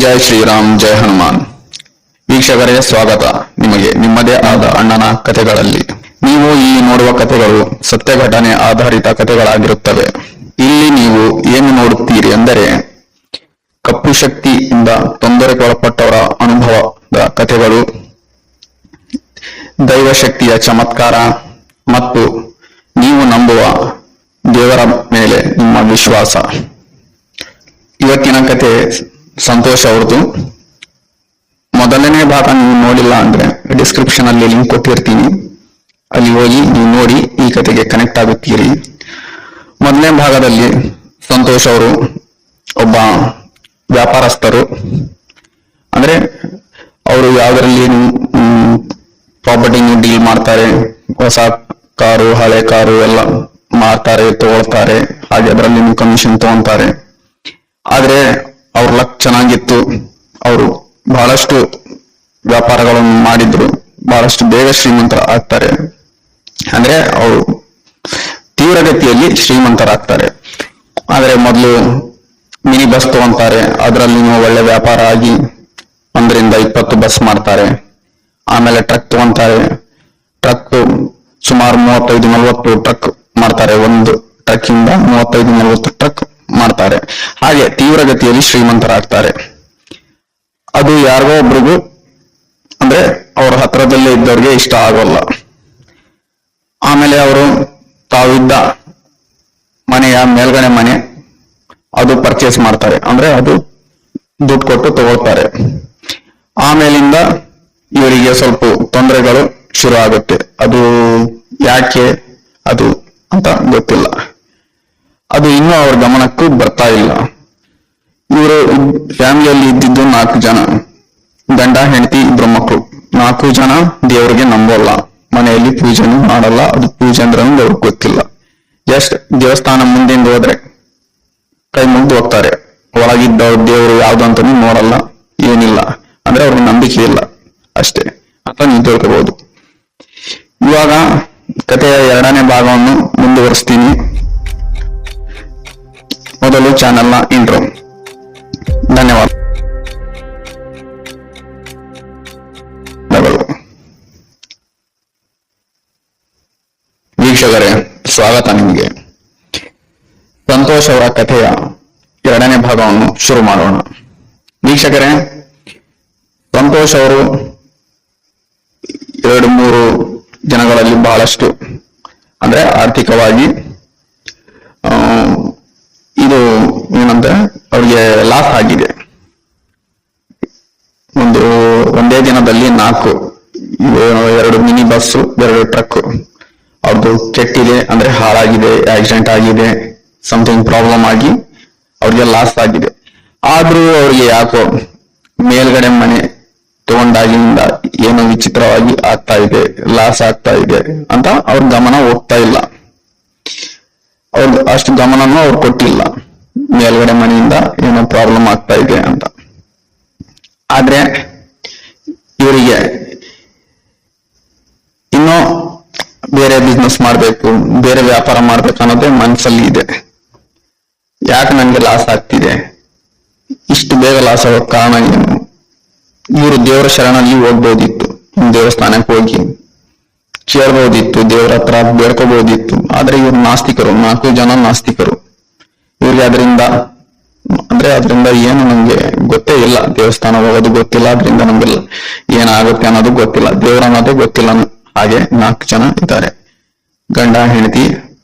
ಜೈ ಶ್ರೀರಾಮ್, ಜೈ ಹನುಮಾನ್. ವೀಕ್ಷಕರೇ, ಸ್ವಾಗತ ನಿಮಗೆ ನಿಮ್ಮದೇ ಆದ ಅಣ್ಣನ ಕಥೆಗಳಲ್ಲಿ. ನೀವು ಈ ನೋಡುವ ಕಥೆಗಳು ಸತ್ಯ ಘಟನೆ ಆಧಾರಿತ ಕಥೆಗಳಾಗಿರುತ್ತವೆ. ಇಲ್ಲಿ ನೀವು ಏನು ನೋಡುತ್ತೀರಿ ಎಂದರೆ ಕಪ್ಪು ಶಕ್ತಿಯಿಂದ ತೊಂದರೆಗೊಳಪಟ್ಟವರ ಅನುಭವದ ಕಥೆಗಳು, ದೈವಶಕ್ತಿಯ ಚಮತ್ಕಾರ ಮತ್ತು ನೀವು ನಂಬುವ ದೇವರ ಮೇಲೆ ನಿಮ್ಮ ವಿಶ್ವಾಸ. ಇವತ್ತಿನ ಕತೆ ಸಂತೋಷ್ ಅವ್ರದ್ದು. ಮೊದಲನೇ ಭಾಗ ನೀವು ನೋಡಿಲ್ಲ ಅಂದ್ರೆ ಡಿಸ್ಕ್ರಿಪ್ಷನ್ ಅಲ್ಲಿ ಲಿಂಕ್ ಕೊಟ್ಟಿರ್ತೀನಿ, ಅಲ್ಲಿ ಹೋಗಿ ನೀವು ನೋಡಿ ಈ ಕತೆಗೆ ಕನೆಕ್ಟ್ ಆಗುತ್ತೀರಿ. ಮೊದಲನೇ ಭಾಗದಲ್ಲಿ ಸಂತೋಷ್ ಅವರು ಒಬ್ಬ ವ್ಯಾಪಾರಸ್ಥರು. ಅಂದ್ರೆ ಅವರು ಯಾವ್ದ್ರಲ್ಲಿ ಪ್ರಾಪರ್ಟಿನ ಡೀಲ್ ಮಾಡ್ತಾರೆ, ಹೊಸ ಕಾರು ಹಳೆ ಕಾರು ಎಲ್ಲ ಮಾರ್ತಾರೆ, ತಗೊಳ್ತಾರೆ, ಹಾಗೆ ಅದರಲ್ಲಿ ಕಮಿಷನ್ ತಗೊಂತಾರೆ. ಆದ್ರೆ ಅವ್ರ ಲಕ್ ಚೆನ್ನಾಗಿತ್ತು, ಅವರು ಬಹಳಷ್ಟು ವ್ಯಾಪಾರಗಳನ್ನು ಮಾಡಿದ್ರು, ಬಹಳಷ್ಟು ಬೇಗ ಶ್ರೀಮಂತರ ಆಗ್ತಾರೆ. ಅಂದ್ರೆ ಅವರು ತೀವ್ರಗತಿಯಲ್ಲಿ ಶ್ರೀಮಂತರಾಗ್ತಾರೆ. ಆದ್ರೆ ಮೊದಲು ಮಿನಿ ಬಸ್ ತಗೊಂತಾರೆ, ಅದರಲ್ಲಿ ಒಳ್ಳೆ ವ್ಯಾಪಾರ ಆಗಿ 1-20 ಬಸ್ ಮಾಡ್ತಾರೆ. ಆಮೇಲೆ ಟ್ರಕ್ ತಗೊಂತಾರೆ, ಟ್ರಕ್ ಸುಮಾರು 35-40 ಟ್ರಕ್ ಮಾಡ್ತಾರೆ. ಒಂದು ಟ್ರಕ್ ಇಂದ 35-40 ಟ್ರಕ್ ಮಾಡ್ತಾರೆ. ಹಾಗೆ ತೀವ್ರಗತಿಯಲ್ಲಿ ಶ್ರೀಮಂತರಾಗ್ತಾರೆ. ಅದು ಯಾರಿಗೋ ಒಬ್ರಿಗೂ ಅಂದ್ರೆ ಅವ್ರ ಹತ್ರದಲ್ಲೇ ಇದ್ದವ್ರಿಗೆ ಇಷ್ಟ ಆಗೋಲ್ಲ. ಆಮೇಲೆ ಅವರು ತಾವಿದ್ದ ಮನೆಯ ಮೇಲ್ಗಡೆ ಮನೆ ಅದು ಪರ್ಚೇಸ್ ಮಾಡ್ತಾರೆ, ಅಂದ್ರೆ ಅದು ದುಡ್ಡು ಕೊಟ್ಟು ತಗೊಳ್ತಾರೆ. ಆಮೇಲಿಂದ ಇವರಿಗೆ ಸ್ವಲ್ಪ ತೊಂದರೆಗಳು ಶುರು ಆಗುತ್ತೆ. ಅದು ಯಾಕೆ ಅದು ಅಂತ ಗೊತ್ತಿಲ್ಲ. ಅದು ಇನ್ನೂ ಅವ್ರ ಗಮನಕ್ಕೂ ಬರ್ತಾ ಇಲ್ಲ. ಇವರು ಫ್ಯಾಮಿಲಿಯಲ್ಲಿ ಇದ್ದಿದ್ದು 4 ಜನ, ಗಂಡ ಹೆಂಡತಿ 2 ಮಕ್ಕಳು. 4 ಜನ ದೇವರಿಗೆ ನಂಬೋಲ್ಲ, ಮನೆಯಲ್ಲಿ ಪೂಜೆನೂ ಮಾಡಲ್ಲ. ಅದು ಪೂಜೆ ಅಂದ್ರೆ ಅವ್ರಿಗೆ ಗೊತ್ತಿಲ್ಲ. ಜಸ್ಟ್ ದೇವಸ್ಥಾನ ಮುಂದಿಂದ ಹೋದ್ರೆ ಕೈ ಮುಗ್ದು ಹೋಗ್ತಾರೆ, ಒಳಗಿದ್ದ ದೇವರು ಯಾವ್ದು ಅಂತಾನು ನೋಡಲ್ಲ, ಏನಿಲ್ಲ. ಅಂದ್ರೆ ಅವ್ರಿಗೆ ನಂಬಿಕೆ ಇಲ್ಲ ಅಷ್ಟೇ ಅಂತ ನೀವು ತಿಳ್ಕೋಬಹುದು. ಇವಾಗ ಕಥೆಯ 2ನೇ ಭಾಗವನ್ನು ಮುಂದುವರಿಸ್ತೀನಿ. ಮೊದಲು ಚಾನೆಲ್ನ ಇಂಟ್ರೋ. ಧನ್ಯವಾದ. ವೀಕ್ಷಕರೇ, ಸ್ವಾಗತ ನಿಮಗೆ. ಸಂತೋಷ್ ಅವರ ಕಥೆಯ 2ನೇ ಭಾಗವನ್ನು ಶುರು ಮಾಡೋಣ. ವೀಕ್ಷಕರೇ, ಸಂತೋಷ್ ಅವರು 2-3 ಜನಗಳಲ್ಲಿ ಬಹಳಷ್ಟು ಅಂದ್ರೆ ಆರ್ಥಿಕವಾಗಿ ಇದು ಏನಂದ್ರೆ ಅವ್ರಿಗೆ ಲಾಸ್ ಆಗಿದೆ. ಒಂದೇ ದಿನದಲ್ಲಿ 2 ಮಿನಿ ಬಸ್ಸು, 2 ಟ್ರಕ್ ಅವ್ರದ್ದು ಕೆಟ್ಟಿದೆ, ಅಂದ್ರೆ ಹಾಳಾಗಿದೆ, ಆಕ್ಸಿಡೆಂಟ್ ಆಗಿದೆ, ಸಮಥಿಂಗ್ ಪ್ರಾಬ್ಲಮ್ ಆಗಿ ಅವ್ರಿಗೆ ಲಾಸ್ ಆಗಿದೆ. ಆದ್ರೂ ಅವ್ರಿಗೆ ಯಾಕೋ ಮೇಲ್ಗಡೆ ಮನೆ ತಗೊಂಡಾಗಿಂದ ಏನೋ ವಿಚಿತ್ರವಾಗಿ ಆಗ್ತಾ ಇದೆ, ಲಾಸ್ ಆಗ್ತಾ ಇದೆ ಅಂತ ಅವ್ರ ಗಮನ ಹೋಗ್ತಾ ಇಲ್ಲ. ಅವ್ರ ಅಷ್ಟು ಗಮನನೂ ಅವ್ರು ಕೊಟ್ಟಿಲ್ಲ, ಮೇಲ್ಗಡೆ ಮನೆಯಿಂದ ಏನೋ ಪ್ರಾಬ್ಲಮ್ ಆಗ್ತಾ ಇದೆ ಅಂತ. ಆದ್ರೆ ಇವರಿಗೆ ಇನ್ನೂ ಬೇರೆ ಬಿಸ್ನೆಸ್ ಮಾಡ್ಬೇಕು, ಬೇರೆ ವ್ಯಾಪಾರ ಮಾಡ್ಬೇಕು ಅನ್ನೋದೇ ಮನಸ್ಸಲ್ಲಿ ಇದೆ. ಯಾಕೆ ನನ್ಗೆ ಲಾಸ್ ಆಗ್ತಿದೆ, ಇಷ್ಟು ಬೇಗ ಲಾಸ್ ಆಗೋಕ್ ಕಾರಣ ಏನು? ಇವರು ದೇವರ ಶರಣಲ್ಲಿ ಹೋಗ್ಬೋದಿತ್ತು, ದೇವಸ್ಥಾನಕ್ಕೆ ಹೋಗಿ ಕೇಳ್ಬೋದಿತ್ತು, ದೇವರ ಹತ್ರ ಬೇಡ್ಕೋಬಹುದಿತ್ತು. ಆದ್ರೆ ಇವ್ರು ನಾಸ್ತಿಕರು, 4 ಜನ ನಾಸ್ತಿಕರು. ಇವ್ರಿಗೆ ಅದರಿಂದ ಏನು ನಮ್ಗೆ ಗೊತ್ತೇ ಇಲ್ಲ. ದೇವಸ್ಥಾನ ಹೋಗೋದು ಗೊತ್ತಿಲ್ಲ, ಅದರಿಂದ ನಮ್ಗೆಲ್ಲ ಏನಾಗುತ್ತೆ ಅನ್ನೋದು ಗೊತ್ತಿಲ್ಲ, ದೇವ್ರ ಅನ್ನೋದೇ ಗೊತ್ತಿಲ್ಲ. ಹಾಗೆ 4 ಜನ ಇದ್ದಾರೆ, ಗಂಡ ಹೆಂಡತಿ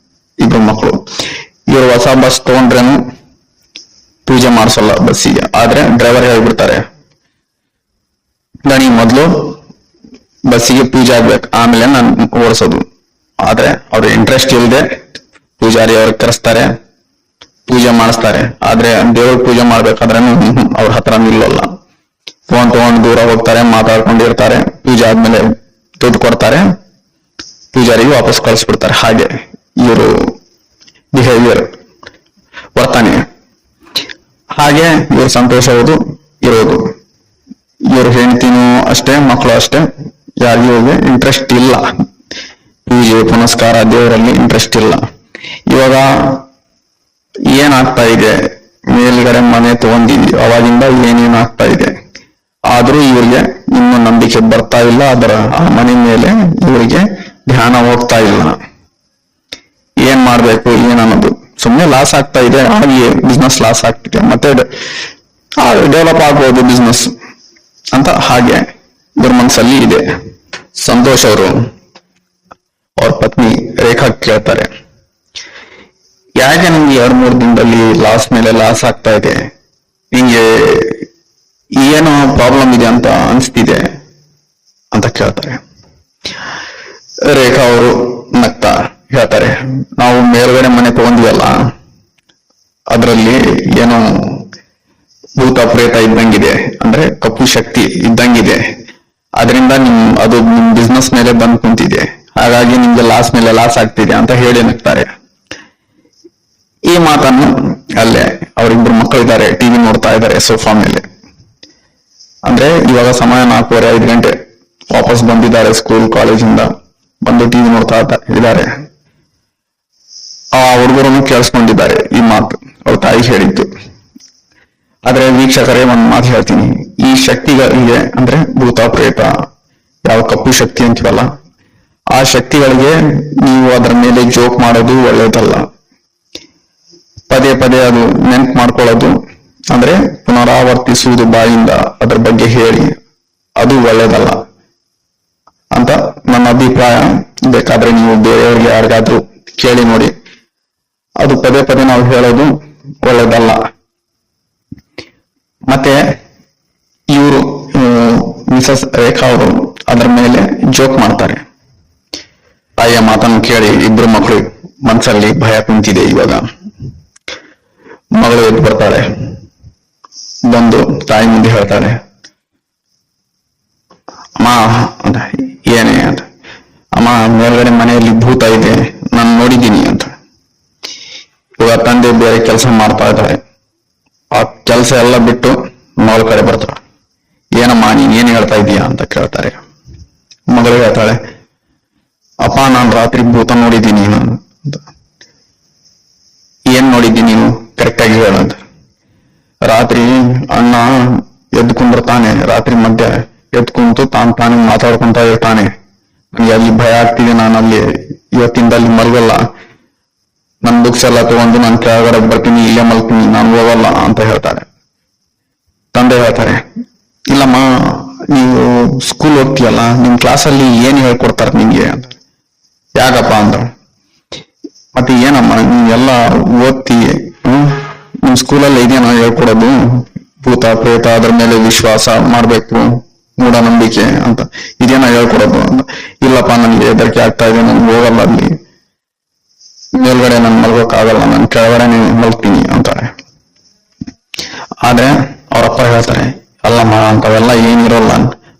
2 ಮಕ್ಕಳು. ಇವರು ಹೊಸ ಬಸ್ ತಗೊಂಡ್ರೇನು ಪೂಜೆ ಮಾಡಿಸಲ್ಲ ಬಸ್ಸಿಗೆ, ಆದ್ರೆ ಡ್ರೈವರ್ ಹೇಳ್ಬಿಡ್ತಾರೆ, ದಣಿ ಮೊದ್ಲು ಬಸ್ಸಿಗೆ ಪೂಜೆ ಆಗ್ಬೇಕು, ಆಮೇಲೆ ನಾನು ಓಡಿಸೋದು. ಆದ್ರೆ ಅವ್ರ ಇಂಟ್ರೆಸ್ಟ್ ಇಲ್ಲದೆ ಪೂಜಾರಿ ಅವ್ರಿಗೆ ಕರೆಸ್ತಾರೆ, ಪೂಜೆ ಮಾಡಿಸ್ತಾರೆ. ಆದ್ರೆ ದೇವ್ರ ಪೂಜೆ ಮಾಡ್ಬೇಕಾದ್ರೆ ಅವ್ರ ಹತ್ರ ನಿಲ್ಲಲ್ಲ, ಫೋನ್ ತಗೊಂಡು ದೂರ ಹೋಗ್ತಾರೆ, ಮಾತಾಡ್ಕೊಂಡಿರ್ತಾರೆ. ಪೂಜೆ ಆದ್ಮೇಲೆ ದುಡ್ಡು ಕೊಡ್ತಾರೆ, ಪೂಜಾರಿಗೆ ವಾಪಸ್ ಕಳಿಸ್ಬಿಡ್ತಾರೆ. ಹಾಗೆ ಇವರು ಬಿಹೇವಿಯರ್, ವರ್ತನೆ. ಹಾಗೆ ಇವ್ರ ಸಂತೋಷ ಇರೋದು. ಇವ್ರ ಹೆಂಡತಿನೂ ಅಷ್ಟೇ, ಮಕ್ಕಳು ಅಷ್ಟೇ, ಯಾರಿಗೂ ಇಂಟ್ರೆಸ್ಟ್ ಇಲ್ಲ. ಪೂಜೆ ಪುನಸ್ಕಾರ ದೇವರಲ್ಲಿ ಇಂಟ್ರೆಸ್ಟ್ ಇಲ್ಲ. ಇವಾಗ ಏನಾಗ್ತಾ ಇದೆ, ಮೇಲ್ಗಡೆ ಮನೆ ತಗೊಂಡಿದ್ವಿ, ಅವಾಗಿಂದ ಏನೇನಾಗ್ತಾ ಆದ್ರೂ ಇವ್ರಿಗೆ ಇನ್ನು ನಂಬಿಕೆ ಬರ್ತಾ ಇಲ್ಲ, ಅದರ ಆ ಮನೆ ಮೇಲೆ ಇವರಿಗೆ ಧ್ಯಾನ ಹೋಗ್ತಾ ಇಲ್ಲ. ಏನ್ ಮಾಡ್ಬೇಕು ಏನನ್ನೋದು, ಸುಮ್ಮನೆ ಲಾಸ್ ಆಗ್ತಾ ಇದೆ, ಹಾಗೆ ಬಿಸ್ನೆಸ್ ಲಾಸ್ ಆಗ್ತಿದೆ, ಮತ್ತೆ ಡೆವಲಪ್ ಆಗ್ಬೋದು ಬಿಸ್ನೆಸ್ ಅಂತ ಹಾಗೆ ಇವ್ರ ಮನಸ್ಸಲ್ಲಿ ಇದೆ. ಸಂತೋಷ್ ಅವರು ಅವ್ರ ಪತ್ನಿ ರೇಖಾ ಕೇಳ್ತಾರೆ, ಯಾಕೆ ನಿಮ್ಗೆ 2-3 ದಿನದಲ್ಲಿ ಲಾಸ್ ಮೇಲೆ ಲಾಸ್ ಆಗ್ತಾ ಇದೆ, ನಿಂಗೆ ಏನೋ ಪ್ರಾಬ್ಲಮ್ ಇದೆ ಅಂತ ಅನ್ಸ್ತಿದೆ ಅಂತ ಕೇಳ್ತಾರೆ. ರೇಖಾ ಅವರು ನಗ್ತಾ ಹೇಳ್ತಾರೆ, ನಾವು ಮೇಲ್ಗಡೆ ಮನೆ ತಗೊಂಡಿವಲ್ಲ, ಅದರಲ್ಲಿ ಏನೋ ಭೂತ ಪ್ರೇತ ಇದ್ದಂಗಿದೆ, ಅಂದ್ರೆ ಕಪ್ಪು ಶಕ್ತಿ ಇದ್ದಂಗಿದೆ, ಅದರಿಂದ ಅದು ನಿಮ್ ಬಿಸ್ನೆಸ್ ಮೇಲೆ ಬಂದ್ ಕುಂತಿದೆ, ಹಾಗಾಗಿ ನಿಮ್ಗೆ ಲಾಸ್ ಮೇಲೆ ಲಾಸ್ ಆಗ್ತಿದೆ ಅಂತ ಹೇಳಿ ನಗ್ತಾರೆ. ಈ ಮಾತನ್ನು ಅಲ್ಲೇ ಅವರಿಬ್ಬರು ಮಕ್ಕಳಿದ್ದಾರೆ, ಟಿವಿ ನೋಡ್ತಾ ಇದ್ದಾರೆ ಸೋಫಾ ಮೇಲೆ. ಅಂದ್ರೆ ಇವಾಗ ಸಮಯ 4:30-5 ಗಂಟೆ, ವಾಪಸ್ ಬಂದಿದ್ದಾರೆ ಸ್ಕೂಲ್ ಕಾಲೇಜಿಂದ, ಬಂದು ಟಿವಿ ನೋಡ್ತಾ ಇದ್ದಾರೆ. ಆ ಹುಡುಗರನ್ನು ಕೇಳಿಸ್ಕೊಂಡಿದ್ದಾರೆ ಈ ಮಾತು ಅವ್ರ ತಾಯಿ ಹೇಳಿದ್ದು. ಆದ್ರೆ ವೀಕ್ಷಕರೇ, ಒಂದ್ ಮಾತು ಹೇಳ್ತೀನಿ, ಈ ಶಕ್ತಿಗಳಿಗೆ ಅಂದ್ರೆ ಭೂತ ಪ್ರೇತ ಯಾವ ಕಪ್ಪು ಶಕ್ತಿ ಅಂತೀವಲ್ಲ, ಆ ಶಕ್ತಿಗಳಿಗೆ ನೀವು ಅದರ ಮೇಲೆ ಜೋಕ್ ಮಾಡೋದು ಒಳ್ಳೇದಲ್ಲ. ಪದೇ ಪದೇ ಅದು ನೆನ್ಪು ಮಾಡ್ಕೊಳ್ಳೋದು ಅಂದ್ರೆ ಪುನರಾವರ್ತಿಸುವುದು ಬಾಯಿಂದ ಅದ್ರ ಬಗ್ಗೆ ಹೇಳಿ, ಅದು ಒಳ್ಳೇದಲ್ಲ ಅಂತ ನನ್ನ ಅಭಿಪ್ರಾಯ. ಬೇಕಾದ್ರೆ ನೀವು ಬೇರೆಯವ್ರಿಗೆ ಯಾರಿಗಾದ್ರೂ ಕೇಳಿ ನೋಡಿ, ಅದು ಪದೇ ಪದೇ ನಾವು ಹೇಳೋದು ಒಳ್ಳೇದಲ್ಲ. ಮತ್ತೆ ಇವರು ಮಿಸಸ್ ರೇಖಾ ಅವರು ಅದರ ಮೇಲೆ ಜೋಕ್ ಮಾಡ್ತಾರೆ. ತಾಯಿಯ ಮಾತನ್ನು ಕೇಳಿ ಇಬ್ರು ಮಕ್ಕಳು ಮನಸ್ಸಲ್ಲಿ ಭಯ ಕುಂತಿದೆ. ಇವಾಗ ಮಗಳು ಎದ್ದು ಬರ್ತಾಳೆ, ಬಂದು ತಾಯಿ ಮುಂದೆ ಹೇಳ್ತಾಳೆ, ಅಮ್ಮ ಅಂತ. ಏನೇ ಅಂತ. ಅಮ್ಮ, ಮೇಲ್ಗಡೆ ಮನೆಯಲ್ಲಿ ಭೂತ ಇದೆ, ನಾನು ನೋಡಿದ್ದೀನಿ ಅಂತ. ಇವಾಗ ತಂದೆ ಬೇರೆ ಕೆಲಸ ಮಾಡ್ತಾ ಇದ್ದಾರೆ, ಆ ಕೆಲಸ ಎಲ್ಲ ಬಿಟ್ಟು ಮಗಳ ಕಡೆ ಬರ್ತಾಳೆ. ಏನಮ್ಮ ನೀನ್ ಏನ್ ಹೇಳ್ತಾ ಇದೀಯಾ ಅಂತ ಕೇಳ್ತಾರೆ. ಮಗಳು ಹೇಳ್ತಾಳೆ, ಅಪ್ಪ ನಾನು ರಾತ್ರಿ ಭೂತ ನೋಡಿದ್ದೀನಿ ನಾನು ಅಂತ. ಏನ್ ನೋಡಿದ್ದೀನಿ ನೀನು ಕರೆಕ್ಟ್ ಆಗಿ ಹೇಳಂತ. ರಾತ್ರಿ ಅಣ್ಣ ಎದ್ಕೊಂಡಿರ್ತಾನೆ, ರಾತ್ರಿ ಮಧ್ಯ ಎದ್ಕುಂತು ತಾನೇ ಮಾತಾಡ್ಕೊಂತ ಇರ್ತಾನೆ. ನನಗೆ ಅಲ್ಲಿ ಭಯ ಆಗ್ತಿದೆ, ನಾನು ಅಲ್ಲಿ ಇವತ್ತಿಂದ ಅಲ್ಲಿ ಮಲ್ಗಲ್ಲ, ನನ್ ಬುಕ್ಸ್ ಎಲ್ಲ ತಗೊಂಡು ನಾನು ಕೆಳಗಡೆ ಬರ್ತೀನಿ, ಇಲ್ಲೇ ಮಲ್ತೀನಿ, ನಾನು ಹೋಗಲ್ಲ ಅಂತ ಹೇಳ್ತಾರೆ. ತಂದೆ ಹೇಳ್ತಾರೆ, ಇಲ್ಲಮ್ಮ ನೀವು ಸ್ಕೂಲ್ ಹೋಗ್ತೀಯಲ್ಲ, ನಿಮ್ ಕ್ಲಾಸಲ್ಲಿ ಏನ್ ಹೇಳ್ಕೊಡ್ತಾರೆ ನಿಮ್ಗೆ ಅಂತ. ಯಾಕಪ್ಪ ಅಂತ. ಮತ್ತೆ ಏನಮ್ಮ ನೀವೆಲ್ಲ ಓದ್ತಿ, ನಿಮ್ ಸ್ಕೂಲಲ್ಲಿ ಇದೇನೋ ಹೇಳ್ಕೊಡೋದು, ಭೂತ ಪ್ರೇತ ಅದ್ರ ಮೇಲೆ ವಿಶ್ವಾಸ ಮಾಡ್ಬೇಕು, ಮೂಢನಂಬಿಕೆ ಅಂತ ಇದೇನೋ ಹೇಳ್ಕೊಡೋದು ಅಂತ. ಇಲ್ಲಪ್ಪ ನನ್ಗೆ ಹೆದರಿಕೆ ಆಗ್ತಾ ಇದೆ, ನನ್ಗೆ ಹೋಗಲ್ಲ, ಅಲ್ಲಿ ಮೇಲ್ಗಡೆ ನನ್ ಮಲ್ಗೋಕ್ಕಾಗಲ್ಲ, ನಾನು ಕೆಳಗಡೆ ಮಲ್ತೀನಿ ಅಂತಾರೆ. ಆದ್ರೆ ಅವರಪ್ಪ ಹೇಳ್ತಾರೆ, ಅಲ್ಲಮ್ಮ ಅಂತವೆಲ್ಲ ಏನಿರೋಲ್ಲ,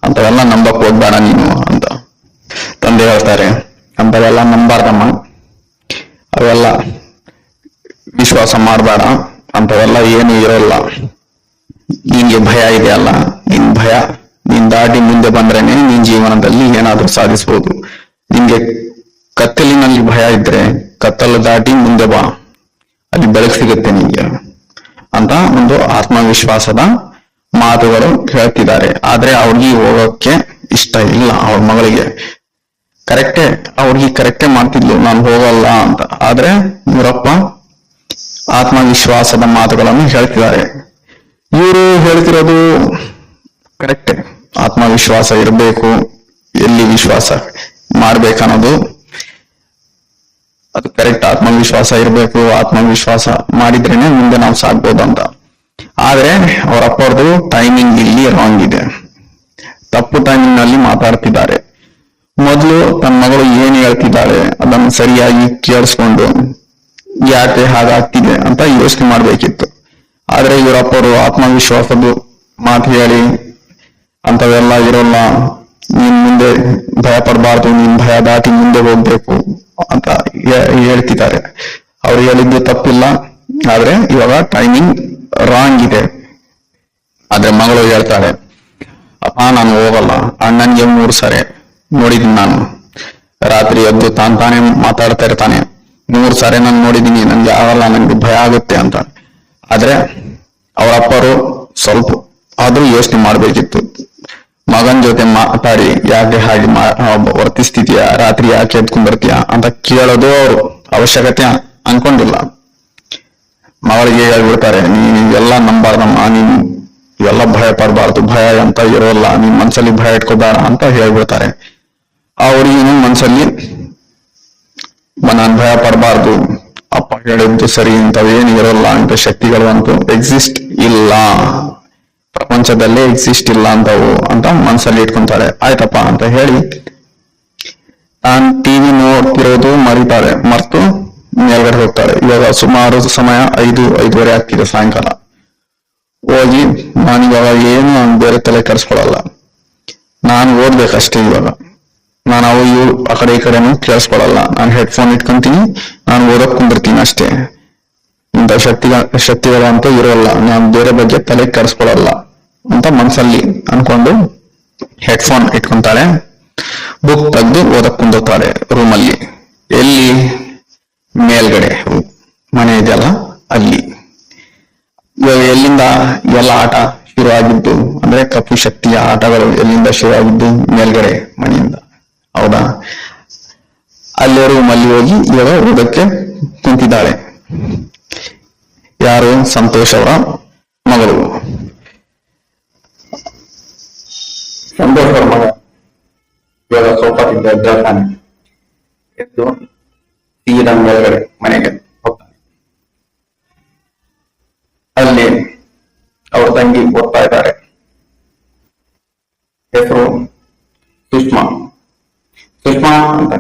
ಅಂತವೆಲ್ಲ ನಂಬಕ್ ಹೋಗ್ಬೇಡ ನೀನು ಅಂತ. ತಂದೆ ಹೇಳ್ತಾರೆ, ಅಂತವೆಲ್ಲ ನಂಬಾರ್ದಮ್ಮ, ಅವೆಲ್ಲ ವಿಶ್ವಾಸ ಮಾಡಬೇಡ, ಅಂತವೆಲ್ಲ ಏನು ಇರೋಲ್ಲ. ನಿನ್ಗೆ ಭಯ ಇದೆ ಅಲ್ಲ, ನೀನ್ ದಾಟಿ ಮುಂದೆ ಬಂದ್ರೇನೆ ನಿನ್ ಜೀವನದಲ್ಲಿ ಏನಾದ್ರೂ ಸಾಧಿಸಬಹುದು. ನಿನ್ಗೆ ಕತ್ತಲಿನಲ್ಲಿ ಭಯ ಇದ್ರೆ ಕತ್ತಲು ದಾಟಿ ಮುಂದೆ ಬಾ, ಅಲ್ಲಿ ಬೆಳಕು ಸಿಗುತ್ತೆ ನಿನ್ಗೆ ಅಂತ ಒಂದು ಆತ್ಮವಿಶ್ವಾಸದ ಮಾತುಗಳು ಹೇಳ್ತಿದ್ದಾರೆ. ಆದ್ರೆ ಅವ್ರಿಗೆ ಹೋಗೋಕೆ ಇಷ್ಟ ಇಲ್ಲ. ಅವ್ರ ಮಗಳಿಗೆ ಕರೆಕ್ಟೇ ಮಾಡ್ತಿದ್ಲು, ನಾನು ಹೋಗಲ್ಲ ಅಂತ. ಆದ್ರೆ ಇವರಪ್ಪ ಆತ್ಮವಿಶ್ವಾಸದ ಮಾತುಗಳನ್ನು ಹೇಳ್ತಿದ್ದಾರೆ. ಇವರು ಹೇಳ್ತಿರೋದು ಕರೆಕ್ಟೇ, ಆತ್ಮವಿಶ್ವಾಸ ಇರಬೇಕು, ಎಲ್ಲಿ ವಿಶ್ವಾಸ ಮಾಡ್ಬೇಕನ್ನೋದು ಅದು ಕರೆಕ್ಟ್. ಆತ್ಮವಿಶ್ವಾಸ ಇರಬೇಕು, ಆತ್ಮವಿಶ್ವಾಸ ಮಾಡಿದ್ರೇನೆ ಮುಂದೆ ನಾವು ಸಾಗ್ಬೋದಂತ. ಆದ್ರೆ ಅವರಪ್ಪರದು ಟೈಮಿಂಗ್ ಇಲ್ಲಿ ರಾಂಗ್ ಇದೆ, ತಪ್ಪು ಟೈಮಿಂಗ್ ನಲ್ಲಿ ಮಾತಾಡ್ತಿದ್ದಾರೆ. ಮೊದಲು ತನ್ನ ಮಗಳು ಏನ್ ಹೇಳ್ತಿದ್ದಾಳೆ ಅದನ್ನು ಸರಿಯಾಗಿ ಕೇಳಿಸ್ಕೊಂಡು ಯಾಕೆ ಹಾಗಾಗ್ತಿದೆ ಅಂತ ಯೋಚನೆ ಮಾಡ್ಬೇಕಿತ್ತು. ಆದ್ರೆ ಇವರಪ್ಪರು ಆತ್ಮವಿಶ್ವಾಸದ್ದು ಮಾತು ಹೇಳಿ ಅಂತವೆಲ್ಲ ಇರೋಲ್ಲ, ನೀನ್ ಮುಂದೆ ಭಯ ಪಡಬಾರ್ದು, ನೀನ್ ಭಯ ದಾಟಿ ಮುಂದೆ ಹೋಗ್ಬೇಕು ಅಂತ ಹೇಳ್ತಿದ್ದಾರೆ. ಅವ್ರು ಹೇಳಿದ್ದು ತಪ್ಪಿಲ್ಲ, ಆದ್ರೆ ಇವಾಗ ಟೈಮಿಂಗ್ ರಾಂಗ್ ಇದೆ. ಆದ್ರೆ ಮಗಳು ಹೇಳ್ತಾಳೆ, ಅಪ್ಪ ನಾನು ಹೋಗಲ್ಲ, ಅಣ್ಣನ್ಗೆ 3 ಸರಿ ನೋಡಿದೀನಿ ನಾನು, ರಾತ್ರಿ ಎದ್ದು ತಾನೇ ಮಾತಾಡ್ತಾ ಇರ್ತಾನೆ, 3 ಸಾರಿ ನಾನು ನೋಡಿದೀನಿ, ನನ್ಗೆ ಆಗಲ್ಲ, ನನ್ಗೆ ಭಯ ಆಗುತ್ತೆ ಅಂತ. ಆದ್ರೆ ಅವರಪ್ಪರು ಸ್ವಲ್ಪ ಆದ್ರೂ ಯೋಚನೆ ಮಾಡ್ಬೇಕಿತ್ತು, ಮಾತಾಡಿ ಯಾಕೆ ಹಾಗೆ ವರ್ತಿಸ್ತಿದ್ಯಾ, ರಾತ್ರಿ ಯಾಕೆ ಎದ್ಕೊಂಡ್ ಬರ್ತೀಯಾ ಅಂತ ಕೇಳೋದು ಅವ್ರು ಅವಶ್ಯಕತೆ ಅನ್ಕೊಂಡಿಲ್ಲ. ಅವಳಿಗೆ ಹೇಳ್ಬಿಡ್ತಾರೆ, ನೀನು ಎಲ್ಲ ನಂಬಾರ್ದಮ್ಮ, ನೀನು ಇವೆಲ್ಲ ಭಯ ಪಡಬಾರ್ದು, ಭಯ ಅಂತ ಇರೋಲ್ಲ, ನೀನ್ ಮನ್ಸಲ್ಲಿ ಭಯ ಇಟ್ಕೋಬೇಡ ಅಂತ ಹೇಳ್ಬಿಡ್ತಾರೆ. ಆ ಹುಡುಗಿನೂ ಮನ್ಸಲ್ಲಿ ನಾನ್ ಭಯ ಪಡಬಾರ್ದು, ಅಪ್ಪ ಹೇಳಿದ್ದು ಸರಿ, ಇಂಥವೇನು ಇರೋಲ್ಲ, ಅಂತ ಶಕ್ತಿಗಳು ಅಂತೂ ಎಕ್ಸಿಸ್ಟ್ ಇಲ್ಲ, ಪ್ರಪಂಚದಲ್ಲೇ ಎಕ್ಸಿಸ್ಟ್ ಇಲ್ಲ ಅಂತವು ಅಂತ ಮನ್ಸಲ್ಲಿ ಇಟ್ಕೊಂತಾರೆ. ಆಯ್ತಪ್ಪ ಅಂತ ಹೇಳಿ ನಾನ್ ಟಿವಿ ನೋಡ್ತಿರೋದು ಮರ್ತು ಮೇಲ್ಗಡೆ ಹೋಗ್ತಾಳೆ. ಇವಾಗ ಸುಮಾರು ಸಮಯ 5-5:30 ಆಗ್ತಿದೆ ಸಾಯಂಕಾಲ. ಹೋಗಿ ನಾನಿವಾಗ ಏನು ಬೇರೆ ತಲೆ ಕೆಡಿಸ್ಕೊಳಲ್ಲ, ನಾನು ಓದ್ಬೇಕಷ್ಟೇ. ಇವಾಗ ನಾನು ಇವು ಆ ಕಡೆ ಈ ಕಡೆನೂ ಕೇಳಿಸ್ಕೊಳಲ್ಲ, ನಾನು ಹೆಡ್ಫೋನ್ ಇಟ್ಕೊಂತೀನಿ, ನಾನು ಓದಕ್ ಕುಂದಿರ್ತೀನಿ ಅಷ್ಟೇ. ಇಂಥ ಶಕ್ತಿಗಳು ಅಂತ ಇರೋಲ್ಲ, ನಾನು ಬೇರೆ ಬಗ್ಗೆ ತಲೆ ಕೆಡಿಸ್ಕೊಳಲ್ಲ ಅಂತ ಮನ್ಸಲ್ಲಿ ಅನ್ಕೊಂಡು ಹೆಡ್ಫೋನ್ ಇಟ್ಕೊಂತಾಳೆ. ಬುಕ್ ತೆಗೆದು ಓದಕ್ ಕುಂದಿರ್ತಾಳೆ ರೂಮಲ್ಲಿ. ಎಲ್ಲಿ? ಮೇಲ್ಗಡೆ ಮನೆ ಇದೆಯಲ್ಲ ಅಲ್ಲಿ. ಇವಾಗ ಎಲ್ಲಿಂದ ಎಲ್ಲ ಆಟ ಶುರು ಆಗಿದ್ದು ಅಂದ್ರೆ ಕಪ್ಪು ಶಕ್ತಿಯ ಆಟಗಳು ಎಲ್ಲಿಂದ ಶುರು ಆಗಿದ್ದು? ಮೇಲ್ಗಡೆ ಮನೆಯಿಂದ, ಹೌದಾ? ಅಲ್ಲೇ ರೂಮಲ್ಲಿ ಹೋಗಿ ಇವಾಗ ಓದಕ್ಕೆ ಕುಂತಿದ್ದಾಳೆ. ಯಾರು? ಸಂತೋಷ್ ಅವರ ಮಗಳು. ಸಂತೋಷ್ ಅವರ ಮಗ ಇವಾಗ ಸೋಫಾದಿಂದ ಎದ್ದೇಳ್ತಾನೆ. ಎದ್ದು ಸೀದಾ ಮೇಲ್ಗಡೆ ಮನೆಗೆ ಹೋಗ್ತಾನೆ. ಅಲ್ಲಿ ಅವ್ರ ತಂಗಿ ಓದ್ತಾ ಇದ್ದಾರೆ. ಹೆಸರು ಸುಷ್ಮಾ ಅಂತ.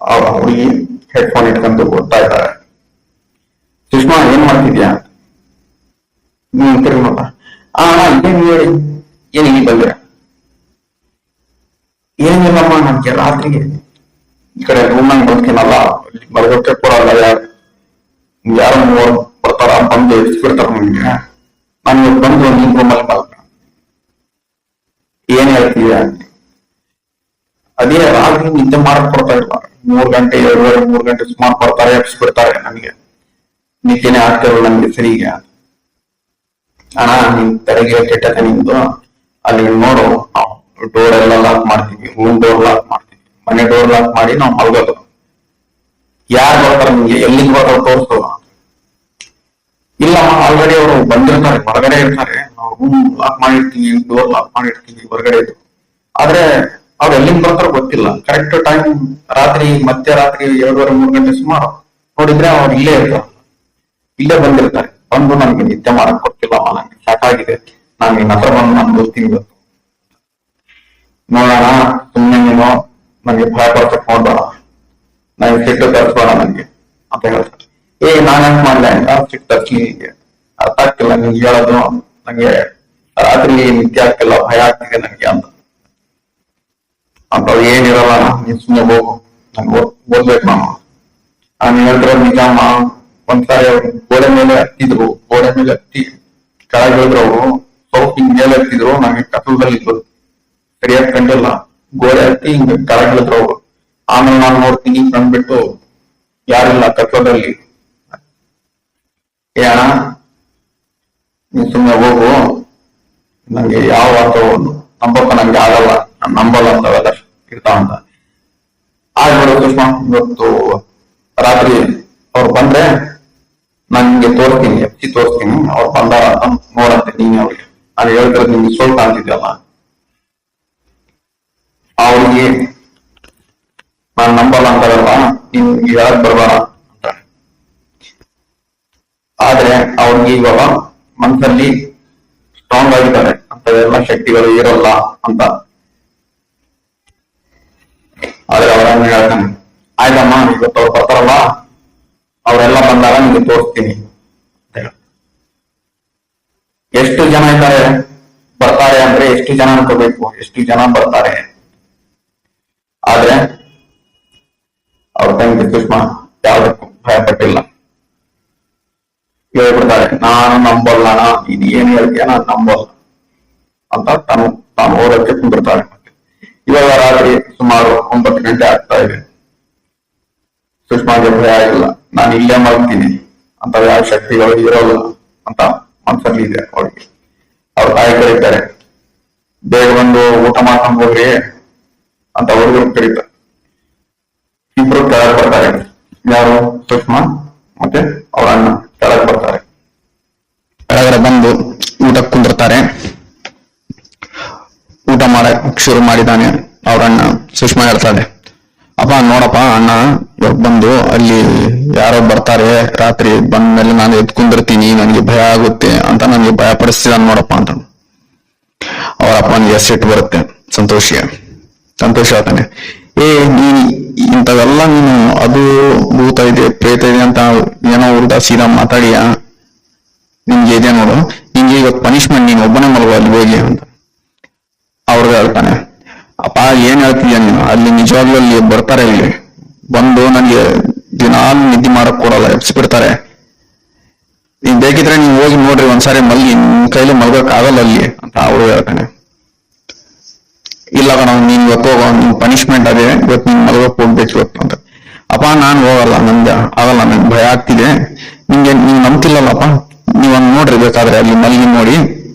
ಅವ್ರ ಹುಡುಗಿ ಹೆಡ್ಫೋನ್ ಇಟ್ಕೊಂಡು ಓದ್ತಾ ಇದ್ದಾರೆ. ಸುಷ್ಮಾ, ಏನ್ ಮಾಡ್ತಿದ್ಯಾ? ತಿರುಗಿ ನೋಡ. ಏನ್ ಹೇಳಿ, ಏನ್ ಇಲ್ಲಿ ಬಂದಿರ? ಏನಿಲ್ಲಮ್ಮ, ನನ್ಗೆ ರಾತ್ರಿಗೆ ಈ ಕಡೆ ರೂಮ್ನಾಗ ಬರ್ತೀನಲ್ಲ, ಬರ್ಗೋಕೆ ಕೊಡಲ್ಲ, ಯಾರೋ ಬರ್ತಾರ ಬಂದು ಎಡ್ಸ್ಬಿಡ್ತಾರ ನನ್ಗೆ. ನಾನು ಬಂದು ನಿನ್ ರೂಮಲ್ಲಿ ಮಲ್ಕ. ಏನ್ ಹೇಳ್ತೀಯ? ಅದೇ ರಾತ್ರಿ ನಿದ್ದೆ ಮಾಡಕ್ ಕೊಡ್ತಾ ಇಲ್ಲ. 3 ಗಂಟೆ 2:30-3 ಗಂಟೆ ಸುಮಾರು ಬರ್ತಾರೆ, ಎಬ್ಸ್ಬಿಡ್ತಾರೆ. ನನಗೆ ನಿದ್ದೆನೆ ಆಗ್ತಿರಲ್ಲ ನನ್ಗೆ ಸರಿಗೆ. ಅಣ್ಣ, ನಿನ್ ತಲೆಗೆ ಕೆಟ್ಟದ ನಿಂದು. ಅಲ್ಲಿ ನೋಡು, ಡೋರ್ ಎಲ್ಲ ಲಾಕ್ ಮಾಡ್ತೀವಿ, ರೂಮ್ ಡೋರ್ ಲಾಕ್ ಮಾಡ್ತೀವಿ, ಮನೆ ಡೋರ್ ಲಾಕ್ ಮಾಡಿ ನಾವು ಮಲ್ಗೋದು. ಯಾರು ಬರ್ತಾರೆ ನಿಮ್ಗೆ? ಎಲ್ಲಿಂದ ಬರ್ತಾರ ತೋರಿಸು. ಇಲ್ಲಮ್ಮ, ಆಲ್ರೆಡಿ ಅವರು ಬಂದಿರ್ತಾರೆ, ಹೊರಗಡೆ ಇರ್ತಾರೆ. ನಾವು ರೂಮ್ ಲಾಕ್ ಮಾಡಿರ್ತೀವಿ, ಡೋರ್ ಲಾಕ್ ಮಾಡಿರ್ತೀವಿ ಹೊರಗಡೆ ಇದು. ಆದ್ರೆ ಅವ್ರು ಎಲ್ಲಿಂದ ಬರ್ತಾರೋ ಗೊತ್ತಿಲ್ಲ. ಕರೆಕ್ಟ್ ಟೈಮ್ ರಾತ್ರಿ, ಮಧ್ಯರಾತ್ರಿ 2:30-3 ಗಂಟೆ ಸುಮಾರು ನೋಡಿದ್ರೆ ಅವ್ರು ಇಲ್ಲೇ ಇರ್ತಾರೆ, ಇಲ್ಲೇ ಬಂದಿರ್ತಾರೆ. ಬಂದು ನನ್ಗೆ ನಿದ್ದೆ ಮಾಡಕ್ ಗೊತ್ತಿಲ್ಲ, ನಂಗೆ ಸಾಕಾಗಿದೆ, ನಾನು ನಿನ್ನ ಹತ್ರ ಬಂದು ನಾನು ಬರ್ತೀನಿ ಇವತ್ತು, ನೋಡೋಣ, ಸುಮ್ಮನೆ ನೀನು ನನಗೆ ಭಯ ಪಡ್ಸಕ್ ನೋಡ್ಬೇಡ, ನನಗೆ ಸಿಟ್ಟು ತರಿಸ್ಬೇಡ ನನ್ಗೆ ಅಂತ ಹೇಳ್ತಾರೆ. ನಾನ್ ಹೆಂಗ್ ಮಾಡ್ಲೆ ಅಂತ ಸಿಟ್ಟು ತರ್ಸಿ, ಅರ್ಥ ಆಗ್ತಿಲ್ಲ ನಿಮ್ಗೆ ಹೇಳೋದು, ನಂಗೆ ರಾತ್ರಿ ನಿದ್ದೆ ಆಗ್ತಿಲ್ಲ, ಭಯ ಆಗ್ತಿದೆ ನನ್ಗೆ ಅಂತ ಏನಿರಲ್ಲ, ನೀನ್ ಸುಮ್ಮನೆ ಹೋಗು, ನಂಗೆ ಓದ್ಬೇಕು ನಾನು ಹೇಳಿದ್ರೆ ನಿಜಾಮ. ಒಂದ್ಸಾರಿ ಅವ್ರು ಗೋಡೆ ಮೇಲೆ ಹತ್ತಿ ಕೆಳಗೆ ಹೇಳಿದ್ರು. ಅವರು ಸ್ವಲ್ಪ ಹಿಂಗ್ ಮೇಲೆ ಹತ್ತಿದ್ರು, ನಂಗೆ ಕಸಲದಲ್ಲಿ ಸರಿಯಾಗಿ ಕಂಡಿಲ್ಲ, ಗೋಡೆ ಹತ್ತಿ ಹಿಂಗ ಕೆಳಗೆ ಹೇಳಿದ್ರು ಅವ್ರು. ಆಮೇಲೆ ನಾನು ನೋಡ್ತೀನಿ, ಕಂಡ್ಬಿಟ್ಟು ಯಾರಿಲ್ಲ ಕಸಲದಲ್ಲಿ. ಅಣ್ಣ, ನೀನ್ ಸುಮ್ಮನೆ ಹೋಗು, ನಂಗೆ ಯಾವ ವಾತಾವರಣ ನಂಬಕ್ಕ ನಂಗೆ ಆಗಲ್ಲ, ನಾನು ನಂಬಲ್ಲ ಅಂತವೆಲ್ಲ ಇರ್ತಾವಂತ. ಆಗ್ಬಿಡು ಸುಷ್ಮಾ, ಇವತ್ತು ರಾತ್ರಿ ಅವ್ರು ಬಂದ್ರೆ ನಾನು ನಿಮ್ಗೆ ತೋರಿಸ್ತೀನಿ, ಅವ್ರು ಬಂದಾರ ಅಂತ ನೋಡಂತೆ ನೀನ್ ಅವ್ರಿಗೆ. ನಾನು ಹೇಳ್ತಿರೋದು ನಿಮ್ಗೆ ಸ್ವಲ್ಪ ಕಾಣ್ತಿದ್ಯಲ್ಲ, ಅವ್ರಿಗೆ ನಾನು ನಂಬಲ್ಲ ಅಂತಾರಲ್ಲ, ನೀನ್ ಹೇಳಕ್ ಬರ್ಬೇಡ ಅಂತ. ಆದ್ರೆ ಅವ್ರಿಗೆ ಇವಾಗ ಮನಸ್ಸಲ್ಲಿ ಸ್ಟ್ರಾಂಗ್ ಆಗಿದ್ದಾರೆ, ಅಂತ ಶಕ್ತಿಗಳು ಇರಲ್ಲ ಅಂತ. ಆದ್ರೆ ಅವರನ್ನ ಹೇಳ್ತಾನೆ, ಆಯ್ತಮ್ಮ, ಇವತ್ತು ಅವ್ರು ಬರ್ತಾರಲ್ಲ, ಅವರೆಲ್ಲ ಬಂದಾಗ ನಿಮ್ಗೆ ತೋರಿಸ್ತೀನಿ ಅಂತ ಹೇಳ. ಎಷ್ಟು ಜನ ಇದ್ದಾರೆ ಬರ್ತಾರೆ ಅಂದ್ರೆ ಎಷ್ಟು ಜನ ಅನ್ಕೋಬೇಕು, ಎಷ್ಟು ಜನ ಬರ್ತಾರೆ. ಆದ್ರೆ ಅವ್ರ ತಂಗಿ ಸುಷ್ಮಾ ಯಾವ್ದಕ್ಕೂ ಭಯ ಪಟ್ಟಿಲ್ಲ. ಹೇಳ್ಬಿಡ್ತಾರೆ, ನಾನು ನಂಬಲ್ಲ, ನೀನ್ ಏನ್ ಹೇಳ್ತೀಯ ನಾನು ನಂಬಲ್ಲ ಅಂತ ತಾನು ಓದಕ್ಕೆ ಕುಂದಿರ್ತಾಳೆ. ಇವಾಗ ರಾತ್ರಿ ಸುಮಾರು 9 ಗಂಟೆ ಆಗ್ತಾ ಇದೆ. ಸುಷ್ಮಾಗೆ ಭಯ ಆಗಿಲ್ಲ, ನಾನು ಇಲ್ಲೇ ಮಾಡ್ತೀನಿ ಅಂತ ಯಾವ ಶಕ್ತಿಗಳು ಇರೋಲ್ಲ ಅಂತ ಮನ್ಸಲ್ಲಿ ಇದೆ ಅವಳಿಗೆ. ಅವ್ರ ತಾಯಿ ಕರೀತಾರೆ, ಬೇಗ ಬಂದು ಊಟ ಮಾಡ್ಕೊಂಡು ಹೋಗ್ರಿ ಅಂತ ಹುಡುಗರು ಕರೀತಾರೆ. ಇಬ್ರು ಕೆಳಗೆ ಬರ್ತಾರೆ. ಯಾರು? ಸುಷ್ಮಾ ಮತ್ತೆ ಅವ್ರ ಅಣ್ಣ ಕೆಳಗೆ ಬರ್ತಾರೆ. ಕೆಳಗಡೆ ಬಂದು ಊಟಕ್ಕೆ ಕುಂದಿರ್ತಾರೆ. ಊಟ ಮಾಡಕ್ ಶುರು ಮಾಡಿದಾನೆ ಅವ್ರ ಅಣ್ಣ. ಸುಷ್ಮಾ ಹೇಳ್ತಾಳೆ, ಅಪ್ಪ ನೋಡಪ್ಪ ಅಣ್ಣ, ಇವಾಗ ಬಂದು ಅಲ್ಲಿ ಯಾರೋ ಬರ್ತಾರೆ, ರಾತ್ರಿ ಬಂದ್ಮೇಲೆ ನಾನು ಎದ್ದು ಕುಂದಿರ್ತೀನಿ, ನನಗೆ ಭಯ ಆಗುತ್ತೆ ಅಂತ ನನಗೆ ಭಯ ಪಡಿಸ್ತಿದ್ದಾನೆ ನೋಡಪ್ಪ ಅಂತ. ಅವ್ರ ಅಪ್ಪನಿಗೆ ಸಿಟ್ಟು ಬರುತ್ತೆ. ಸಂತೋಷ ಹೇಳ್ತಾನೆ, ನೀನ್ ಇಂಥವೆಲ್ಲ ನೀನು ಅದು ಭೂತ ಇದೆ ಪ್ರೇತ ಇದೆ ಅಂತ ಏನೋ ಉಲ್ಟಾ ಸೀದಾ ಮಾತಾಡಿಯ, ನಿನ್ಗೆ ಇದೆ ನೋಡು, ನಿಂಗೆ ಇವತ್ತು ಪನಿಷ್ಮೆಂಟ್, ನೀನು ಒಬ್ಬನೇ ಮಲಗು ಅಲ್ಲಿ ಹೋಗಿ ಅಂತ. ಅವ್ರಿಗೆ ಹೇಳ್ತಾನೆ, ಅಪ್ಪ ಏನ್ ಹೇಳ್ತೀಯ ನೀನು, ಅಲ್ಲಿ ನಿಜವಾಗ್ಲೂ ಅಲ್ಲಿ ಬರ್ತಾರೆ, ಇಲ್ಲಿ ಬಂದು ನನಗೆ ದಿನಾಲು ನಿದ್ದೆ ಮಾಡಕ್ ಕೊಡಲ್ಲ, ಎಬ್ಸಿಬಿಡ್ತಾರೆ. ನೀನ್ ಬೇಕಿದ್ರೆ ನೀವು ಹೋಗಿ ನೋಡ್ರಿ ಒಂದ್ಸಾರಿ ಮಲ್ಗಿ, ನಿನ್ ಕೈಲಿ ಮಲ್ಗಕ್ ಆಗಲ್ಲ ಅಲ್ಲಿ ಅಂತ ಅವ್ರು ಹೇಳ್ತಾನೆ. ಇಲ್ಲ ಕಣ, ನೀನ್ ಇವತ್ತು ಹೋಗೋ, ನಿನ್ ಪನಿಷ್ಮೆಂಟ್ ಅದೇ, ಇವತ್ತು ನೀನ್ ಮಲ್ಗಕ್ ಹೋಗ್ಬೇಕು ಇವತ್ತು ಅಂತ. ಅಪ್ಪ ನಾನ್ ಹೋಗಲ್ಲ, ನನ್ಗೆ ಆಗಲ್ಲ, ನನ್ಗೆ ಭಯ ಆಗ್ತಿದೆ, ನೀವ್ ನಂಬ್ತಿಲ್ಲಲ್ಲಪ್ಪ, ನೀವೊಂದ್ ನೋಡ್ರಿ ಬೇಕಾದ್ರೆ ಅಲ್ಲಿ ಮಲ್ಗಿ ನೋಡಿ,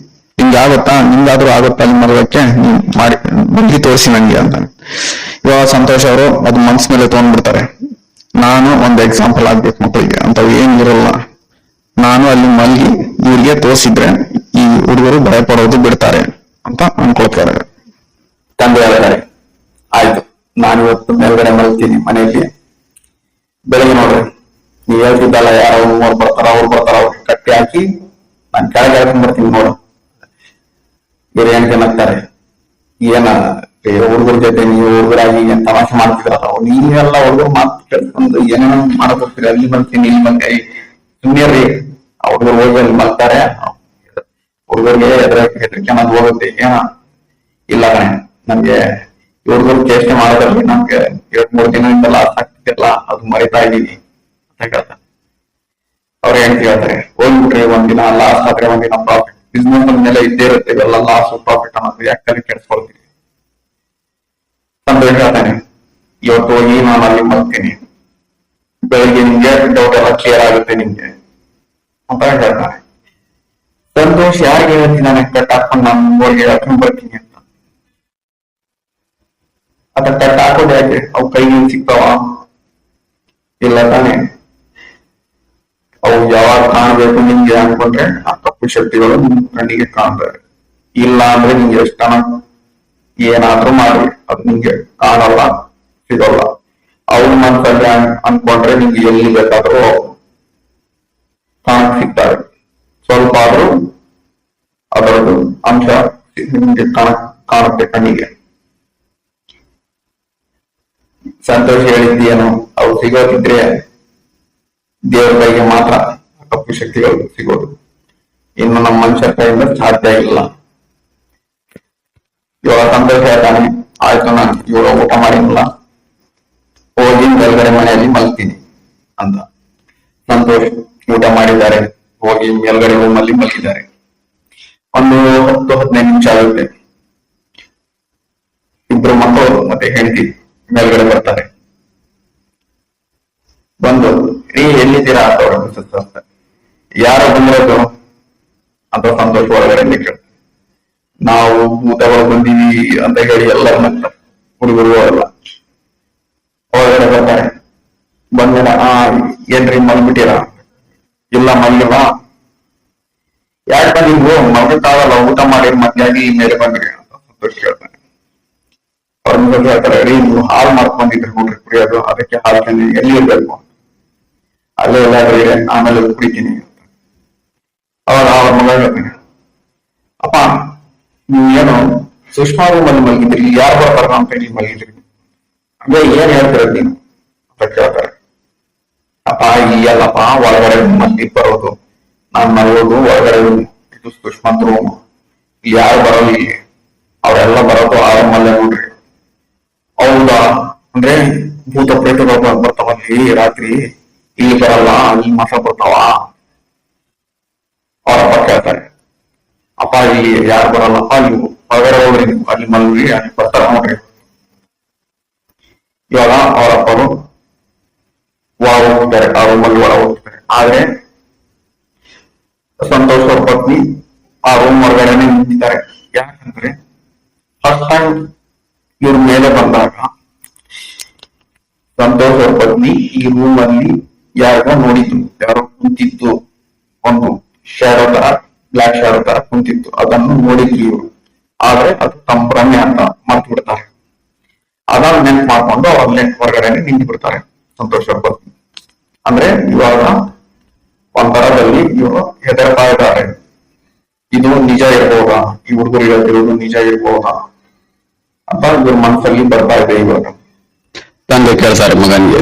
ನಿಮ್ಗೆ ಆಗುತ್ತಾ, ನಿಮ್ಗಾದ್ರೂ ಆಗುತ್ತಾ ಅಲ್ಲಿ ಮಲ್ಗಕ್ಕೆ, ನೀವ್ ಮಾಡಿ ಮಲ್ಗಿ ತೋರಿಸಿ ನಂಗೆ ಅಂತಾನೆ. ಇವಾಗ ಸಂತೋಷ್ ಅವರು ಅದು ಮನ್ಸ್ ಮೇಲೆ ತಗೊಂಡ್ಬಿಡ್ತಾರೆ, ನಾನು ಒಂದ್ ಎಕ್ಸಾಂಪಲ್ ಆಗ್ಬೇಕು ಮಕ್ಕಳಿಗೆ, ಅಂತವ್ ಏನ್ ಇರಲ್ಲ, ನಾನು ಅಲ್ಲಿ ಮಲ್ಗಿ ಇವ್ರಿಗೆ ತೋರಿಸಿದ್ರೆ ಈ ಹುಡುಗರು ಭಯ ಪಡೋದು ಬಿಡ್ತಾರೆ ಅಂತ ಅನ್ಕೊಳ್ತಾರೆ. ತಂದೆ ಹೇಳ್ತಾರೆ, ಆಯ್ತು ನಾನು ಇವತ್ತು ಮೇಲ್ಗಡೆ ಮಲ್ತೀನಿ ಮನೆಯಲ್ಲಿ, ಬೆಳಗ್ಗೆ ನೋಡ್ರಿ ನೀವ್ ಹೇಳ್ತಿದ್ದಲ್ಲ, ಯಾರೋ ಅವ್ರು ಬರ್ತಾರ ಅವ್ರಿಗೆ ಕಟ್ಟಿ ಹಾಕಿ ನಾನು ಕೆಳಗೆ ಹೇಳ್ಕೊಂಡ್ ಬರ್ತೀನಿ ನೋಡು. ಇವ್ರು ಏನ್ ನಗ್ತಾರೆ, ಏನ ಹುಡುಗರ ಜೊತೆ ನೀವು ಹುಡುಗರಾಗಿ ಏನ್ ತಮಾಷೆ ಮಾಡ್ತಿದ್ರಲ್ಲ, ನೀವೆಲ್ಲ ಹುಡುಗರು ಮಾತು ಕೇಳ್ಕೊಂಡು ಏನೇನೋ ಮಾಡಕ್ ಹೋಗ್ತೀರಿ, ಅಲ್ಲಿ ಬರ್ತೀನಿ ಇಲ್ಲಿ ಬಂದೆ, ಸುಮ್ಮನೆ ಆ ಹುಡುಗರು ಹೋಗಿ ಅಲ್ಲಿ ಮಲ್ತಾರೆ, ಹುಡುಗರಿಗೆ ಹೆದರಿಕೆ ಅನ್ನೋದು ಹೋಗುತ್ತೆ. ಏನ ಇಲ್ಲ ಕಣೆ, ನಮ್ಗೆ ಹುಡುಗರು ಚೇಷ್ಟೆ ಮಾಡೋದ್ರಲ್ಲಿ ನಮ್ಗೆ 2-3 ದಿನದಿಂದಲ್ಲ ಆಗ್ತಿಲ್ಲ, ಅದು ಮರಿತಾ ಇದ್ದೀನಿ ಅಂತ ಹೇಳ್ತಾರೆ. ಅವ್ರ ಹೆಂಡತಿ ಹೇಳ್ತಾರೆ, ಹೋಗ್ಬಿಟ್ರಿ ಒಂದಿನ ಲಾಸ್ ಆದ್ರೆ ಒಂದಿನ ಪ್ರಾಫಿಟ್, ಬಿಸ್ನೆಸ್ ಮೇಲೆ ಇದ್ದೇ ಇರುತ್ತೆ, ಇವೆಲ್ಲ ಲಾಸ್ ಪ್ರಾಫಿಟ್ ಅನ್ನೋದು ಯಾಕೆ ಕೆಡ್ಸ್ಕೊಳ್ತೀವಿ. ಸಂತೋಷ ಹೇಳ್ತಾನೆ, ಇವತ್ತು ಹೋಗಿ ನಾನು ಅಲ್ಲಿ ಮಲ್ತೀನಿ, ಬೆಳಿಗ್ಗೆ ನಿಮ್ಗೆ ಡೌಟ್ ಎಲ್ಲ ಕ್ಲಿಯರ್ ಆಗುತ್ತೆ ನಿಮ್ಗೆ ಅಂತ ಹೇಳ್ತಾನೆ. ಸಂತೋಷ್ ಯಾರಿಗೆ ಹೇಳ್ತಿದ್ದಾನೆ, ಕಟ್ ಹಾಕೊಂಡು ನಾನು ಹೋಗಿ ಹೇಳ್ಕೊಂಡ್ ಬರ್ತೀನಿ ಅಂತ. ಅದ ಕಟ್ ಹಾಕೋದು ಯಾಕೆ, ಅವು ಕೈಗೆ ಸಿಗ್ತಾವ? ಇಲ್ಲ ತಾನೆ, ಅವು ಯಾವಾಗ ಕಾಣ್ಬೇಕು ನಿಮ್ಗೆ ಅನ್ಕೊಂಡ್ರೆ ಆ ತಪ್ಪು ಶಕ್ತಿಗಳು ನಿಮ್ ಕಣ್ಣಿಗೆ ಕಾಣ್ತಾರೆ. ಇಲ್ಲ ಅಂದ್ರೆ ನಿಮ್ಗೆ ಎಷ್ಟನ ಏನಾದ್ರೂ ಮಾಡಿ ಅದು ನಿಮ್ಗೆ ಕಾಣಲ್ಲ, ಸಿಗಲ್ಲ. ಅವ್ರ ಮನಸ್ಸಲ್ಲಿ ಅನ್ಕೊಂಡ್ರೆ ನಿಮ್ಗೆ ಎಲ್ಲಿ ಬೇಕಾದ್ರೂ ಕಾಣಕ್ ಸಿಗ್ತಾರೆ. ಸ್ವಲ್ಪ ಆದ್ರೂ ಅದರದ್ದು ಅಂಶ ನಿಮ್ಗೆ ಕಾಣುತ್ತೆ ಕಣ್ಣಿಗೆ. ಸಂತೋಷ ಹೇಳಿದ್ದೇನು, ಅವು ಸಿಗೋದಿದ್ರೆ ದೇವರ ಕೈಗೆ ಮಾತ್ರ ತಪ್ಪು ಶಕ್ತಿಗಳು ಸಿಗೋದು, ಇನ್ನು ನಮ್ಮ ಮನುಷ್ಯರ ಕೈಯಿಂದ ಸಾಧ್ಯ ಇಲ್ಲ. ಇವಾಗ ಸಂತೋಷ ಹೇಳ್ತಾನೆ, ಆಯ್ತು ನಾನು ಇವಾಗ ಊಟ ಮಾಡಿಲ್ಲ, ಹೋಗಿ ಮೇಲ್ಗಡೆ ಮನೆಯಲ್ಲಿ ಮಲ್ತೀನಿ ಅಂತ. ಸಂತೋಷ್ ಊಟ ಮಾಡಿದ್ದಾರೆ, ಹೋಗಿ ಮೇಲ್ಗಡೆ ರೂಮಲ್ಲಿ ಮಲಗಿದ್ದಾರೆ. ಒಂದು 10-15 ನಿಮಿಷ ಆಗುತ್ತೆ. ಇಬ್ರು ಮಕ್ಕಳು ಮತ್ತೆ ಹೆಂಡತಿ ಮೇಲ್ಗಡೆ ಬರ್ತಾರೆ. ಬಂದು ಎಲ್ಲಿದ್ದೀರಾ ಅಂತ ಅವ್ರ ಮಿಸ್ಸಸ್ ಯಾರು ಬಂದಿರೋದು ಅಂತ ಸಂತೋಷ್ ಒಳಗಡೆ ಕೇಳ್ತಾರೆ. ನಾವು ಭೂತಗಳು ಬಂದೀವಿ ಅಂತ ಹೇಳಿ ಎಲ್ಲರೂ ನಗ್ತಾರೆ, ಹುಡುಗರು ಅಲ್ಲ. ಒಳಗಡೆ ಬರ್ತಾರೆ. ಬಂದ ಏನ್ರಿ ಮಲ್ಬಿಟ್ಟಿರ? ಇಲ್ಲ ಮಲ್ಗಿಲ್ಲ. ಯಾಕೆ ನೀವು ಮಲ್ಗಕ್ಕಾಗಲ್ಲ, ಊಟ ಮಾಡಿ ಮಧ್ಯಾಹ್ನ ಮೇಲೆ ಬಂದ್ರಿ ಅಂತ ಸಂತೋಷ್ ಕೇಳ್ತಾನೆ. ಅವ್ರ ಮಿಸ್ಸಸ್ ಹೇಳ್ತಾರೆ, ನೀವು ಹಾಲು ಮಾಡ್ಕೊಂಡಿದ್ರಿ ನೋಡ್ರಿ ಕುಡಿಯೋದು, ಅದಕ್ಕೆ ಹಾಲು ಎಲ್ಲಿ ಇರ್ಬೇಕು, ಅಲ್ಲೇ ಎಲ್ಲಾದ್ರೂ ಆಮೇಲೆ ಕುಡಿತೀನಿ ಅಂತ. ಅವಾಗ ಅವ್ರ ಮಗ ಹೇಳ್ತಾನೆ, ಅಪ್ಪ ನೀವೇನು ಸುಷ್ಮಾ ರೂಮಲ್ಲಿ ಮಲಗಿದ್ರಿ, ಯಾರು ಬರ್ತಾರ ಅಂತ ಹೇಳಿ ಮಲಗಿದ್ರಿ, ಅದೇ ಏನ್ ಹೇಳ್ತೀರ ನೀನು ಅಂತ ಕೇಳ್ತಾರೆ. ಅಪ್ಪ ಇಲ್ಲಪ್ಪ, ಒಳಗಡೆ ರೂಮಲ್ಲಿ ಬರೋದು, ನಾನ್ ಮಲಗೋದು ಒಳಗಡೆ ರೂಮ್, ಇದು ಸುಷ್ಮಂತ್ ರೂಮ್, ಯಾರು ಬರೋದು ಇಲ್ಲಿ, ಅವರೆಲ್ಲ ಬರೋದು ಆ ರೂಮಲ್ಲೇ ನೋಡ್ರಿ. ಹೌದಾ, ಅಂದ್ರೆ ಭೂತ ಪ್ರೇತಗಳು ಬರ್ತಾವಲ್ಲಿ ರಾತ್ರಿ, ಇಲ್ಲಿ ಬರಲ್ಲ, ಅಲ್ಲಿ ಮಾತ್ರ ಬರ್ತಾವ? ಅವರಪ್ಪ ಕೇಳ್ತಾರೆ, ಅಪ್ಪ ಇಲ್ಲಿ ಯಾರು ಬರಲ್ಲಪ್ಪ, ನೀವು ಹೊರಗಡೆ ಹೋಗ್ರಿ, ನೀವು ಅಲ್ಲಿ ಮಲ್ವಿ, ಅಲ್ಲಿ ಬರ್ತಾರ ನೋಡ್ರಿ. ಇವಾಗ ಅವರಪ್ಪರು ಒಳ ಹೋಗ್ತಾರೆ, ಆ ರೂಮಲ್ಲಿ ಒಳ ಹೋಗ್ತಾರೆ. ಆದ್ರೆ ಸಂತೋಷ್ ಅವ್ರ ಪತ್ನಿ ಆ ರೂಮ್ ಹೊರಗಡೆನೆ ನಿಂತಿದ್ದಾರೆ. ಯಾಕಂದ್ರೆ ಫಸ್ಟ್ ಟೈಮ್ ಇವ್ರ ಮೇಲೆ ಬಂದಾಗ ಸಂತೋಷ್ ಅವ್ರ ಪತ್ನಿ ಈ ರೂಮ್ ಅಲ್ಲಿ ಯಾರೋ ನೋಡಿದ್ರು, ಯಾರೋ ಕುಂತಿತ್ತು, ಒಂದು ಶಾಡೋ ತರ, ಬ್ಲಾಕ್ ಶಾಡೋ ತರ ಕುಂತಿತ್ತು, ಅದನ್ನು ನೋಡಿದ್ರು ಇವರು. ಆದ್ರೆ ಅದು ತಮ್ಮ ಭ್ರಮೆ ಅಂತ ಮರ್ತು ಬಿಡ್ತಾರೆ. ಅದನ್ನ ನೆನ್ಪು ಮಾಡ್ಕೊಂಡು ಅವ್ರ ಹೊರಗಡೆ ನಿಂತು ಬಿಡ್ತಾರೆ ಸಂತೋಷ್ ಅವ್ರ ಪತ್ನಿ. ಅಂದ್ರೆ ಇವಾಗ ಒಂಥರದಲ್ಲಿ ಇವರು ಹೆದರ್ತಾ ಇದ್ದಾರೆ, ಇದು ನಿಜ ಇರ್ಬೋದಾ, ಈ ಹುಡುಗರು ಹೇಳ್ತಿರೋದು ನಿಜ ಇರ್ಬೋದಾ ಅಂತ ಇವ್ರ ಮನಸ್ಸಲ್ಲಿ ಬರ್ತಾ ಇದೆ. ಇವಾಗ ತಂದೆ ಕೇಳ್ತಾರೆ ಮಗನಿಗೆ,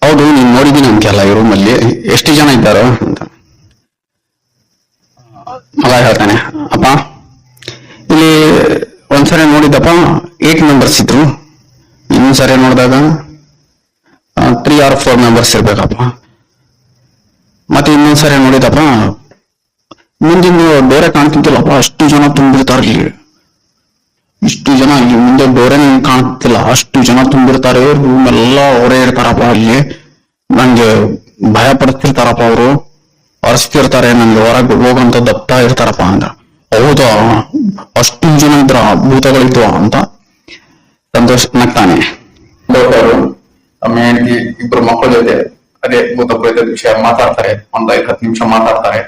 ಹೌದು ನೀನ್ ನೋಡಿದೀನಿ ಅಂತೆಲ್ಲ ಈ ರೂಮಲ್ಲಿ ಎಷ್ಟು ಜನ ಇದ್ದಾರೋ ಅಂತ. ಮಗ ಹೇಳ್ತಾನೆ, ಅಪ್ಪ ಇಲ್ಲಿ ಒಂದ್ಸರಿ ನೋಡಿದ್ದಪ್ಪ 8 ಮೆಂಬರ್ಸ್ ಇದ್ರು, ಇನ್ನೊಂದ್ಸರಿ ನೋಡಿದಾಗ 3 or 4 ಮೆಂಬರ್ಸ್ ಇರ್ಬೇಕಪ್ಪ. ಮತ್ತೆ ಇನ್ನೊಂದ್ಸರಿ ನೋಡಿದಪ್ಪ ಮುಂದಿನ ಡೋರೆ ಕಾಣ್ತಿದ್ದಿಲ್ಲಪ್ಪ, ಅಷ್ಟು ಜನ ತುಂಬಿರ್ತಾರೆ ಇಲ್ಲಿ, ಇಷ್ಟು ಜನ ಇಲ್ಲಿ ಮುಂದೆ ಡೋರೆ ಕಾಣ್ತಿಲ್ಲ, ಅಷ್ಟು ಜನ ತುಂಬಿರ್ತಾರೆ, ರೂಮ್ ಎಲ್ಲ ಅವರೇ ಇರ್ತಾರಪ್ಪ ಅಲ್ಲಿ, ನಂಗೆ ಭಯ ಪಡಿಸ್ತಿರ್ತಾರಪ್ಪ ಅವರು, ಅರಸ್ತಿರ್ತಾರೆ, ನನ್ಗೆ ಹೊರಗೆ ಹೋಗಂತ ದಪ್ತಾ ಇರ್ತಾರಪ್ಪ ಅಂತ. ಹೌದಾ, ಅಷ್ಟು ಜನ ಇದ್ರ, ಭೂತಗಳಿದ್ವ ಅಂತ ಸಂತೋಷ್ ನಗ್ತಾನೆ. ನಮ್ಮ ಹೆಂಡತಿ ಇಬ್ರು ಮಕ್ಕಳ ಜೊತೆ ಅದೇ ಭೂತ ಪ್ರೇತದ ವಿಷಯ ಮಾತಾಡ್ತಾರೆ, 1-10 ನಿಮಿಷ ಮಾತಾಡ್ತಾರೆ.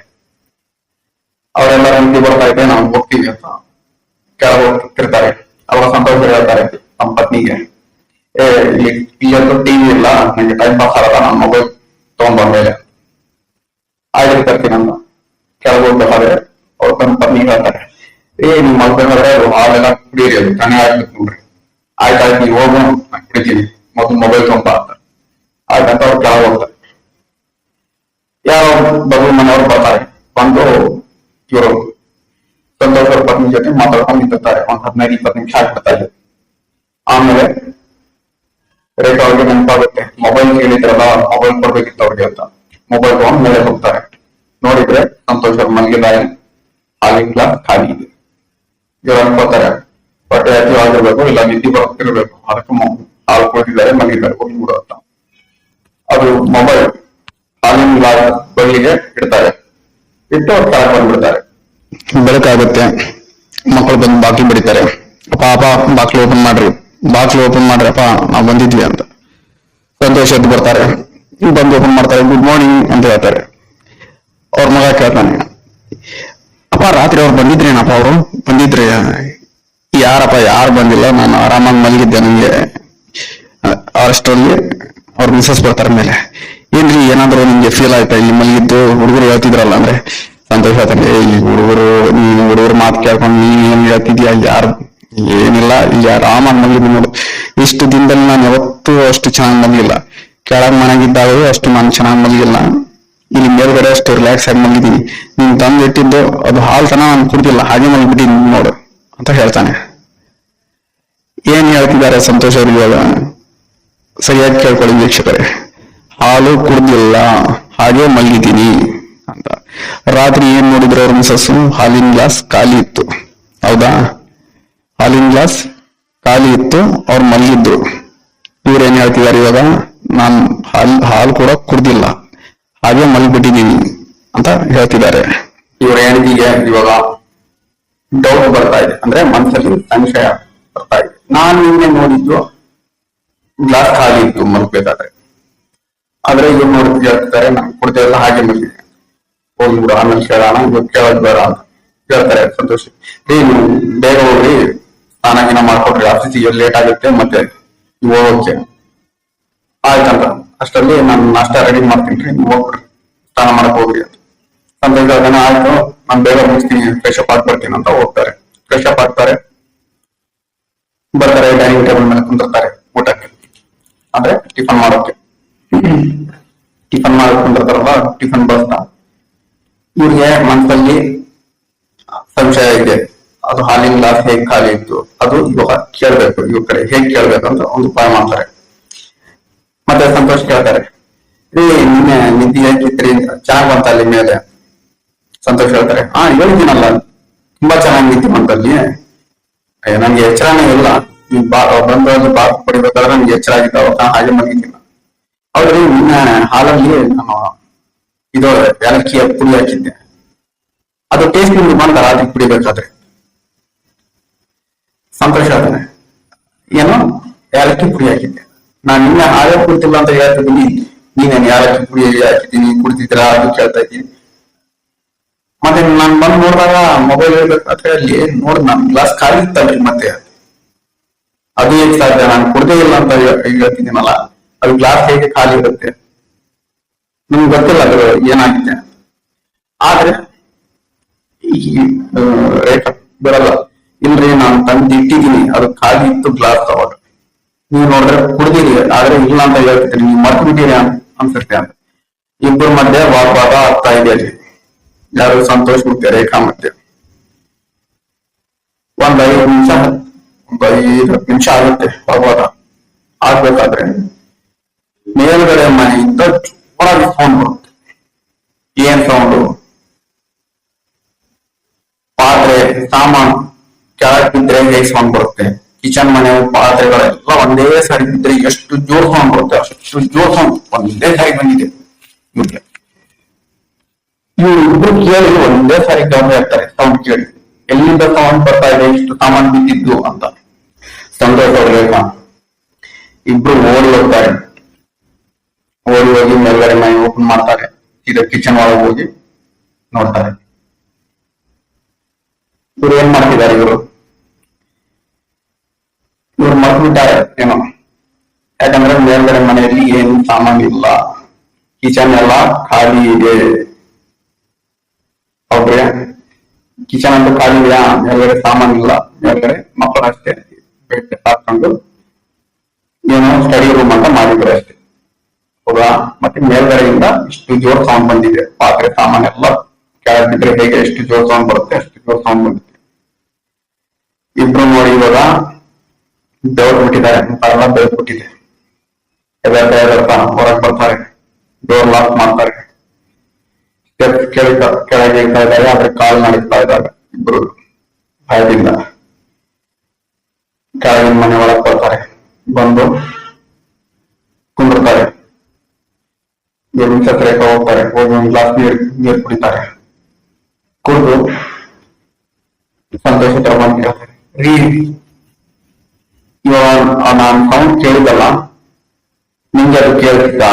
ಅವರೆಲ್ಲ ನಿಂತಿ ಬರ್ತಾ ಇದೆ, ನಾವು ಹೋಗ್ತೀವಿ ಅಂತ ಕೆಳಗೆ ಹೋಗ್ತಿರ್ತಾರೆ. ಅವಾಗ ಸಂತೋಷ ಹೇಳ್ತಾರೆ ನಮ್ಮ ಪತ್ನಿಗೆ, ಇಲ್ಲಂತೂ ಟಿವಿ ಇಲ್ಲ, ನಂಗೆ ಟೈಮ್ ಪಾಸ್ ಆಗಲ್ಲ, ನಾನು ಮೊಬೈಲ್ ತಗೊಂಡ್ ಬಂದ್ಮೇಲೆ ಆಯ್ತು ತರ್ತೀನಿ ಅಂತ ಕೆಳಗೆ ಹೋಗ್ಬೇಕಾದ್ರೆ ಅವ್ರು ನನ್ನ ಪತ್ನಿಗೆ ಹೇಳ್ತಾರೆ, ನಿಮ್ ಮಲ್ಬೇಕಾದ್ರೆ ಹಾಲೆಲ್ಲ ಕುಡಿಯಿರಿ, ಅದು ಕಣೆ ಆಗ್ಬೇಕು ನೋಡ್ರಿ. ಆಯ್ತಾಯ್ತು ನೀವು ಹೋಗು, ನಾನು ಕುಡಿತೀನಿ, ಮೊದಲು ಮೊಬೈಲ್ ತಗೊಂಬ ಅಂತ. ಆಯ್ತಂತ ಅವ್ರು ಕೆಳಗೆ ಹೋಗ್ತಾರೆ. ಯಾರೋ ಬದಲು ಮನೆಯವ್ರು ಬರ್ತಾರೆ, ಬಂದು ಇವರು ಸಂತೋಷ್ ಅವ್ರ ಪತ್ನಿ ಜೊತೆ ಮಾತಾಡ್ಕೊಂಡು ನಿಂತಿರ್ತಾರೆ. 15-20 ನಿಮಿಷ ಆಗ್ಬಿಡ್ತಾ ಇದೆ. ಆಮೇಲೆ ರೇಖಾ ಅವ್ರಿಗೆ ನೆನಪಾಗುತ್ತೆ, ಮೊಬೈಲ್ ಕೇಳಿದ್ರಲ್ಲ, ಮೊಬೈಲ್ ಕೊಡ್ಬೇಕಿತ್ತು ಅವ್ರಿಗೆ ಅಂತ. ಮೊಬೈಲ್ ತಗೊಂಡ್ ಮೇಲೆ ಹೋಗ್ತಾರೆ. ನೋಡಿದ್ರೆ ಸಂತೋಷ್ ಅವ್ರ ಮಲಗಿದ್ದಾರೆ, ಹಾಲಿನ ಗ್ಲಾಸ್ ಖಾಲಿ ಇದೆ. ಇವ್ರು ಅನ್ಕೋತಾರೆ ಹೊಟ್ಟೆ ಆಗಿರ್ಬೇಕು, ಇಲ್ಲ ನಿದ್ದೆ ಬರ್ತಿರ್ಬೇಕು, ಅದಕ್ಕೆ ಹಾಲು ಕೊಟ್ಟಿದ್ದಾರೆ, ಮಲಗಿದ್ದಾರೆ, ಹೋಗ್ಬಿಡು ಅಂತ. ಅದು ಮೊಬೈಲ್ ಹಾಲಿನ ಗ್ಲಾಸ್ ಬಳ್ಳಿಗೆ ಇಡ್ತಾರೆ, ಇಟ್ಟು ಅವ್ರು ಕೆಳಗೆ ಬಂದ್ಬಿಡ್ತಾರೆ. ಬೆಳಕಾಗುತ್ತೆ, ಮಕ್ಕಳು ಬಂದು ಬಾಕ್ಲು ಬಿಡಿತಾರೆ. ಅಪ್ಪ ಬಾಕ್ಲು ಓಪನ್ ಮಾಡ್ರಿ ಅಪ್ಪ, ನಾವು ಬಂದಿದ್ವಿ ಅಂತ. ಸಂತೋಷ ಎದ್ದು ಬರ್ತಾರೆ, ಬಂದು ಓಪನ್ ಮಾಡ್ತಾರೆ, ಗುಡ್ ಮಾರ್ನಿಂಗ್ ಅಂತ ಹೇಳ್ತಾರೆ. ಅವ್ರ ಮಗ ಕೇಳ್ತಾನೆ, ಅಪ್ಪ ರಾತ್ರಿ ಅವ್ರು ಬಂದಿದ್ರೇನಪ್ಪ, ಅವರು ಬಂದಿದ್ರೆ? ಯಾರಪ್ಪ, ಯಾರು ಬಂದಿಲ್ಲ, ನಾನು ಆರಾಮಾಗಿ ಮಲಗಿದ್ದೆ, ನಂಗೆ ಅಷ್ಟರಲ್ಲಿ ಅವ್ರ ಮಿಸಸ್ ಬರ್ತಾರೆ ಮೇಲೆ. ಏನ್ರಿ ಏನಾದ್ರು ನಿಮ್ಗೆ ಫೀಲ್ ಆಯ್ತಾ ಇಲ್ಲಿ ಮಲಗಿದ್ದು, ಹುಡುಗರು ಹೇಳ್ತಿದ್ರಲ್ಲ ಅಂದ್ರೆ? ಸಂತೋಷ ಹೇಳ್ತಾನೆ, ಈ ಹುಡುಗರು ಮಾತು ಕೇಳ್ಕೊಂಡು ನೀನ್ ಏನ್ ಹೇಳ್ತಿದ್ಯಾ, ಯಾರು ಏನಿಲ್ಲ, ಇಲ್ಲಿ ಆರಾಮಾಗಿ ಮಲಗಿದ್ದು ನೋಡು, ಇಷ್ಟು ದಿನದಲ್ಲಿ ನಾನು ಯಾವತ್ತೂ ಅಷ್ಟು ಚೆನ್ನಾಗಿ ಮಲಗಿಲ್ಲ, ಕೆಳಗ್ ಮನೆಗಿದ್ದಾಗ ಅಷ್ಟು ನಾನು ಚೆನ್ನಾಗಿ ಮಲಗಿಲ್ಲ, ಇಲ್ಲಿ ಮೇಲ್ಗಡೆ ಅಷ್ಟು ರಿಲ್ಯಾಕ್ಸ್ ಆಗಿ ಮಲಗಿದ್ದೀನಿ, ನೀನ್ ತಂದು ಇಟ್ಟಿದ್ದು ಅದು ಹಾಲ್ ತನ ನಾನು ಕುಡ್ದಿಲ್ಲ, ಹಾಗೆ ಮಲಗಿದ್ದೀನಿ ನೋಡು ಅಂತ ಹೇಳ್ತಾನೆ. ಏನ್ ಹೇಳ್ತಿದ್ದಾರೆ ಸಂತೋಷ್ ಅವ್ರಿಗೆ ಇವಾಗ ಸರಿಯಾಗಿ ಕೇಳ್ಕೊಳ್ಳಿ ವೀಕ್ಷಕರೇ. ಹಾಲು ಕುಡ್ದಿಲ್ಲ, ಹಾಗೆ ಮಲಗಿದ್ದೀನಿ ಅಂತ. ರಾತ್ರಿ ಏನ್ ನೋಡಿದ್ರು ಅವ್ರ ಮಿಸಸ್ಸು, ಹಾಲಿನ ಗ್ಲಾಸ್ ಖಾಲಿ ಇತ್ತು. ಹೌದಾ, ಹಾಲಿನ ಗ್ಲಾಸ್ ಖಾಲಿ ಇತ್ತು, ಅವ್ರು ಮಲಗಿದ್ರು. ಇವ್ರೇನ್ ಹೇಳ್ತಿದ್ದಾರೆ ಇವಾಗ, ನಾನ್ ಹಾಲು ಕೂಡ ಕುಡ್ದಿಲ್ಲ, ಹಾಗೆ ಮಲಗಿಬಿಟ್ಟಿದ್ದೀನಿ ಅಂತ ಹೇಳ್ತಿದ್ದಾರೆ. ಇವ್ರ ಹೆಂಡತಿಗೆ ಇವಾಗ ಡೌಟ್ ಬರ್ತಾ ಇದೆ, ಅಂದ್ರೆ ಮನಸ್ಸಲ್ಲಿ ಸಂಶಯ ಬರ್ತಾ ಇದೆ. ನಾನು ನಿನ್ನೆ ನೋಡಿದ್ದು ಗ್ಲಾಸ್ ಖಾಲಿ ಇತ್ತು ಮಲಗ್ಬೇಕಾದ್ರೆ, ಆದ್ರೆ ಇವ್ರು ನೋಡಿ ಹೇಳ್ತಿದ್ದಾರೆ ನಾನು ಕುಡ್ದೇ ಇಲ್ಲ, ಹಾಗೆ ಮಲಗಿದೆ, ಹೋಗ್ಬಿಡು ಆಮೇಲೆ ಕೇಳೋಣ, ಇವಾಗ ಕೇಳೋದ್ ಬೇಡ ಅಂತ ಹೇಳ್ತಾರೆ. ಸಂತೋಷ್, ನೀವು ಬೇಗ ಹೋಗ್ರಿ, ಸ್ನಾನ ಮಾಡ್ಕೊಡ್ರಿ, ಆಫೀಸಿಗೆ ಲೇಟ್ ಆಗುತ್ತೆ, ಮತ್ತೆ ಹೋಗೋಕೆ ಆಯ್ತಂತ. ಅಷ್ಟರಲ್ಲಿ ನಾನು ನಾಷ್ಟ ರೆಡಿ ಮಾಡ್ತೀನಿ, ನೀವು ಹೋಗ್ಬಿಡ್ರಿ, ಸ್ನಾನ ಮಾಡಕ್ ಹೋಗ್ರಿ ಅಂತ. ಸಂತೋಷ್ ಅದನ್ನ ಆಯ್ತು, ನಾನು ಬೇಗ ಮುಗಿಸ್ತೀನಿ, ಫ್ರೆಶ್ ಅಪ್ ಆಗಿ ಬರ್ತೀನಿ ಅಂತ ಹೋಗ್ತಾರೆ. ಫ್ರೆಶ್ ಅಪ್ ಆಗ್ತಾರೆ, ಬರ್ತಾರೆ, ಡೈನಿಂಗ್ ಟೇಬಲ್ ಮೇಲೆ ಕುಂದಿರ್ತಾರೆ ಊಟಕ್ಕೆ, ಅಂದ್ರೆ ಟಿಫನ್ ಮಾಡೋಕೆ. ಟಿಫನ್ ಮಾಡಕ್ ಕುಂದಿರ್ತಾರಲ್ಲ, ಟಿಫನ್ ಬಸ್ತಾ ಇವ್ರಿಗೆ ಮನಸ್ಸಲ್ಲಿ ಸಂಶಯ ಇದೆ, ಅದು ಹಾಲಿನ ಗ್ಲಾಸ್ ಹೇಗ್ ಖಾಲಿ ಇತ್ತು, ಅದು ಇವಾಗ ಕೇಳ್ಬೇಕು, ಇವ್ರ ಕಡೆ ಹೇಗ್ ಕೇಳ್ಬೇಕಂತ ಒಂದು ಉಪಾಯ ಮಾಡ್ತಾರೆ. ಮತ್ತೆ ಸಂತೋಷ್ ಕೇಳ್ತಾರೆ, ನಿನ್ನೆ ನಿದ್ದೆ ಹಾಕಿದ್ರಿ, ಚೆನ್ನಾಗ್ ಬಂತ ಅಲ್ಲಿ ಮೇಲೆ? ಸಂತೋಷ್ ಹೇಳ್ತಾರೆ, ಹೇಳಿದ್ದೀನಲ್ಲ, ತುಂಬಾ ಚೆನ್ನಾಗಿ ನಿದ್ದೆ ಬಂತಲ್ಲಿ, ನಂಗೆ ಎಚ್ಚರನೇ ಇಲ್ಲ, ಈ ಬಂದು ಬಾತ್ ಪಡಿಬೇಕಾದ್ರೆ ನಂಗೆ ಎಚ್ಚರ ಆಗಿದ್ದಾವ, ಹಾಗೆ ಮಲಗಿದ್ದೀನಿ. ಅವ್ರಿಗೆ ನಿನ್ನೆ ಹಾಲಲ್ಲಿ ನಾನು ಇದು ಏಲಕ್ಕಿಯ ಪುಡಿ ಹಾಕಿದ್ದೆ, ಅದು ಟೇಸ್ಟ್ ನಿಮ್ಗೆ ಬಂದ ರಾತ್ರಿ ಕುಡಿಬೇಕಾದ್ರೆ. ಸಂತೋಷ ಆದ್ರೆ ಏನು ಯಾಲಕ್ಕಿ ಪುಡಿ ಹಾಕಿದ್ದೆ. ನಾನು ನಿನ್ನೆ ಹಾಗೆ ಕುಡ್ತಿಲ್ಲ ಅಂತ ಹೇಳ್ತಿದ್ದೀನಿ, ನೀನೇನು ಯಾಲಕ್ಕಿ ಪುಡಿ ಹಾಕಿದ್ದೀನಿ ಕುಡ್ತಿದ್ದೀರಾ ಅದು ಕೇಳ್ತಾ ಇದ್ದೀನಿ. ಮತ್ತೆ ನಾನ್ ಬಂದ್ ನೋಡಿದಾಗ ಮೊಬೈಲ್ ಇರ್ಬೇಕಾದ್ರೆ ಅಲ್ಲಿ ನೋಡ್ ನನ್ ಗ್ಲಾಸ್ ಖಾಲಿ ಇತ್ತಲ್ರಿ, ಮತ್ತೆ ಅದು ಹೇಗ್ ಸಾಧ್ಯ? ನಾನು ಕುಡ್ದೇ ಇಲ್ಲ ಅಂತ ಹೇಳ್ತಿದ್ದೀನಲ್ಲ, ಅದು ಗ್ಲಾಸ್ ಹೇಗೆ ಖಾಲಿ ಇರುತ್ತೆ? ನಿಮ್ಗೆ ಗೊತ್ತಿಲ್ಲ ಅದು ಏನಾಗಿದೆ. ಆದ್ರೆ ಈ ರೇಟ್ ಬರಲ್ಲ, ಇಲ್ರಿ ನಾನು ತಂದು ಇಟ್ಟಿದ್ದೀನಿ ಅದು ಖಾಲಿ ಇತ್ತು ಗ್ಲಾಸ್ ಅವಾಗ, ನೀವು ನೋಡಿದ್ರೆ ಕುಡ್ದಿರಿ ಆದ್ರೆ ಇಲ್ಲ ಅಂತ ಹೇಳ್ತಿದ್ರಿ, ನೀವು ಮರ್ತು ಬಿಟ್ಟಿರಿ ಅನ್ಸುತ್ತೆ ಅಂತ. ಇಬ್ಬರ ಮಧ್ಯೆ ವಾಗ್ವಾದ ಆಗ್ತಾ ಇದೆ ಅಲ್ಲಿ. ಯಾರು? ಸಂತೋಷ್ ಮತ್ತೆ ರೇಖಾ ಮಧ್ಯೆ. ಒಂದ್ 5 ನಿಮಿಷ ಆಗುತ್ತೆ ವಾಗ್ವಾದ ಆಗ್ಬೇಕಾದ್ರೆ ಮೇಲ್ಗಡೆ ಮನೆಯಿಂದ ಜೋರಾಗಿ ಸೌಂಡ್ ಬರುತ್ತೆ. ಏನ್ ಸೌಂಡು? ಪಾತ್ರೆ ಸಾಮಾನು ಕೆಳಗೆ ಬಿದ್ರೆ ಹೇಗೆ ಸೌಂಡ್ ಬರುತ್ತೆ? ಕಿಚನ್ ಮನೆ ಪಾತ್ರೆಗಳೆಲ್ಲ ಒಂದೇ ಸಾರಿ ಬಿದ್ರೆ ಎಷ್ಟು ಜೋರ್ ಸೌಂಡ್ ಬರುತ್ತೆ, ಅಷ್ಟು ಜೋರ್ ಸೌಂಡ್ ಒಂದೇ ಸಾರಿ ಬಂದಿದೆ ಇವ್ರಿಗೆ. ಇವ್ರಿಬ್ರು ಕೇಳಿ ಒಂದೇ ಸಾರಿ ಗಾಬರಿ ಆಗ್ತಾರೆ ಸೌಂಡ್ ಕೇಳಿ. ಎಲ್ಲಿಂದ ಸೌಂಡ್ ಬರ್ತಾ ಇದೆ, ಇಷ್ಟು ಸಾಮಾನು ಬಿದ್ದಿದ್ದು ಅಂತ. ಸಂತೋಷ್ ಅವ್ರಿಗೆ ಇಬ್ರು ಓಡಿ ಹೋಗ್ತಾರೆ. ಓಡಿ ಹೋಗಿ ಮೇಲ್ಗಡೆ ಮನೆ ಓಪನ್ ಮಾಡ್ತಾರೆ. ಇದು ಕಿಚನ್ ಒಳಗೆ ಹೋಗಿ ನೋಡ್ತಾರೆ. ಇವ್ರು ಏನ್ ಮಾಡ್ತಿದ್ದಾರೆ? ಇವ್ರು ಮರ್ತ್ಬಿಟ್ಟಾರೆ ಏನೋ, ಯಾಕಂದ್ರೆ ಮೇಲ್ಗಡೆ ಮನೆಯಲ್ಲಿ ಏನು ಸಾಮಾನು ಇಲ್ಲ, ಕಿಚನ್ ಎಲ್ಲ ಖಾಲಿ ಇದೆ. ಹೌದ್ರಿ, ಕಿಚನ್ ಅಂತೂ ಖಾಲಿ ಇದೆಯಾ? ಮೇಲ್ಗಡೆ ಸಾಮಾನು ಇಲ್ಲ, ಮೇಲ್ಗಡೆ ಮಕ್ಕಳು ಅಷ್ಟೇ ಬೆಡ್ ಹಾಕೊಂಡು ಏನೋ ಸ್ಟಡಿ ರೂಮ್ ಅಂತ ಮಾಡಿದ್ರು ಅಷ್ಟೇ. ಹೌದಾ? ಮತ್ತೆ ಮೇಲ್ಗಡೆಯಿಂದ ಇಷ್ಟು ಜೋರ್ ಸೌಂಡ್ ಬಂದಿದೆ. ಪಾತ್ರೆ ಸಾಮಾನೆಲ್ಲ ಕೆಳಗೆ ಬಿದ್ರೆ ಹೇಗೆ ಎಷ್ಟು ಜೋರ್ ಸೌಂಡ್ ಬರುತ್ತೆ ಅಷ್ಟು ಜೋರ್ ಸೌಂಡ್ ಬಂದಿದೆ. ಇಬ್ರು ನೋಡಿ ಇವಾಗ ಬೆವ್ರು ಬಿಟ್ಟಿದ್ದಾರೆ, ಎಲ್ಲ ಬೆವ್ರು ಬಿಟ್ಟಿದೆ. ಎದರ್ತಾ ಹೊರಗೆ ಬರ್ತಾರೆ, ಡೋರ್ ಲಾಕ್ ಮಾಡ್ತಾರೆ, ಸ್ಟೆಪ್ಸ್ ಕೆಳಗೆ ಇರ್ತಾ ಇದ್ದಾರೆ. ಆದ್ರೆ ಕಾಲ್ ನಡೀತಾ ಇದ್ದಾರೆ ಇಬ್ರು ಭಯದಿಂದ. ಕೆಳಗಿನ ಮನೆ ಒಳಗೆ ಬರ್ತಾರೆ, ಬಂದು ಕುಂದಿರ್ತಾರೆ. 2 ನಿಮಿಷ ರೇಖಾ ಹೋಗ್ತಾರೆ, ಹೋಗಿ ಒಂದು ಗ್ಲಾಸ್ ನೀರು ಕುಡಿತಾರೆ. ಕುಡಿದು ಸಂತೋಷ ಹತ್ರ ಬಂದು ಕೇಳ್ತಾರೆ, ರೀ ಇವಾಗ ನಾನು ಸೌಂಡ್ ಕೇಳಿದಲ್ಲ, ನಿಮ್ಗೆ ಅದು ಕೇಳ್ತಿದ್ದ?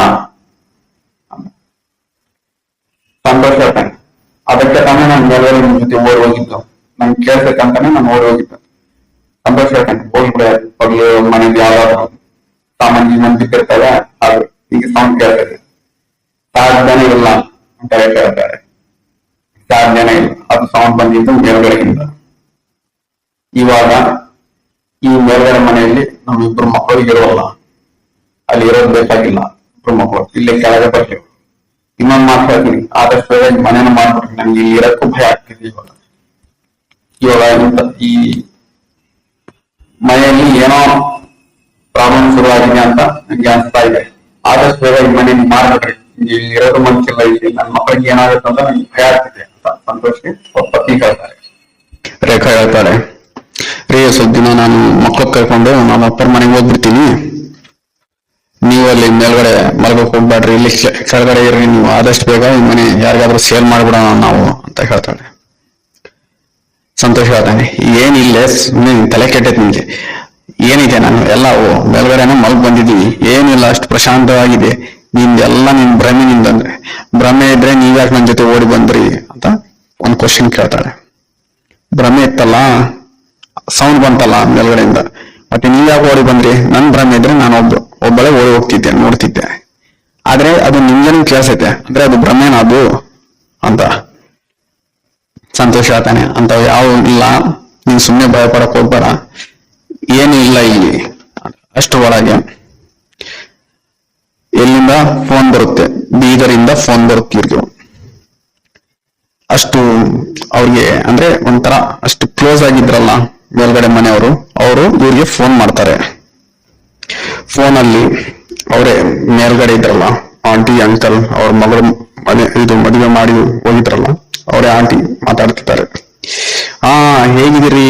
ಸಂತೋಷ ಹೇಳ್ತಾನೆ, ಅದಕ್ಕೆ ತಾನೇ ನಾನು ಮೇಲ್ಗಡೆ ನಿಮ್ ಜೊತೆ ಓಡಿ ಹೋಗಿದ್ದು, ನನ್ಗೆ ಕೇಳ್ಬೇಕಂತಾನೆ ನಾನು ಓಡಿ ಹೋಗಿದ್ದು. ಸಂತೋಷ ಹೇಳ್ತಾನೆ, ಹೋಗ್ಬಿಡ ಪಗ್ಲು ಮನೆಗೆ ಯಾವ್ದಾದ್ರು ಸಾಮಾನ್ಯ ಬಿದ್ದಿರ್ತವೆ, ಅದು ಈಗ ಸೌಂಡ್ ಕೇಳ್ತದೆ. ಸಾಧ್ಯನೇ ಇಲ್ಲ ಅಂತ ಹೇಳ್ತಾರೆ. ಸಾಧ್ಯನೇ ಇಲ್ಲ, ಅದು ಸೌಂಡ್ ಬಂದಿದ್ದು ಮೇಲ್ಗಡೆಯಿಂದ. ಇವಾಗ ಈ ಮೇಲ್ಗಡೆ ಮನೆಯಲ್ಲಿ ನಮ್ಮಿಬ್ರು ಮಕ್ಕಳಿಗೆ ಇರೋಲ್ಲ, ಅಲ್ಲಿ ಇರೋದು ಬೇಕಾಗಿಲ್ಲ. ಇಬ್ರು ಮಕ್ಕಳು ಇಲ್ಲೇ ಕೆಳಗೆ ಬರ್ತೀವಿ. ಇನ್ನೊಂದು ಮಾತು ಹೇಳ್ತೀನಿ, ಆದಷ್ಟು ಬೇಗ ಈ ಮನೇನ ಮಾಡ್ಬಿಟ್ರಿ, ನಮ್ಗೆ ಇಲ್ಲಿ ಇರಕ್ಕೂ ಭಯ ಆಗ್ತಿದೆ. ಇವಾಗ ಈ ಮನೆಯಲ್ಲಿ ಏನೋ ಪ್ರಾಬ್ಲಮ್ ಶುರುವಾಗಿದೆ ಅಂತ ನಂಗೆ ಅನ್ಸ್ತಾ ಇದೆ. ಆದಷ್ಟು ಬೇಗ ಈ ಮನೆ ಮಾಡ್ಬಿಟ್ರಿ, ಇಲ್ಲಿ ಇರೋದು ಮನ್ಸಿಲ್ಲ, ಇಲ್ಲಿ ನನ್ನ ಮಕ್ಕಳಿಗೆ ಏನಾಗುತ್ತೆ ಅಂತ ನಂಗೆ ಭಯ ಆಗ್ತಿದೆ ಅಂತ ಸಂತೋಷಕ್ಕೆ ಪತ್ನಿ ಹೇಳ್ತಾರೆ. ರೇಖಾ ಹೇಳ್ತಾರೆ, ರೀ ಸ್ವಲ್ಪ ದಿನ ನಾನು ಮಕ್ಕಳು ಕರ್ಕೊಂಡು ನಮ್ಮ ಅಪ್ಪರ ಮನೆಗೆ ಹೋಗ್ಬಿಡ್ತೀನಿ, ನೀವು ಅಲ್ಲಿ ಮೇಲ್ಗಡೆ ಮಲಗಕ್ಕೆ ಹೋಗ್ಬೇಡ್ರಿ, ಇಲ್ಲಿ ಕೆಳಗಡೆ ಇರ್ರಿ ನೀವು. ಆದಷ್ಟು ಬೇಗ ಈ ಮನೆ ಯಾರಿಗಾದ್ರೂ ಸೇಲ್ ಮಾಡ್ಬಿಡೋಣ ನಾವು ಅಂತ ಹೇಳ್ತಾಳೆ. ಸಂತೋಷ ಹೇಳ್ತಾನೆ, ಏನಿಲ್ಲ ಸುಮ್ಮನೆ ತಲೆ ಕೆಟ್ಟೈತಿ ನಿಮ್ಗೆ, ಏನಿದೆ ನಾನು ಎಲ್ಲ ಮೇಲ್ಗಡೆನ ಮಲ್ಗ್ ಬಂದಿದ್ದೀವಿ, ಏನಿಲ್ಲ ಅಷ್ಟು ಪ್ರಶಾಂತವಾಗಿದೆ, ನಿಮ್ದೆಲ್ಲ ನಿನ್ ಭ್ರಮೆ ನಿಂದಂದ್ರೆ. ಭ್ರಮೆ ಇದ್ರೆ ನೀವ್ಯಾಕೆ ನನ್ ಜೊತೆ ಓಡಿ ಬಂದ್ರಿ ಅಂತ ಒಂದ್ ಕ್ವಶನ್ ಕೇಳ್ತಾಳೆ. ಭ್ರಮೆ ಇತ್ತಲ್ಲ, ಸೌಂಡ್ ಬಂತಲ್ಲ ಮೇಲ್ಗಡೆಯಿಂದ, ಮತ್ತೆ ನೀವ್ಯಾಕೆ ಓಡಿ ಬಂದ್ರಿ? ನನ್ ಭ್ರಮೆ ಇದ್ರೆ ನಾನು ಒಬ್ಬಳೇ ಓಡಿ ಹೋಗ್ತಿದ್ದೆ, ನೋಡ್ತಿದ್ದೆ. ಆದ್ರೆ ಅದು ನಿಮ್ಗೇನು ಕೇಳಿಸೈತೆ, ಅಂದ್ರೆ ಅದು ಭ್ರಮೇನ ಅದು ಅಂತ ಸಂತೋಷ ಹೇಳ್ತಾನೆ. ಅಂತ ಯಾವ ಇಲ್ಲ, ನೀನ್ ಸುಮ್ನೆ ಭಯ ಪಡಕ್ ಹೋಗ್ಬೇಡ, ಏನು ಇಲ್ಲ ಇಲ್ಲಿ. ಅಷ್ಟು ಒಳಗೆ ಎಲ್ಲಿಂದ ಫೋನ್ ಬರುತ್ತೆ, ಬೀದರಿಂದ ಫೋನ್ ಬರುತ್ತೆ ಇವ್ರಿಗೆ. ಅಷ್ಟು ಅವ್ರಿಗೆ ಅಂದ್ರೆ ಒಂಥರ ಅಷ್ಟು ಕ್ಲೋಸ್ ಆಗಿದ್ರಲ್ಲ ಮೇಲ್ಗಡೆ ಮನೆಯವರು, ಅವರು ಇವ್ರಿಗೆ ಫೋನ್ ಮಾಡ್ತಾರೆ. ಫೋನಲ್ಲಿ ಅವರೇ ಮೇಲ್ಗಡೆ ಇದ್ರಲ್ಲ ಆಂಟಿ ಅಂಕಲ್, ಅವ್ರ ಮಗಳು ಮದುವೆ ಮಾಡಿ ಹೋಗಿದ್ರಲ್ಲ ಅವರೇ ಆಂಟಿ ಮಾತಾಡ್ತಿದ್ದಾರೆ. ಹೇಗಿದ್ದೀರಿ,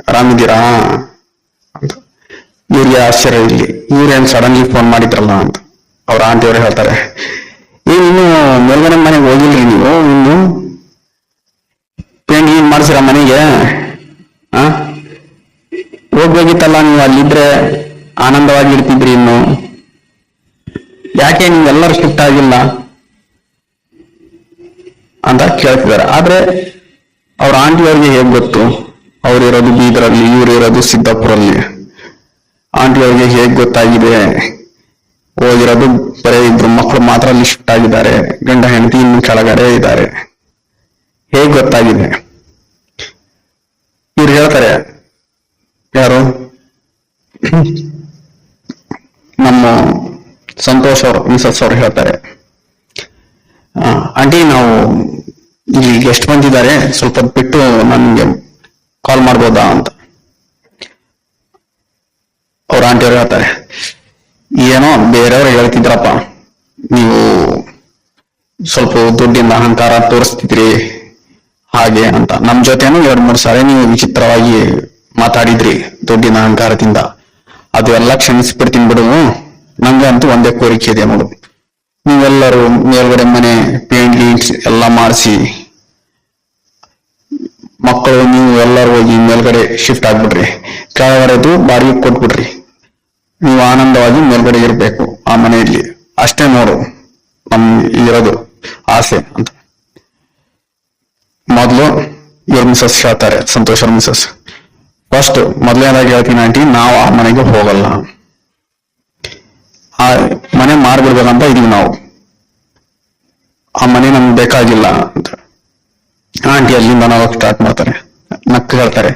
ಆರಾಮಿದ್ದೀರಾ ಅಂತ. ಇವ್ರಿಗೆ ಆಶ್ಚರ್ಯ, ಇಲ್ಲಿ ಇವ್ರೇನ್ ಸಡನ್ಲಿ ಫೋನ್ ಮಾಡಿದ್ರಲ್ಲ ಅಂತ. ಅವ್ರ ಆಂಟಿ ಅವರೇ ಹೇಳ್ತಾರೆ, ಇನ್ನು ಮೇಲ್ಗಡೆ ಮನೆಗೆ ಹೋಗಿಲ್ರಿ ನೀವು, ಇನ್ನು ಪೇಂಟ್ ಗೀನ್ ಮಾಡ್ಸಿರ ಮನೆಗೆ? ಅಲ್ಲ ನೀವು ಅಲ್ಲಿದ್ರೆ ಆನಂದವಾಗಿ ಇರ್ತಿದ್ರಿ, ಇನ್ನು ಯಾಕೆ ನೀವೆಲ್ಲರೂ ಶಿಫ್ಟ್ ಆಗಿಲ್ಲ ಅಂತ ಕೇಳ್ತಿದ್ದಾರೆ. ಆದ್ರೆ ಅವ್ರ ಆಂಟಿ ಅವ್ರಿಗೆ ಹೇಗ್ ಗೊತ್ತು? ಅವ್ರಿರೋದು ಬೀದರಲ್ಲಿ, ಇವ್ರು ಇರೋದು ಸಿದ್ದಾಪುರಲ್ಲಿ. ಆಂಟಿ ಅವ್ರಿಗೆ ಹೇಗ್ ಗೊತ್ತಾಗಿದೆ? ಹೋಗಿರೋದು ಬರೀ ಇಬ್ರು ಮಕ್ಕಳು ಮಾತ್ರ ಅಲ್ಲಿ ಶಿಫ್ಟ್ ಆಗಿದ್ದಾರೆ, ಗಂಡ ಹೆಂಡತಿ ಇನ್ನು ಕೆಳಗಡೆ ಇದ್ದಾರೆ. ಹೇಗ್ ಗೊತ್ತಾಗಿದೆ? ಇವ್ರು ಹೇಳ್ತಾರೆ, ಯಾರು ನಮ್ಮ ಸಂತೋಷ್ ಅವರು, ಮಿಸಸ್ ಅವ್ರು ಹೇಳ್ತಾರೆ, ಆಂಟಿ ನಾವು ಇಲ್ಲಿ ಎಷ್ಟು ಬಂದಿದ್ದಾರೆ, ಸ್ವಲ್ಪ ಹೊತ್ತು ಬಿಟ್ಟು ನನ್ಗೆ ಕಾಲ್ ಮಾಡ್ಬೋದಾ ಅಂತ. ಅವ್ರ ಆಂಟಿ ಅವ್ರು ಹೇಳ್ತಾರೆ, ಏನೋ ಬೇರೆಯವ್ರು ಹೇಳ್ತಿದ್ರಪ್ಪ, ನೀವು ಸ್ವಲ್ಪ ದುಡ್ಡಿಂದ ಅಹಂಕಾರ ತೋರಿಸ್ತಿದ್ರಿ ಹಾಗೆ ಅಂತ. ನಮ್ ಜೊತೆನೂ 2-3 ಸಾರಿ ನೀವು ವಿಚಿತ್ರವಾಗಿ ಮಾತಾಡಿದ್ರಿ ದುಡ್ಡಿನ ಅಹಂಕಾರದಿಂದ. ಅದು ಎಲ್ಲ ಕ್ಷಮಿಸ್ಬಿಡ್ತೀನಿ ಬಿಡು, ನಂಗೆ ಅಂತೂ ಒಂದೇ ಕೋರಿಕೆ ಇದೆ ನೋಡು, ನೀವೆಲ್ಲರೂ ಮೇಲ್ಗಡೆ ಮನೆ ಪೇಂಟ್ ಗೀಟ್ಸ್ ಎಲ್ಲ ಮಾಡಿಸಿ, ಮಕ್ಕಳು ನೀವು ಎಲ್ಲರೂ ಹೋಗಿ ಮೇಲ್ಗಡೆ ಶಿಫ್ಟ್ ಆಗ್ಬಿಡ್ರಿ, ಕೆಳಗಡೆದು ಬಾಡಿಗೆ ಕೊಟ್ಬಿಡ್ರಿ, ನೀವು ಆನಂದವಾಗಿ ಮೇಲ್ಗಡೆ ಇರ್ಬೇಕು ಆ ಮನೆಯಲ್ಲಿ, ಅಷ್ಟೇ ನೋಡು ನಮ್ ಇರೋದು ಆಸೆ ಅಂತ. ಮೊದ್ಲು ಇವ್ರ ಮಿಸಸ್ ಹೇಳ್ತಾರೆ, ಸಂತೋಷ್ ಅವ್ರ ಮಿಸಸ್, ಫಸ್ಟ್ ಮೊದ್ಲೇನಾಗಿ ಹೇಳ್ತೀನಿ ಆಂಟಿ, ನಾವು ಆ ಮನೆಗೆ ಹೋಗಲ್ಲ, ಆ ಮನೆ ಮಾರ್ಬಿಡ್ಬೇಕಂತ ಇದೀವಿ ನಾವು, ಆ ಮನೆ ನಮ್ಗೆ ಬೇಕಾಗಿಲ್ಲ ಅಂತ. ಆಂಟಿ ಅಲ್ಲಿಂದ ನಾವು ಸ್ಟಾರ್ಟ್ ಮಾಡ್ತಾರೆ, ನಕ್ಕ ಹೇಳ್ತಾರೆ,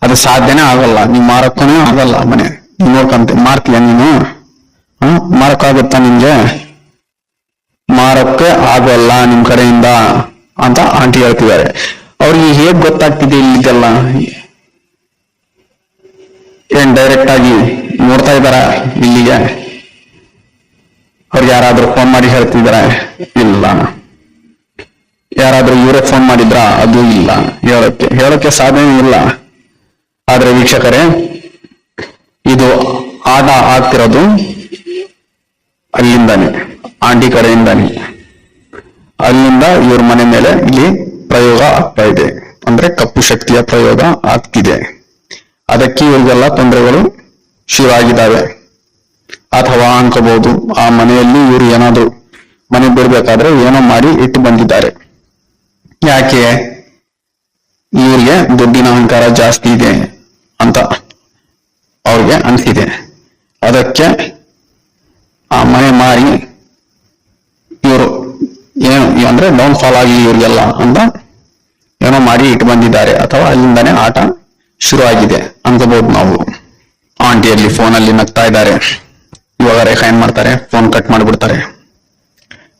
ಅದು ಸಾಧ್ಯನೇ ಆಗಲ್ಲ, ನೀವ್ ಮಾರಕ್ಕೂ ಆಗಲ್ಲ ಮನೆ, ನೀವ್ ನೋಡ್ಕಂತ ಮಾರ್ತೀಯ ನೀನು? ಮಾರಕ್ಕಾಗುತ್ತಾ ನಿಮ್ಗೆ? ಮಾರಕ್ಕೆ ಆಗಲ್ಲ ನಿಮ್ ಕಡೆಯಿಂದ ಅಂತ ಆಂಟಿ ಹೇಳ್ತಿದ್ದಾರೆ. ಅವ್ರಿಗೆ ಹೇಗ್ ಗೊತ್ತಾಗ್ತಿದೆ ಇಲ್ಲಿಗೆಲ್ಲ? ಏನ್ ಡೈರೆಕ್ಟ್ ಆಗಿ ನೋಡ್ತಾ ಇದ್ದಾರ ಇಲ್ಲಿಗೆ? ಅವ್ರಿಗೆ ಯಾರಾದ್ರೂ ಫೋನ್ ಮಾಡಿ ಹೇಳ್ತಿದಾರ? ಇಲ್ಲ. ಯಾರಾದ್ರೂ ಇವರೇ ಫೋನ್ ಮಾಡಿದ್ರ? ಅದು ಇಲ್ಲ. ಹೇಳೋಕೆ ಸಾಧ್ಯನೇ ಇಲ್ಲ. ಆದ್ರೆ ವೀಕ್ಷಕರೇ, ಇದು ಆಟ ಆಗ್ತಿರೋದು ಅಲ್ಲಿಂದಾನೆ, ಆಂಟಿ ಕಡೆಯಿಂದಾನೆ. ಅಲ್ಲಿಂದ ಇವ್ರ ಮನೆ ಮೇಲೆ ಇಲ್ಲಿ ಪ್ರಯೋಗ ಆಗ್ತಾ ಇದೆ, ಅಂದ್ರೆ ಕಪ್ಪು ಶಕ್ತಿಯ ಪ್ರಯೋಗ ಆಗ್ತಿದೆ. ಅದಕ್ಕೆ ಇವ್ರಿಗೆಲ್ಲ ತೊಂದರೆಗಳು ಶುರುವಾಗಿದ್ದಾವೆ ಅಥವಾ ಅನ್ಕೋಬಹುದು. ಆ ಮನೆಯಲ್ಲಿ ಇವ್ರು ಏನಾದ್ರು ಮನೆ ಬಿಡ್ಬೇಕಾದ್ರೆ ಏನೋ ಮಾಡಿ ಇಟ್ಟು ಬಂದಿದ್ದಾರೆ. ಯಾಕೆ? ಇವ್ರಿಗೆ ದುಡ್ಡಿನ ಅಹಂಕಾರ ಜಾಸ್ತಿ ಇದೆ ಅಂತ ಅವ್ರಿಗೆ ಅನ್ಸಿದೆ. ಅದಕ್ಕೆ ಆ ಮನೆ ಮಾರಿ ಇವರು ಏನು ಅಂದ್ರೆ ಡೌನ್ ಫಾಲ್ ಆಗಿ ಇವ್ರಿಗೆಲ್ಲ ಅಂತ ಏನೋ ಮಾಡಿ ಇಟ್ಟು ಬಂದಿದ್ದಾರೆ, ಅಥವಾ ಅಲ್ಲಿಂದಾನೆ ಆಟ ಶುರು ಆಗಿದೆ ಅನ್ಕೋಬಹುದು ನಾವು. ಆಂಟಿಯಲ್ಲಿ ಫೋನಲ್ಲಿ ನಗ್ತಾ ಇದ್ದಾರೆ. ಇವಾಗ ರೇಖಾ ಏನ್ ಮಾಡ್ತಾರೆ, ಫೋನ್ ಕಟ್ ಮಾಡಿಬಿಡ್ತಾರೆ.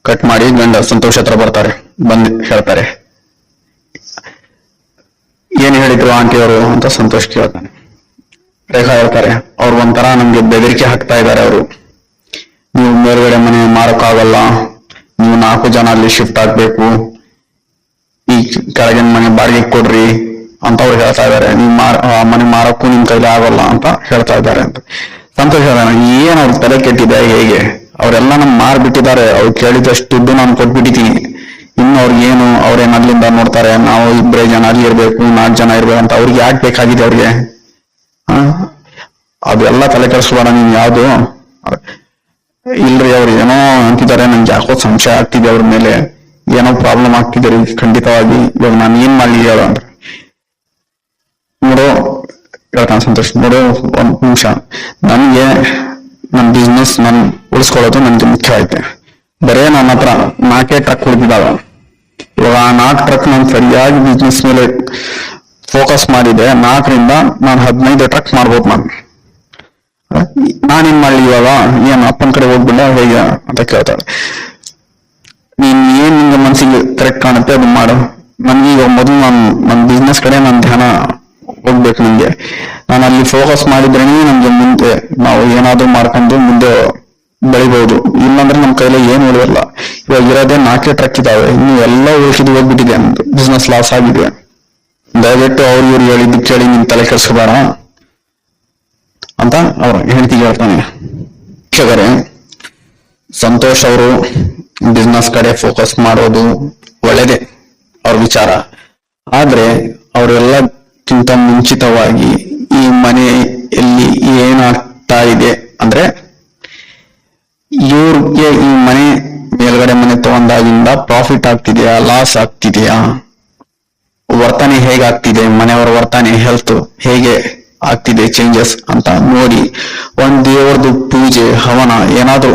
ಕಟ್ ಮಾಡಿ ಗಂಡ ಸಂತೋಷ್ ಹತ್ರ ಬರ್ತಾರೆ, ಬಂದ್ ಹೇಳ್ತಾರೆ, ಏನ್ ಹೇಳಿದ್ರು ಆಂಟಿಯವರು ಅಂತ ಸಂತೋಷ್ ಕೇಳ್ತಾನೆ. ರೇಖಾ ಹೇಳ್ತಾರೆ, ಅವ್ರು ಒಂಥರ ನಮ್ಗೆ ಬೆದರಿಕೆ ಹಾಕ್ತಾ ಇದ್ದಾರೆ. ಅವರು, ನೀವು ಮೇಲ್ಗಡೆ ಮನೆ ಮಾರಕ್ಕಾಗಲ್ಲ, ನೀವು 4 ಜನ ಅಲ್ಲಿ ಶಿಫ್ಟ್ ಆಗ್ಬೇಕು, ಈ ಕೆಳಗಿನ ಮನೆ ಬಾಡಿಗೆ ಕೊಡ್ರಿ ಅಂತ ಅವ್ರು ಹೇಳ್ತಾ ಇದ್ದಾರೆ. ನೀವು ಮನೆ ಮಾರಕ್ಕೂ ನಿಮ್ ಕೈಲಿ ಆಗಲ್ಲ ಅಂತ ಹೇಳ್ತಾ ಇದ್ದಾರೆ ಅಂತ. ಸಂತೋಷ ಏನ್ ಅವ್ರ ತಲೆ ಕೆಟ್ಟಿದೆ, ಹೇಗೆ ಅವರೆಲ್ಲ ನಮ್ ಮಾರ್ಬಿಟ್ಟಿದ್ದಾರೆ, ಅವ್ರು ಕೇಳಿದಷ್ಟು ದುಡ್ಡು ನಾನು ಕೊಟ್ಬಿಟ್ಟಿದ್ದೀನಿ, ಇನ್ನು ಅವ್ರಿಗೇನು, ಅವ್ರೇನ್ ಅಲ್ಲಿಂದ ನೋಡ್ತಾರೆ, ನಾವು 2 ಜನ ಅಲ್ಲಿ ಇರ್ಬೇಕು, 4 ಜನ ಇರ್ಬೇಕು ಅಂತ ಅವ್ರಿಗೆ ಯಾಕೆ ಬೇಕಾಗಿದೆ ಅವ್ರಿಗೆ? ಅದೆಲ್ಲ ತಲೆ ಕೆಡಿಸ್ಬೇಡ ನೀನ್ ಯಾವ್ದು. ಇಲ್ರಿ ಅವ್ರು ಏನೋ ಅಂತಿದ್ದಾರೆ, ನನ್ಗೆ ಯಾಕೋ ಸಂಶಯ ಆಗ್ತಿದೆ ಅವ್ರ ಮೇಲೆ, ಏನೋ ಪ್ರಾಬ್ಲಮ್ ಆಗ್ತಿದ್ದಾರೆ ಖಂಡಿತವಾಗಿ. ಇವಾಗ ನಾನು ಏನ್ ಮಾಡ್ಲಿ ಹೇಳ ಅಂದ್ರೆ, ನೋಡು ಹೇಳ್ತಾನೆ ಸಂತೋಷ್, ನೋಡು 1 ನಿಮಿಷ, ನನ್ಗೆ ನನ್ ಬಿಸ್ನೆಸ್ ನನ್ ಉಳಿಸ್ಕೊಳ್ಳೋದು ನನ್ಗೆ ಮುಖ್ಯ ಐತೆ. ಬರೇ ನನ್ನ ಹತ್ರ 4 ಟ್ರಕ್ ಉಳಿದಿದ್ದಾವ. ಇವಾಗ ಆ 4 ಟ್ರಕ್ ನಾನು ಸರಿಯಾಗಿ ಬಿಸ್ನೆಸ್ ಮೇಲೆ ಫೋಕಸ್ ಮಾಡಿದೆ, 4ರಿಂದ ನಾನು 15 ಟ್ರಕ್ ಮಾಡ್ಬೋದು. ನಾನೇನ್ ಮಾಡ್ಲಿ ಇವಾಗ? ಏನ್ ಅಪ್ಪನ ಕಡೆ ಹೋಗ್ಬಿಡ ಹೇಗೆ ಅಂತ ಕೇಳ್ತಾಳೆ. ನೀನ್ ಏನ್ ನಿಂಗೆ ಮನ್ಸಿಗೆ ಕರೆಕ್ಟ್ ಕಾಣುತ್ತೆ ಅದು ಮಾಡು. ನನ್ಗೆ ಈಗ ಮೊದಲು ನನ್ನ ಬಿಸ್ನೆಸ್ ಕಡೆ ನನ್ನ ಧ್ಯಾನ ಹೋಗ್ಬೇಕು. ನಿಮ್ಗೆ ನಾನು ಅಲ್ಲಿ ಫೋಕಸ್ ಮಾಡಿದ್ರೇನೆ ನಮ್ಗೆ ಮುಂದೆ ನಾವು ಏನಾದ್ರು ಮಾಡ್ಕೊಂಡು ಮುಂದೆ ಬೆಳಿಬಹುದು. ಇಲ್ಲಾಂದ್ರೆ ನಮ್ ಕೈಲಿ ಏನ್ ಉಳಿಯಲ್ಲ. ಇವಾಗ ಇರೋದೇ 4 ಟ್ರಕ್ ಇದಾವೆ, ಇನ್ನು ಎಲ್ಲ ಉಳಿಸಿದ್ ಹೋಗ್ಬಿಟ್ಟಿದೆ, ಬಿಸ್ನೆಸ್ ಲಾಸ್ ಆಗಿದೆ. ದಯವಿಟ್ಟು ಅವ್ರು ಇವ್ರು ಹೇಳಿದ್ದು ಕೇಳಿ ನಿನ್ ತಲೆ ಕೆಡಿಸ್ಕೋಬೇಡ ಅಂತ ಅವ್ರು ಹೇಳ್ತಿ ಹೇಳ್ತಾನೆ. ವೀಕ್ಷಕರೇ, ಸಂತೋಷ್ ಅವರು ಬಿಸ್ನೆಸ್ ಕಡೆ ಫೋಕಸ್ ಮಾಡೋದು ಒಳ್ಳೇದೇ ಅವ್ರ ವಿಚಾರ. ಆದ್ರೆ ಅವರೆಲ್ಲಕ್ಕಿಂತ ಮುಂಚಿತವಾಗಿ ಈ ಮನೆಯಲ್ಲಿ ನಡೀತಾ ಇದೆ ಅಂದ್ರೆ ಇವ್ರಿಗೆ ಈ ಮನೆ ಮೇಲ್ಗಡೆ ಮನೆ ತಗೊಂಡಾಗಿಂದ ಪ್ರಾಫಿಟ್ ಆಗ್ತಿದೆಯಾ, ಲಾಸ್ ಆಗ್ತಿದೆಯಾ, ವರ್ತನೆ ಹೇಗಾಗ್ತಿದೆ, ಮನೆಯವರ ವರ್ತನೆ, ಹೆಲ್ತ್ ಹೇಗೆ ಆಗ್ತಿದೆ, ಚೇಂಜಸ್ ಅಂತ ನೋಡಿ ಒಂದ್ ದೇವರದು ಪೂಜೆ ಹವನ ಏನಾದ್ರು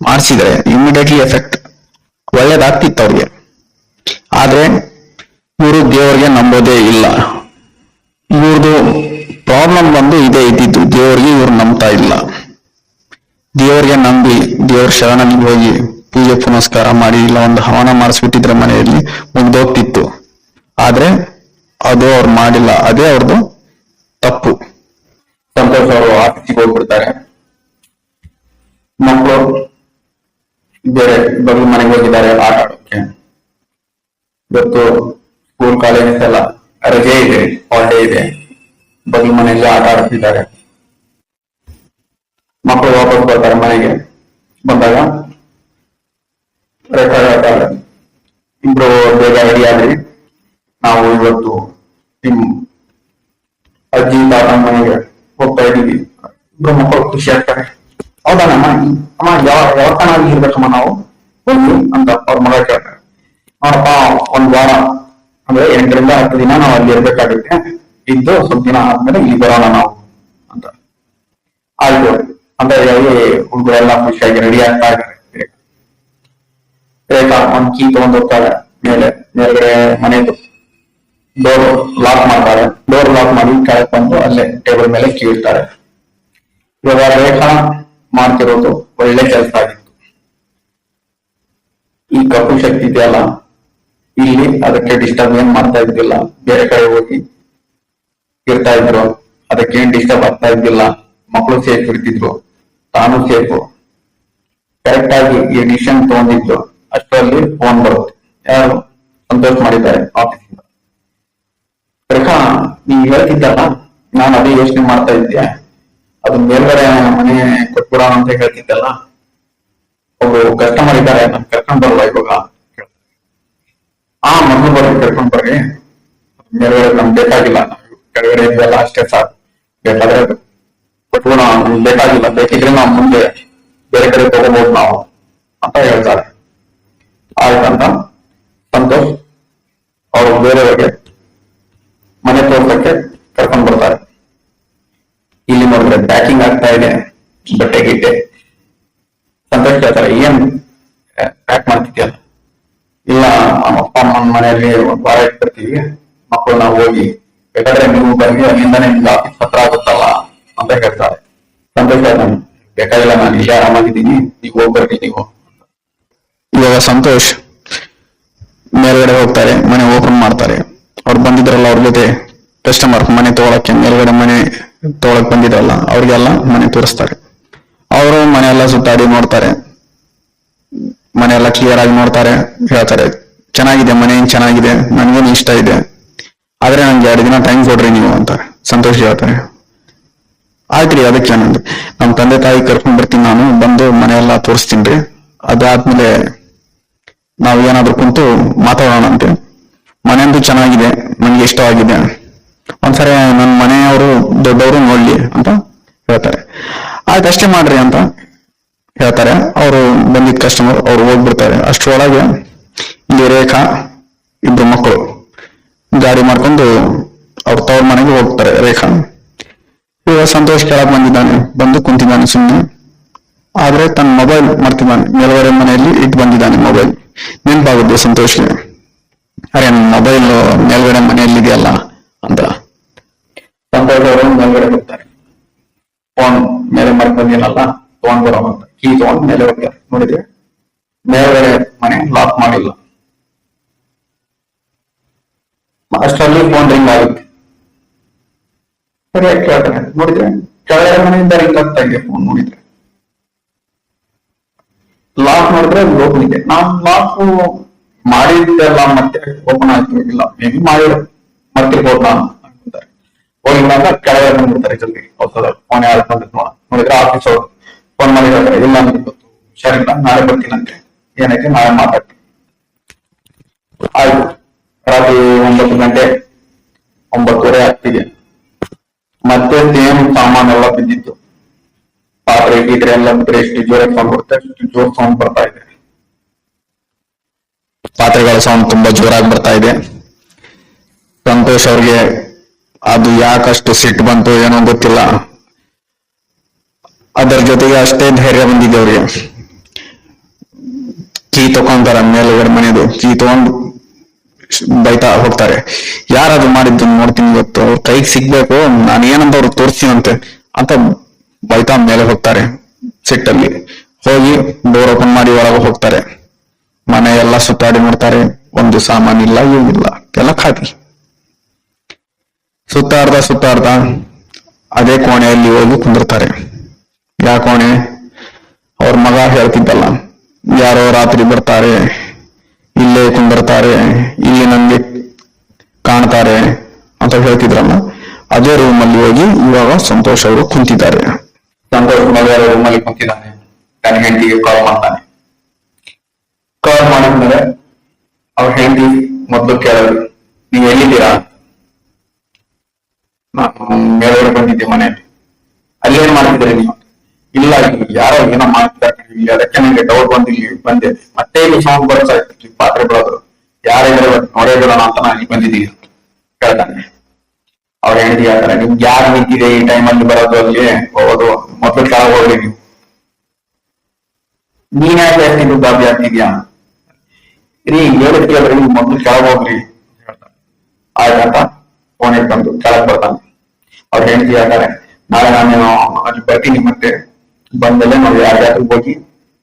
ಮಾಡಿಸಿದ್ರೆ ಇಮಿಡಿಯೇಟ್ಲಿ ಎಫೆಕ್ಟ್ ಒಳ್ಳೇದಾಗ್ತಿತ್ತು ಅವ್ರಿಗೆ. ಆದ್ರೆ ಇವರು ದೇವರಿಗೆ ನಂಬೋದೇ ಇಲ್ಲ. ಇವ್ರದು ಪ್ರಾಬ್ಲಮ್ ಬಂದು ಇದೇ ಇದ್ದಿದ್ದು, ದೇವರಿಗೆ ಇವ್ರು ನಂಬ್ತಾ ಇಲ್ಲ. ದೇವರಿಗೆ ನಂಬಿ ದೇವ್ರ ಶರಣನಿಗೆ ಹೋಗಿ ಪೂಜೆ ಪುನಸ್ಕಾರ ಮಾಡಿ ಇಲ್ಲ ಒಂದು ಹವನ ಮಾಡಿಸ್ಬಿಟ್ಟಿದ್ರೆ ಮನೆಯಲ್ಲಿ ಮುಗ್ದೋಗ್ತಿತ್ತು. ಆದ್ರೆ ಅದು ಅವ್ರು ಮಾಡಿಲ್ಲ, ಅದೇ ಅವ್ರದ್ದು ತಪ್ಪು. ಸಂತೋಷ್ ಅವರು ಆಫೀಸಿಗೆ ಹೋಗ್ಬಿಡ್ತಾರೆ. ಮಕ್ಕಳು ಬೇರೆ ಬಗ್ಲು ಮನೆಗೆ ಹೋಗಿದ್ದಾರೆ ಆಟ ಆಡೋಕೆ. ಇವತ್ತು ಸ್ಕೂಲ್ ಕಾಲೇಜಸ್ ಎಲ್ಲ ರಜೆ ಇದೆ, ಹಾಲಿಡೇ ಇದೆ, ಬಗ್ಲು ಮನೆಯಲ್ಲಿ ಆಟ ಆಡ್ತಿದ್ದಾರೆ. ಮಕ್ಕಳು ವಾಪಸ್ ಬರ್ತಾರೆ ಮನೆಗೆ. ಬಂದಾಗ ಇಬ್ರು ಬೇಗ ರೆಡಿ ಆದ್ರಿ, ನಾವು ಇವತ್ತು ನಿಮ್ ಅಜ್ಜಿ ತಾತನ ಮನೆಗೆ ಹೋಗ್ತಾ ಇದೀವಿ. ಇಬ್ರು ಮಕ್ಕಳು ಖುಷಿ ಆಗ್ತಾರೆ. ಹೌದಮ್ಮ ಅಮ್ಮ ಯಾವ ತನಾಗಿ ಇರ್ಬೇಕಮ್ಮ ನಾವು ಹೋಗಿ ಅಂತ ಅವ್ರ ಮಗ ಕೇಳ್ತಾರೆ. ನೋಡಪ್ಪ ಒಂದ್ ವಾರ ಅಂದ್ರೆ 8 ರಿಂದ 10 ದಿನ ನಾವು ಅಲ್ಲಿ ಇರ್ಬೇಕಾಗುತ್ತೆ, ಇದ್ದು ಸ್ವಲ್ಪ ದಿನ ಆದ್ಮೇಲೆ ಇಲ್ಲಿ ಬರೋಣ ನಾವು ಅಂತ. ಆಯ್ತು ಅಂತ ಹೇಳಿ ಹುಡುಗರೆಲ್ಲ ಖುಷಿಯಾಗಿ ರೆಡಿ ಆಗ್ತಾ ಇದ್ದಾರೆ. ರೇಖಾ ಒಂದ್ ಕೀ ತಗೊಂಡ್ ಹೋಗ್ತಾರೆ ಮೇಲ್ಗಡೆ ಮನೆದು ಡೋರ್ ಲಾಕ್ ಮಾಡ್ತಾರೆ. ಡೋರ್ ಲಾಕ್ ಮಾಡಿ ಕೆಳಗೆ ಬಂದು ಅಲ್ಲೇ ಟೇಬಲ್ ಮೇಲೆ ಕೀ ಇಡ್ತಾರೆ. ಇವಾಗ ರೇಖಾ ಮಾಡ್ತಿರೋದು ಒಳ್ಳೆ ಕೆಲಸ ಆಗಿತ್ತು. ಈ ಕಪ್ಪು ಶಕ್ತಿ ಇದೆಯಲ್ಲ, ಇಲ್ಲಿ ಅದಕ್ಕೆ ಡಿಸ್ಟರ್ಬ್ ಏನ್ ಮಾಡ್ತಾ ಇದ್ದಿಲ್ಲ, ಬೇರೆ ಕಡೆ ಹೋಗಿ ಇರ್ತಾ ಇದ್ರು, ಅದಕ್ಕೇನ್ ಡಿಸ್ಟರ್ಬ್ ಆಗ್ತಾ ಇದ್ದಿಲ್ಲ. ಮಕ್ಕಳು ಸೇಫ್ ಇರ್ತಿದ್ರು, ತಾನು ಸೇಫ್. ಕರೆಕ್ಟ್ ಆಗಿ ಈ ಡಿಸಿಷನ್ ತಗೊಂಡಿದ್ರು. ಅಷ್ಟರಲ್ಲಿ ಫೋನ್ ಬರುತ್ತೆ. ಯಾರು? ಸಂತೋಷ್ ಮಾಡಿದ್ದಾರೆ ಆಫೀಸಿಂದ. ರೇಖಾ ನೀವ್ ಹೇಳ್ತಿದ್ದಲ್ಲ, ನಾನು ಅದೇ ಯೋಚನೆ ಮಾಡ್ತಾ ಇದ್ದೆ, ಅದು ಮೇಲ್ಗಡೆ ಮನೆ ಕೊಟ್ಬಿಡೋಣ ಅಂತ ಹೇಳ್ತಿದ್ದಲ್ಲ, ಒಬ್ರು ಕಸ್ಟಮರ್ ಇದ್ದಾರೆ, ನನ್ ಕರ್ಕೊಂಡ್ ಬರಲ್ಲ ಇವಾಗ. ಮೊದಲು ಬರ್ರಿ, ಕರ್ಕೊಂಡ್ ಬರ್ರಿ, ಮೇಲ್ಗಡೆ ನಮ್ಗೆ ಬೇಕಾಗಿಲ್ಲ, ಕೆಳಗಡೆ ಇದೆಯಲ್ಲ ಅಷ್ಟೇ ಸಾಕು, ಬೇಕಾದ್ರೆ ಕೊಟ್ಬಿಡೋಣ, ಬೇಕಾಗಿಲ್ಲ, ಬೇಕಿದ್ರೆ ನಾವು ಮುಂದೆ ಬೇರೆ ಕಡೆ ತಗೋಬಹುದು ನಾವು ಅಂತ ಹೇಳ್ತಾರೆ. ಆಯ್ತಂತ ಸಂತೋಷ್ ಅವರು ಬೇರೆಯವ್ರಿಗೆ ಮನೆ ತೋರ್ಸಕ್ಕೆ ಕರ್ಕೊಂಡ್ ಬರ್ತಾರೆ. ಇಲ್ಲಿ ನೋಡಿದ್ರೆ ಪ್ಯಾಕಿಂಗ್ ಆಗ್ತಾ ಇದೆ, ಬಟ್ಟೆ ಗಿಟ್ಟೆ. ಸಂತೋಷ್ ಹೇಳ್ತಾರೆ, ಏನ್ ಪ್ಯಾಕ್ ಮಾಡ್ತಿದ್ಯಲ್ಲ? ಇಲ್ಲ ಅಪ್ಪ ಅಮ್ಮನ ಮನೆಯಲ್ಲಿ ಒಂದ್ ವಾರ ಇಟ್ಬಿಡ್ತೀವಿ, ಮಕ್ಕಳು ನಾವು ಹೋಗಿ ಬೇಕಾದ್ರೆ ನೀವು ಬಂದು ಅಲ್ಲಿಂದಾನೆ ನಿಮ್ಗೆ ಆಫೀಸ್ ಹತ್ರ ಆಗುತ್ತಲ್ಲ ಅಂತ ಹೇಳ್ತಾರೆ. ಸಂತೋಷ ಹೇಳ್ತಾನೆ, ಬೇಕಾಗಿಲ್ಲ, ನಾನು ಇಲ್ಲೇ ಆರಾಮಾಗಿದ್ದೀನಿ, ನೀವು ಹೋಗ್ಬರ್ರಿ ನೀವು. ಇವಾಗ ಸಂತೋಷ್ ಮೇಲ್ಗಡೆ ಹೋಗ್ತಾರೆ, ಮನೆ ಓಪನ್ ಮಾಡ್ತಾರೆ. ಅವ್ರು ಬಂದಿದ್ರಲ್ಲ ಅವ್ರ ಜೊತೆ ಕಸ್ಟಮರ್ ಮನೆ ತಗೊಳಕ್ಕೆ, ಮೇಲ್ಗಡೆ ಮನೆ ತಗೊಳಕ್ ಬಂದಿದ್ರಲ್ಲ ಅವ್ರಿಗೆಲ್ಲ ಮನೆ ತೋರಿಸ್ತಾರೆ. ಅವರು ಮನೆಯೆಲ್ಲ ಸುತ್ತಾಡಿ ನೋಡ್ತಾರೆ, ಮನೆಯೆಲ್ಲ ಕ್ಲಿಯರ್ ಆಗಿ ನೋಡ್ತಾರೆ. ಹೇಳ್ತಾರೆ, ಚೆನ್ನಾಗಿದೆ ಮನೆ, ಚೆನ್ನಾಗಿದೆ, ನನ್ಗೇನು ಇಷ್ಟ ಇದೆ, ಆದ್ರೆ ನನ್ಗೆ 2 ದಿನ ಟೈಮ್ ಕೊಡ್ರಿ ನೀವು ಅಂತಾರೆ. ಸಂತೋಷ್ ಹೇಳ್ತಾರೆ, ಆಯ್ತ್ರಿ, ಅದಕ್ಕೆ ನಮ್ ತಂದೆ ತಾಯಿ ಕರ್ಕೊಂಡ್ ಬರ್ತೀನಿ, ನಾನು ಬಂದು ಮನೆಯೆಲ್ಲ ತೋರಿಸ್ತೀನಿ. ಅದಾದ್ಮೇಲೆ ನಾವ್ ಏನಾದ್ರು ಕುಂತು ಮಾತಾಡೋಣ ಅಂತೆ. ಮನೆಯಂತೂ ಚೆನ್ನಾಗಿದೆ, ನನ್ಗೆ ಇಷ್ಟವಾಗಿದೆ, ಒಂದ್ಸರಿ ನನ್ನ ಮನೆಯವರು ದೊಡ್ಡವರು ನೋಡ್ಲಿ ಅಂತ ಹೇಳ್ತಾರೆ. ಆಯ್ತು ಅಷ್ಟೇ ಮಾಡ್ರಿ ಅಂತ ಹೇಳ್ತಾರೆ. ಅವರು ಬಂದಿದ್ದ ಕಸ್ಟಮರ್ ಅವ್ರು ಹೋಗ್ಬಿಡ್ತಾರೆ. ಅಷ್ಟರೊಳಗೆ ಇಲ್ಲಿ ರೇಖಾ ಇಬ್ರು ಮಕ್ಕಳು ಗಾಡಿ ಮಾಡ್ಕೊಂಡು ಅವ್ರ ತವ್ರ ಮನೆಗೆ ಹೋಗ್ತಾರೆ. ರೇಖಾ ಇವಾಗ ಸಂತೋಷ್ ಕೆಳಗೆ ಬಂದಿದ್ದಾನೆ, ಬಂದು ಕುಂತಿದ್ದಾನೆ ಸುಮ್ಮನೆ. ಆದ್ರೆ ತನ್ನ ಮೊಬೈಲ್ ಮಾಡ್ತಿದ್ದಾನೆ, ಮೇಲ್ಗಡೆ ಮನೆಯಲ್ಲಿ ಇಟ್ಟು ಬಂದಿದ್ದಾನೆ ಮೊಬೈಲ್. ನೆನಪಾಗುತ್ತೆ ಸಂತೋಷ್ಗೆ, ಅರೆ ನನ್ನ ಮೊಬೈಲ್ ಮೇಲ್ಗಡೆ ಮನೆಯಲ್ಲಿ ಇದೆಯಲ್ಲ ಅಂತ. ಸಂತೋಷ್ ಅವರು ಮೇಲ್ಗಡೆ ಹೋಗ್ತಾರೆ, ಫೋನ್ ಮೇಲೆ ಮಾಡ್ಕೊಂಡೇನಲ್ಲ ತಗೊಂಡ್ ಬರೋ ಅಂತ ಕೀ ತಗೊಂಡ್ ಮೇಲೆ ಹೋಗ್ತಾರೆ. ನೋಡಿದ್ರೆ ಮೇಲ್ಗಡೆ ಮನೆ ಲಾಕ್ ಮಾಡಿಲ್ಲ. ಅಷ್ಟರಲ್ಲಿ ಫೋನ್ ರಿಂಗ್ ಆಗುತ್ತೆ. ಸರಿಯಾಗಿ ಕೇಳ್ತಾನೆ, ನೋಡಿದ್ರೆ ಕೆಳಗಡೆ ಮನೆಯಿಂದ ರಿಂಗ್ ಆಗ್ತಾ ಇದೆ ಫೋನ್. ನೋಡಿದ್ರೆ ಲಾಕ್ ಮಾಡಿದ್ರೆ ಓಪನ್ ಇದೆ. ನಾವು ಲಾಕ್ ಮಾಡಿದ್ದೆಲ್ಲ ಮತ್ತೆ ಓಪನ್ ಆಯ್ತು ಇಲ್ಲ, ಮೇ ಬಿ ಮಾಡಿರೋ ಮತ್ತಿರ್ಬೋದು ನಾನು ಅನ್ಕೊಂತಾರೆ. ಹೋಗಿದ್ದಾಗ ಕೆಳಗಡೆ ಬಂದ್ಬಿಡ್ತಾರೆ ಜಲ್ದಿ. ಫೋನ್ ಯಾರು ಬಂದಿತ್ತು ನೋಡಿದ್ರೆ ಆಫೀಸ್ ಅವರು ಫೋನ್ ಮಾಡಿ ಹೇಳ್ತಾರೆ, ಇಲ್ಲ ನನಗೆ ಹುಷಾರಿಲ್ಲ, ನಾಳೆ ಬರ್ತೀನಂತೆ. ಏನೈತೆ ನಾಳೆ ಮಾತಾಡ್ತೀನಿ. ಆಯ್ತು, ರಾತ್ರಿ 9 ಗಂಟೆ 9:30 ಆಗ್ತಿದೆ. ಮತ್ತೆ ಸೇಮ್ ಸಾಮಾನೆಲ್ಲ ಬಿದ್ದಿತ್ತು. ಪಾತ್ರೆ ಇದ್ರೆ ಎಲ್ಲ ಬಿಟ್ರೆ ಎಷ್ಟು ಜೋರಾಗಿ ಸೌಂಡ್ ಬರುತ್ತೆ ಅಷ್ಟು ಜೋರ್ ಸೌಂಡ್ ಬರ್ತಾ ಇದೆ. ಪಾತ್ರೆಗಳ ಸೌಂಡ್ ತುಂಬಾ ಜೋರಾಗಿ ಬರ್ತಾ ಇದೆ. ಸಂತೋಷ್ ಅವ್ರಿಗೆ ಅದು ಯಾಕಷ್ಟು ಸಿಟ್ಟು ಬಂತು ಏನೋ ಗೊತ್ತಿಲ್ಲ. ಅದರ ಜೊತೆಗೆ ಅಷ್ಟೇ ಧೈರ್ಯ ಬಂದಿದೆ ಅವ್ರಿಗೆ. ಕೀ ತಗೊಂತಾರ ಮೇಲುಗಡೆ ಮನೆದು, ಕೀ ತಗೊಂಡು ಬೈತಾ ಹೋಗ್ತಾರೆ. ಯಾರದು ಮಾಡಿದ್ದು ನೋಡ್ತೀನಿ ಇವತ್ತು, ಅವ್ರ ಕೈಗೆ ಸಿಗ್ಬೇಕು, ನಾನು ಏನಂತ ಅವ್ರು ತೋರಿಸ್ತೀನಂತೆ ಅಂತ ಬೈತಾ ಮೇಲೆ ಹೋಗ್ತಾರೆ. ಸಿಟ್ಟಲ್ಲಿ ಹೋಗಿ ಡೋರ್ ಓಪನ್ ಮಾಡಿ ಒಳಗೆ ಹೋಗ್ತಾರೆ. ಮನೆ ಎಲ್ಲ ಸುತ್ತಾಡಿ ನೋಡ್ತಾರೆ, ಒಂದು ಸಾಮಾನಿಲ್ಲ ಏನಿಲ್ಲ, ಎಲ್ಲ ಖಾಲಿ. ಸುತ್ತಾಡ್ತಾ ಅದೇ ಕೋಣೆಯಲ್ಲಿ ಹೋಗಿ ಕುಂದಿರ್ತಾರೆ. ಯಾ ಕೋಣೆ? ಅವ್ರ ಮಗ ಹೇಳ್ತಿದ್ದಲ್ಲ, ಯಾರೋ ರಾತ್ರಿ ಬರ್ತಾರೆ, ಇಲ್ಲೇ ಕುಂದಿರ್ತಾರೆ, ಇಲ್ಲಿ ನನ್ಗೆ ಕಾಣ್ತಾರೆ ಅಂತ ಹೇಳ್ತಿದ್ರಲ್ಲ, ಅದೇ ರೂಮ್ ಅಲ್ಲಿ ಹೋಗಿ ಇವಾಗ ಸಂತೋಷ್ ಅವರು ಕುಂತಿದ್ದಾರೆ. ಸಂತೋಷ್ ಮಗ ರೂಮ್ ಅಲ್ಲಿ ಕುಂತಿದ್ದಾನೆ. ತನ್ನ ಹೆಂಡತಿಗೆ ಕಾಲ್ ಮಾಡ್ತಾನೆ. ಕಾಲ್ ಮಾಡಿದ್ಮೇಲೆ ಅವ್ರ ಹೆಂಡತಿ ಮೊದಲು ಕೇಳೋದು, ನೀವು ಎಲ್ಲಿದ್ದೀರಾ? ನಾನು ಮೇಲ್ಗಡೆ ಬಂದಿದ್ದೆ ಮನೆಯಲ್ಲಿ. ಅಲ್ಲೇನ್ ಮಾಡ್ತಿದ್ದೀರಿ ನೀವು? ಇಲ್ಲ, ಯಾರೋ ಏನೋ ಮಾಡ್ತಿದ್ದಾರೆ ಇಲ್ಲಿ, ಅದಕ್ಕೆ ನಂಗೆ ಡೌಟ್ ಬಂದೆ. ಮತ್ತೆ ಇಲ್ಲಿ ಸೌಂಡ್ ಬರ್ತಾ ಇತ್ತು, ಪಾತ್ರೆ ಬರೋದು, ಯಾರಿದ್ರೆ ನೋಡೇ ಬಿಡೋಣ ಅಂತ ನಾನು ಇಲ್ಲಿ ಬಂದಿದ್ದೀನಿ ಹೇಳ್ತಾನೆ. ಅವ್ರ ಹೆಂಡತಿ ಹೇಳ್ತಾರೆ, ನಿಮ್ಗೆ ಯಾರು ನಿಂತಿದೆ ಈ ಟೈಮಲ್ಲಿ ಬರೋದು, ಅಲ್ಲಿ ಹೋಗೋದು, ಮೊದಲು ಕೆಳಗೆ ಹೋಗ್ರಿ ನೀವು. ನೀನ್ ಯಾಕೆ ಜಾಸ್ತಿ ದುಡ್ಡು ಆಗ್ತಿದ್ಯಾ? ರೀ ಹೇಳಿದ್ ಕೇಳ್ರಿ, ಮೊದಲು ಕೆಳಗೆ ಹೋಗ್ರಿ ಹೇಳ್ತಾನೆ. ಆಯ್ತಂತ ಫೋನ್ ಇಟ್ಕೊಂಡು ಕೆಳಗೆ ಬರ್ತಾನೆ. ಅವ್ರ ಹೆಂಡತಿ ಹೇಳ್ತಾರೆ, ನಾಳೆ ನಾನು ಅಲ್ಲಿ ಬರ್ತೀನಿ, ಮತ್ತೆ ಬಂದಲ್ಲೇ ನಾವು ಯಾರ್ಯಾರು ಹೋಗಿ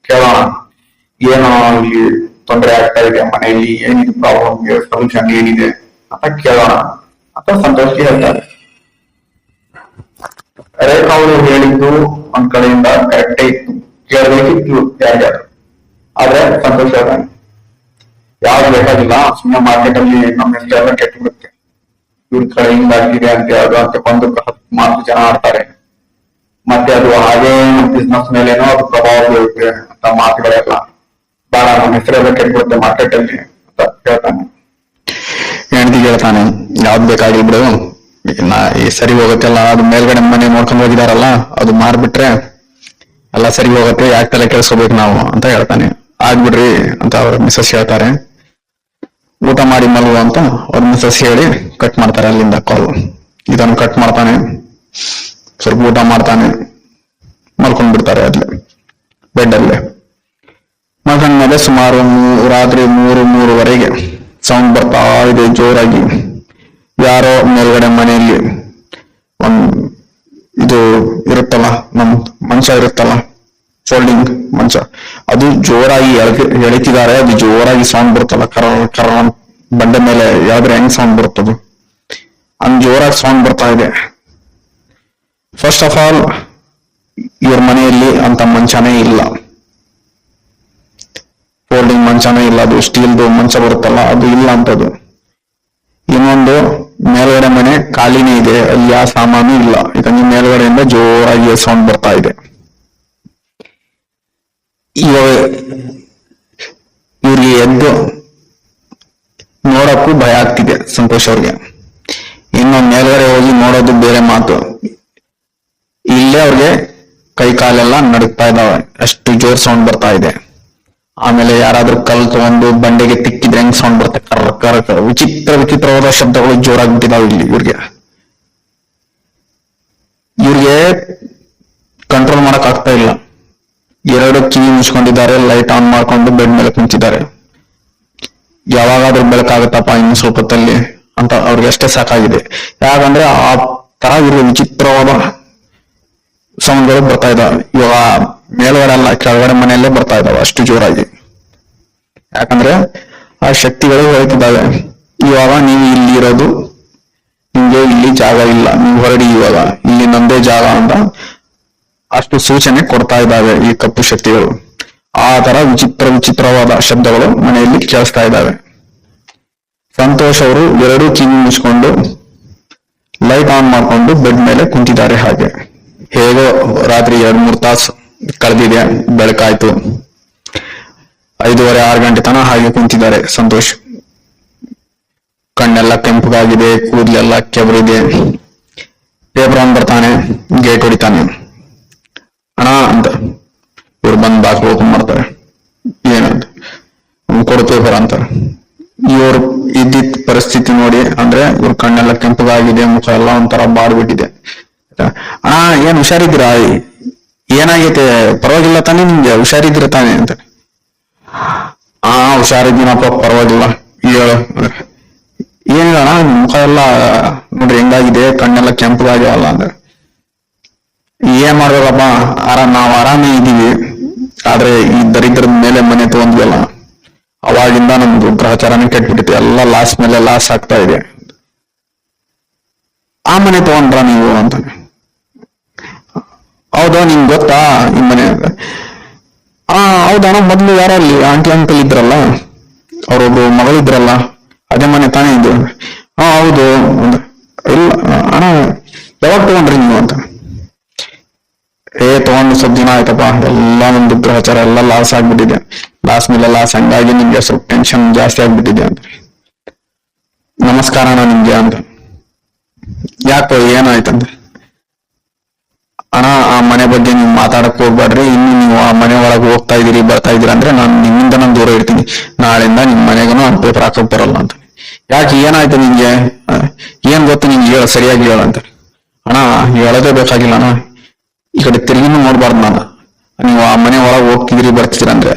ಕೇಳೋಣ, ಏನೋ ಇಲ್ಲಿ ತೊಂದರೆ ಆಗ್ತಾ ಇದೆ ಮನೆಯಲ್ಲಿ, ಏನಿದೆ ಪ್ರಾಬ್ಲಮ್ಗೆ ಸೊಲ್ಯೂಷನ್ ಏನಿದೆ ಅಂತ ಕೇಳೋಣ ಅಂತ ಸಂತೋಷ್ ಹೇಳ್ತಾರೆ. ರೇಖಾ ಅವರು ಹೇಳಿದ್ದು ಒಂದ್ ಕಡೆಯಿಂದ ಕರೆಕ್ಟೇ ಇತ್ತು, ಕೇಳಬೇಕಿತ್ತು ಯಾರ್ಯಾರು. ಆದ್ರೆ ಸಂತೋಷ್ ಹೇಳ್ತಾನೆ, ಯಾವ್ದು ಬೇಕಾಗಿಲ್ಲ, ಸುಮ್ಮನೆ ಮಾರ್ಕೆಟ್ ಅಲ್ಲಿ ನಮ್ಮ ಹೆಸರೆಲ್ಲ ಕೆಟ್ಟು ಬಿಡುತ್ತೆ, ಇವ್ರ ಕಡೆ ಹಿಂಗಾಗಿದೆ ಅಂತ ಯಾವ್ದು ಅಂತ ಬಂದು ಮಾತು ಜನ ಆಡ್ತಾರೆ, ಮತ್ತೆ ಅದು ಹಾಗೇ ಬಿಸ್ನೆಸ್ ಮೇಲೇನೋ ಅದು ಪ್ರಭಾವ ಬೀರುತ್ತೆ ಅಂತ ಮಾತುಗಳೆಲ್ಲ ಬೇಡ, ನಮ್ಮ ಹೆಸರೆಲ್ಲ ಕೆಟ್ಬಿಡುತ್ತೆ ಮಾರ್ಕೆಟ್ ಅಲ್ಲಿ ಅಂತ ಹೇಳ್ತಾನೆ. ಹೆಂಡತಿ ಹೇಳ್ತಾನೆ, ಯಾವ್ದು ಬೇಕಾಗಿ ಬಿಡು, ಈ ಸರಿ ಹೋಗುತ್ತೆಲ್ಲ, ಅದು ಮೇಲ್ಗಡೆ ಮನೆ ನೋಡ್ಕೊಂಡು ಹೋಗಿದಾರಲ್ಲ, ಅದು ಮಾರ್ಬಿಟ್ರೆ ಎಲ್ಲ ಸರಿ ಹೋಗುತ್ತೆ, ಯಾಕೆ ತಲೆ ಕೆಲ್ಸ್ಕೋಬೇಕು ನಾವು ಅಂತ ಹೇಳ್ತಾನೆ. ಆಗ್ಬಿಡ್ರಿ ಅಂತ ಅವ್ರ ಮಿಸಸ್ ಹೇಳ್ತಾರೆ. ಊಟ ಮಾಡಿ ಮಲ್ವ ಅಂತ ಅವ್ರ ಮಿಸಸ್ ಹೇಳಿ ಕಟ್ ಮಾಡ್ತಾರೆ ಅಲ್ಲಿಂದ ಕಾಲ್. ಇದನ್ನು ಕಟ್ ಮಾಡ್ತಾನೆ, ಸ್ವಲ್ಪ ಊಟ ಮಾಡ್ತಾನೆ, ಮಲ್ಕೊಂಡ್ ಬಿಡ್ತಾರೆ ಅಲ್ಲೇ ಬೆಡ್ ಅಲ್ಲೇ. ಮಲ್ಕೊಂಡ್ಮೇಲೆ ಸುಮಾರು ರಾತ್ರಿ 3-3:30 ಸೌಂಡ್ ಬರ್ತಾ ಇದೆ ಜೋರಾಗಿ. ಯಾರೋ ಮೇಲ್ಗಡೆ ಮನೆಯಲ್ಲಿ ಇದು ಇರುತ್ತಲ್ಲ, ನಮ್ ಮಂಚ ಇರುತ್ತಲ್ಲ, ಫೋಲ್ಡಿಂಗ್ ಮಂಚ, ಅದು ಜೋರಾಗಿ ಎಳಿತಿದ್ದಾರೆ. ಅದು ಜೋರಾಗಿ ಸೌಂಡ್ ಬರುತ್ತಲ್ಲ, ಕರ ಬಂಡೆ ಮೇಲೆ ಯಾವ್ದ್ರೆ ಹೆಂಗ್ ಸೌಂಡ್ ಬರುತ್ತದು, ಹಂಗ್ ಜೋರಾಗಿ ಸೌಂಡ್ ಬರ್ತಾ ಇದೆ. ಫಸ್ಟ್ ಆಫ್ ಆಲ್ ಇವ್ರ ಮನೆಯಲ್ಲಿ ಅಂತ ಮಂಚನೇ ಇಲ್ಲ, ಫೋಲ್ಡಿಂಗ್ ಮಂಚನೇ ಇಲ್ಲ, ಅದು ಸ್ಟೀಲ್ದು ಮಂಚ ಬರುತ್ತಲ್ಲ ಅದು ಇಲ್ಲ ಅಂತದ್ದು. ಇನ್ನೊಂದು ಮೇಲ್ಗಡೆ ಮನೆ ಖಾಲಿನೇ ಇದೆ, ಅಲ್ಲಿ ಯಾವ ಸಾಮಾನು ಇಲ್ಲ, ಯಾಕಂದ್ರೆ ಮೇಲ್ಗಡೆಯಿಂದ ಜೋರಾಗಿ ಸೌಂಡ್ ಬರ್ತಾ ಇದೆ. ಇವಾಗ ಇವ್ರಿಗೆ ಎದ್ದು ನೋಡಕ್ಕೂ ಭಯ ಆಗ್ತಿದೆ ಸಂತೋಷ್ ಅವ್ರಿಗೆ. ಇನ್ನು ಮೇಲ್ಗಡೆ ಹೋಗಿ ನೋಡೋದು ಬೇರೆ ಮಾತು. ಇಲ್ಲೇ ಅವ್ರಿಗೆ ಕೈ ಕಾಲೆಲ್ಲ ನಡುಗ್ತಾ ಇದಾವೆ, ಅಷ್ಟು ಜೋರ್ ಸೌಂಡ್ ಬರ್ತಾ ಇದೆ. ಆಮೇಲೆ ಯಾರಾದ್ರೂ ಕಲ್ ತಗೊಂಡು ಬಂಡೆಗೆ ತಿಕ್ಕಿದ್ರೆ ಹೆಂಗ್ ಸೌಂಡ್ ಬರುತ್ತೆ, ಕರ ವಿಚಿತ್ರವಾದ ಶಬ್ದಗಳು ಜೋರಾಗಿ ಬಿಟ್ಟಿದಾವೆ ಇಲ್ಲಿ ಇವ್ರಿಗೆ ಕಂಟ್ರೋಲ್ ಮಾಡಕ್ ಆಗ್ತಾ ಇಲ್ಲ. 2 ಕಿವಿ ಮುಚ್ಕೊಂಡಿದ್ದಾರೆ, ಲೈಟ್ ಆನ್ ಮಾಡ್ಕೊಂಡು ಬೆಡ್ ಮೇಲೆ ಕುಂತಿದ್ದಾರೆ. ಯಾವಾಗಾದ್ರೂ ಬೆಳಕಾಗತ್ತಪ್ಪ ಇನ್ನು ಸ್ವಲ್ಪ ಹೊತ್ತಲ್ಲಿ ಅಂತ ಅವ್ರಿಗೆ ಅಷ್ಟೇ ಸಾಕಾಗಿದೆ. ಯಾಕಂದ್ರೆ ಆ ತರ ಇರುವ ವಿಚಿತ್ರವಾದ ಸೌಂಡ್ಗಳು ಬರ್ತಾ ಇದಾವೆ. ಇವಾಗ ಮೇಲ್ಗಡೆ ಅಲ್ಲ, ಕೆಳಗಡೆ ಮನೆಯಲ್ಲೇ ಬರ್ತಾ ಇದಾವೆ ಅಷ್ಟು ಜೋರಾಗಿ. ಯಾಕಂದ್ರೆ ಆ ಶಕ್ತಿಗಳು ಹೇಳ್ತಿದ್ದಾವೆ, ಇವಾಗ ನೀವು ಇಲ್ಲಿ ಇರೋದು, ನಿಮ್ಗೆ ಇಲ್ಲಿ ಜಾಗ ಇಲ್ಲ, ನೀವು ಹೊರಡಿ, ಇವಾಗ ಇಲ್ಲಿ ನಮ್ದೇ ಜಾಗ ಅಂತ ಅಷ್ಟು ಸೂಚನೆ ಕೊಡ್ತಾ ಇದ್ದಾವೆ ಈ ಕಪ್ಪು ಶಕ್ತಿಗಳು. ಆ ತರ ವಿಚಿತ್ರವಾದ ಶಬ್ದಗಳು ಮನೆಯಲ್ಲಿ ಕೇಳಿಸ್ತಾ ಇದ್ದಾವೆ. ಸಂತೋಷ್ ಅವರು 2 ಕಿವಿ ಮುಚ್ಕೊಂಡು ಲೈಟ್ ಆನ್ ಮಾಡ್ಕೊಂಡು ಬೆಡ್ ಮೇಲೆ ಕುಂತಿದ್ದಾರೆ. ಹಾಗೆ ಹೇಗೋ ರಾತ್ರಿ 2-3 ತಾಸು ಕಳೆದಿದೆ, ಬೆಳಕಾಯ್ತು. 5:30-6 ಗಂಟೆ ತನಕ ಹಾಗೆ ಕುಂತಿದ್ದಾರೆ ಸಂತೋಷ್. ಕಣ್ಣೆಲ್ಲ ಕೆಂಪಗಾಗಿದೆ, ಕೂದಲೆಲ್ಲ ಕೆಬರಿದೆ. ಪೇಪರ್ ಆನ್ ಬರ್ತಾನೆ, ಗೇಟ್ ಹೊಡಿತಾನೆ. ಅಣ್ಣ ಅಂತ ಇವ್ರು ಬಂದ್ ದಾಖಲೆ ಓಪನ್ ಮಾಡ್ತಾರೆ. ಏನಂತ ಕೊಡು ಪೇಪರ್ ಅಂತಾರೆ. ಇವ್ರು ಇದ್ದಿದ್ದ ಪರಿಸ್ಥಿತಿ ನೋಡಿ ಅಂದ್ರೆ ಇವ್ರ ಕಣ್ಣೆಲ್ಲ ಕೆಂಪಗಾಗಿದೆ, ಮುಖ ಎಲ್ಲ ಒಂಥರ ಬಾಡ್ಬಿಟ್ಟಿದೆ. ಅಣ್ಣ ಏನ್ ಹುಷಾರಿದ್ದೀರಾ, ಏನಾಗೈತೆ, ಪರವಾಗಿಲ್ಲ ತಾನೇ, ನಿಮ್ಗೆ ಹುಷಾರಿದ್ದೀರ ತಾನೇ ಅಂತ. ಹುಷಾರಿದ್ದೀನಪ್ಪ, ಪರವಾಗಿಲ್ಲ, ಹೇಳು. ಏನಿಲ್ಲ ಅಣ್ಣ, ಮುಖ ಎಲ್ಲ ನೋಡ್ರಿ ಹೆಂಗಾಗಿದೆ, ಕಣ್ಣೆಲ್ಲ ಕೆಂಪಗಾಗ್ಯವಲ್ಲ ಅಂದ್ರೆ. ಏನ್ ಮಾಡ್ಬೇಕಪ್ಪ, ನಾವ್ ಆರಾಮೇ ಇದೀವಿ, ಆದ್ರೆ ಈ ದರಿದ್ರದ ಮೇಲೆ ಮನೆ ತಗೊಂಡ್ವಲ್ಲ, ಅವಾಗಿಂದ ನಮ್ದು ಗ್ರಹಚಾರನೇ ಕೆಟ್ಬಿಟ್ಟಿದೆ, ಎಲ್ಲ ಲಾಸ್ ಮೇಲೆ ಲಾಸ್ ಆಗ್ತಾ ಇದೆ. ಆ ಮನೆ ತಗೊಂಡ್ರ ನೀವು ಅಂತ. ಹೌದಾ, ನಿಮ್ಗೆ ಗೊತ್ತಾ ಈ ಮನೆ? ಹೌದಣ್ಣ, ಮೊದ್ಲು ಯಾರಲ್ಲಿ ಆಂಟಿ ಅಂಕಲ್ ಇದ್ರಲ್ಲ, ಅವ್ರೊಬ್ರು ಮಗಳಿದ್ರಲ್ಲ, ಅದೇ ಮನೆ ತಾನೇ ಇದು. ಹೌದು. ಇಲ್ಲ ಅಣ್ಣ, ಯಾವಾಗ ತಗೊಂಡ್ರಿ ನೀವು ಅಂತ. ತಗೊಂಡು ಸ್ವಲ್ಪ ದಿನ ಆಯ್ತಪ್ಪ, ಎಲ್ಲ ನಮ್ದು ಗ್ರಹಚಾರ ಎಲ್ಲ ಲಾಸ್ ಆಗ್ಬಿಟ್ಟಿದೆ, ಲಾಸ್ ಮೇಲೆ ಲಾಸ್, ಹಂಗಾಗಿ ನಿಮ್ಗೆ ಸ್ವಲ್ಪ ಟೆನ್ಷನ್ ಜಾಸ್ತಿ ಆಗ್ಬಿಟ್ಟಿದೆ ಅಂತ. ನಮಸ್ಕಾರ ಅಣ್ಣ ನಿಮ್ಗೆ ಅಂತ. ಯಾಕೋ ಏನಾಯ್ತಂತ. ಅಣ್ಣ, ಆ ಮನೆ ಬಗ್ಗೆ ನೀವು ಮಾತಾಡಕ್ ಹೋಗ್ಬೇಡ್ರಿ, ಇನ್ನು ನೀವು ಆ ಮನೆ ಒಳಗೆ ಹೋಗ್ತಾ ಇದೀರಿ ಬರ್ತಾ ಇದೀರಿ ಅಂದ್ರೆ ನಾನು ನಿಮ್ಮಿಂದ ನಾನು ದೂರ ಇರ್ತೀನಿ, ನಾಳೆಯಿಂದ ನಿಮ್ ಮನೆಗೂ ನಾನು ಪೇಪರ್ ಹಾಕಕ್ ಬರಲ್ಲ ಅಂತ. ಯಾಕೆ, ಏನಾಯ್ತು ನಿಮ್ಗೆ, ಏನ್ ಗೊತ್ತು ನಿಮ್ಗೆ, ಹೇಳ, ಸರಿಯಾಗಿ ಹೇಳ ಅಂತ. ಅಣ್ಣ ಹೇಳೋದೇ ಬೇಕಾಗಿಲ್ಲ ಅಣ್ಣ, ಈ ಕಡೆ ತಿರುಗಿನೂ ನೋಡ್ಬಾರ್ದು ನಾನು, ನೀವು ಆ ಮನೆ ಒಳಗೆ ಹೋಗ್ತಿದ್ರಿ ಬರ್ತಿದ್ರಂದ್ರೆ.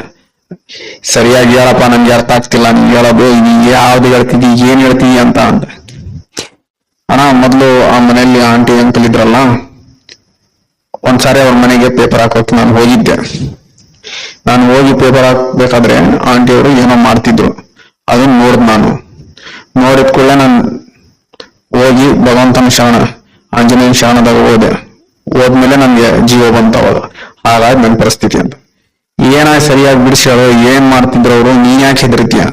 ಸರಿಯಾಗಿ ಹೇಳಪ್ಪ, ನನ್ಗೆ ಅರ್ಥ ಆಗ್ತಿಲ್ಲ ನೀನ್ ಹೇಳೋದು, ಯಾವ್ದು ಹೇಳ್ತಿದ್ದಿ, ಏನ್ ಹೇಳ್ತೀವಿ ಅಂತ ಅಂದ. ಅಣ್ಣ, ಮೊದ್ಲು ಆ ಮನೆಯಲ್ಲಿ ಆಂಟಿ ಅಂಕಲ್ ಇದ್ರಲ್ಲ, ಒಂದ್ಸಾರಿ ಅವ್ರ ಮನೆಗೆ ಪೇಪರ್ ಹಾಕೋಕೆ ನಾನು ಹೋಗಿದ್ದೆ. ನಾನು ಹೋಗಿ ಪೇಪರ್ ಹಾಕ್ಬೇಕಾದ್ರೆ ಆಂಟಿ ಅವರು ಏನೋ ಮಾಡ್ತಿದ್ರು, ಅದನ್ನ ನೋಡ್ದು. ನಾನು ನೋಡಿದ ಕೂಡಲೇ ನಾನು ಹೋಗಿ ಭಗವಂತನ ಶರಣ, ಆಂಜನೇಯನ ಶರಣದಾಗ ಹೋದ್ಮೇಲೆ ನನ್ಗೆ ಜೀವ ಬಂತವಾಗ. ಹಾಗಾಗಿ ನನ್ನ ಪರಿಸ್ಥಿತಿ ಅಂತ. ಸರಿಯಾಗಿ ಬಿಡಿಸಿ ಹೇಳೋ, ಏನ್ ಮಾಡ್ತಿದ್ರು ಅವರು, ನೀನ್ ಯಾಕೆ ಹೆದರ್ತೀಯ?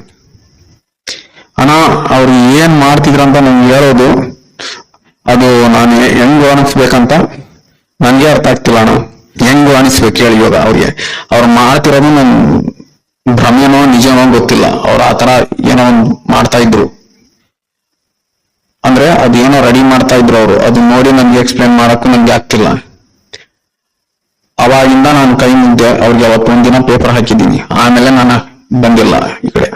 ಅಣ್ಣ, ಅವ್ರು ಏನ್ ಮಾಡ್ತಿದ್ರಂತ ನನ್ಗೆ ಹೇಳೋದು, ಅದು ನಾನು ಹೆಂಗ್ ಅನಿಸ್ಬೇಕಂತ ನನ್ಗೆ ಅರ್ಥ ಆಗ್ತಿಲ್ಲ ಅಣ್ಣ. ಹೆಂಗ್ ಅನಿಸ್ಬೇಕು ಹೇಳಿ ಇವಾಗ ಅವ್ರಿಗೆ? ಅವ್ರು ಮಾಡ್ತಿರೋದು ನನ್ ಭ್ರಮೆನೋ ನಿಜನೋ ಗೊತ್ತಿಲ್ಲ, ಅವ್ರು ಆತರ ಏನೋ ಒಂದ್ ಮಾಡ್ತಾ ಇದ್ರು ಅಂದ್ರೆ ಅದೇನೋ ರೆಡಿ ಮಾಡ್ತಾ ಇದ್ರು ಅವರು, ಅದು ನೋಡಿ ನನ್ಗೆ ಎಕ್ಸ್ಪ್ಲೇನ್ ಮಾಡಕ್ಕೂ ನನ್ಗೆ ಆಗ್ತಿಲ್ಲ. ಅವಾಗಿಂದ ನಾನು ಕೈ ಮುದ್ದೆ ಅವ್ರಿಗೆ ಅವತ್ತೊಂದಿನ ಪೇಪರ್ ಹಾಕಿದ್ದೀನಿ, ಆಮೇಲೆ ನಾನು ಬಂದಿಲ್ಲ ಈ ಕಡೆ.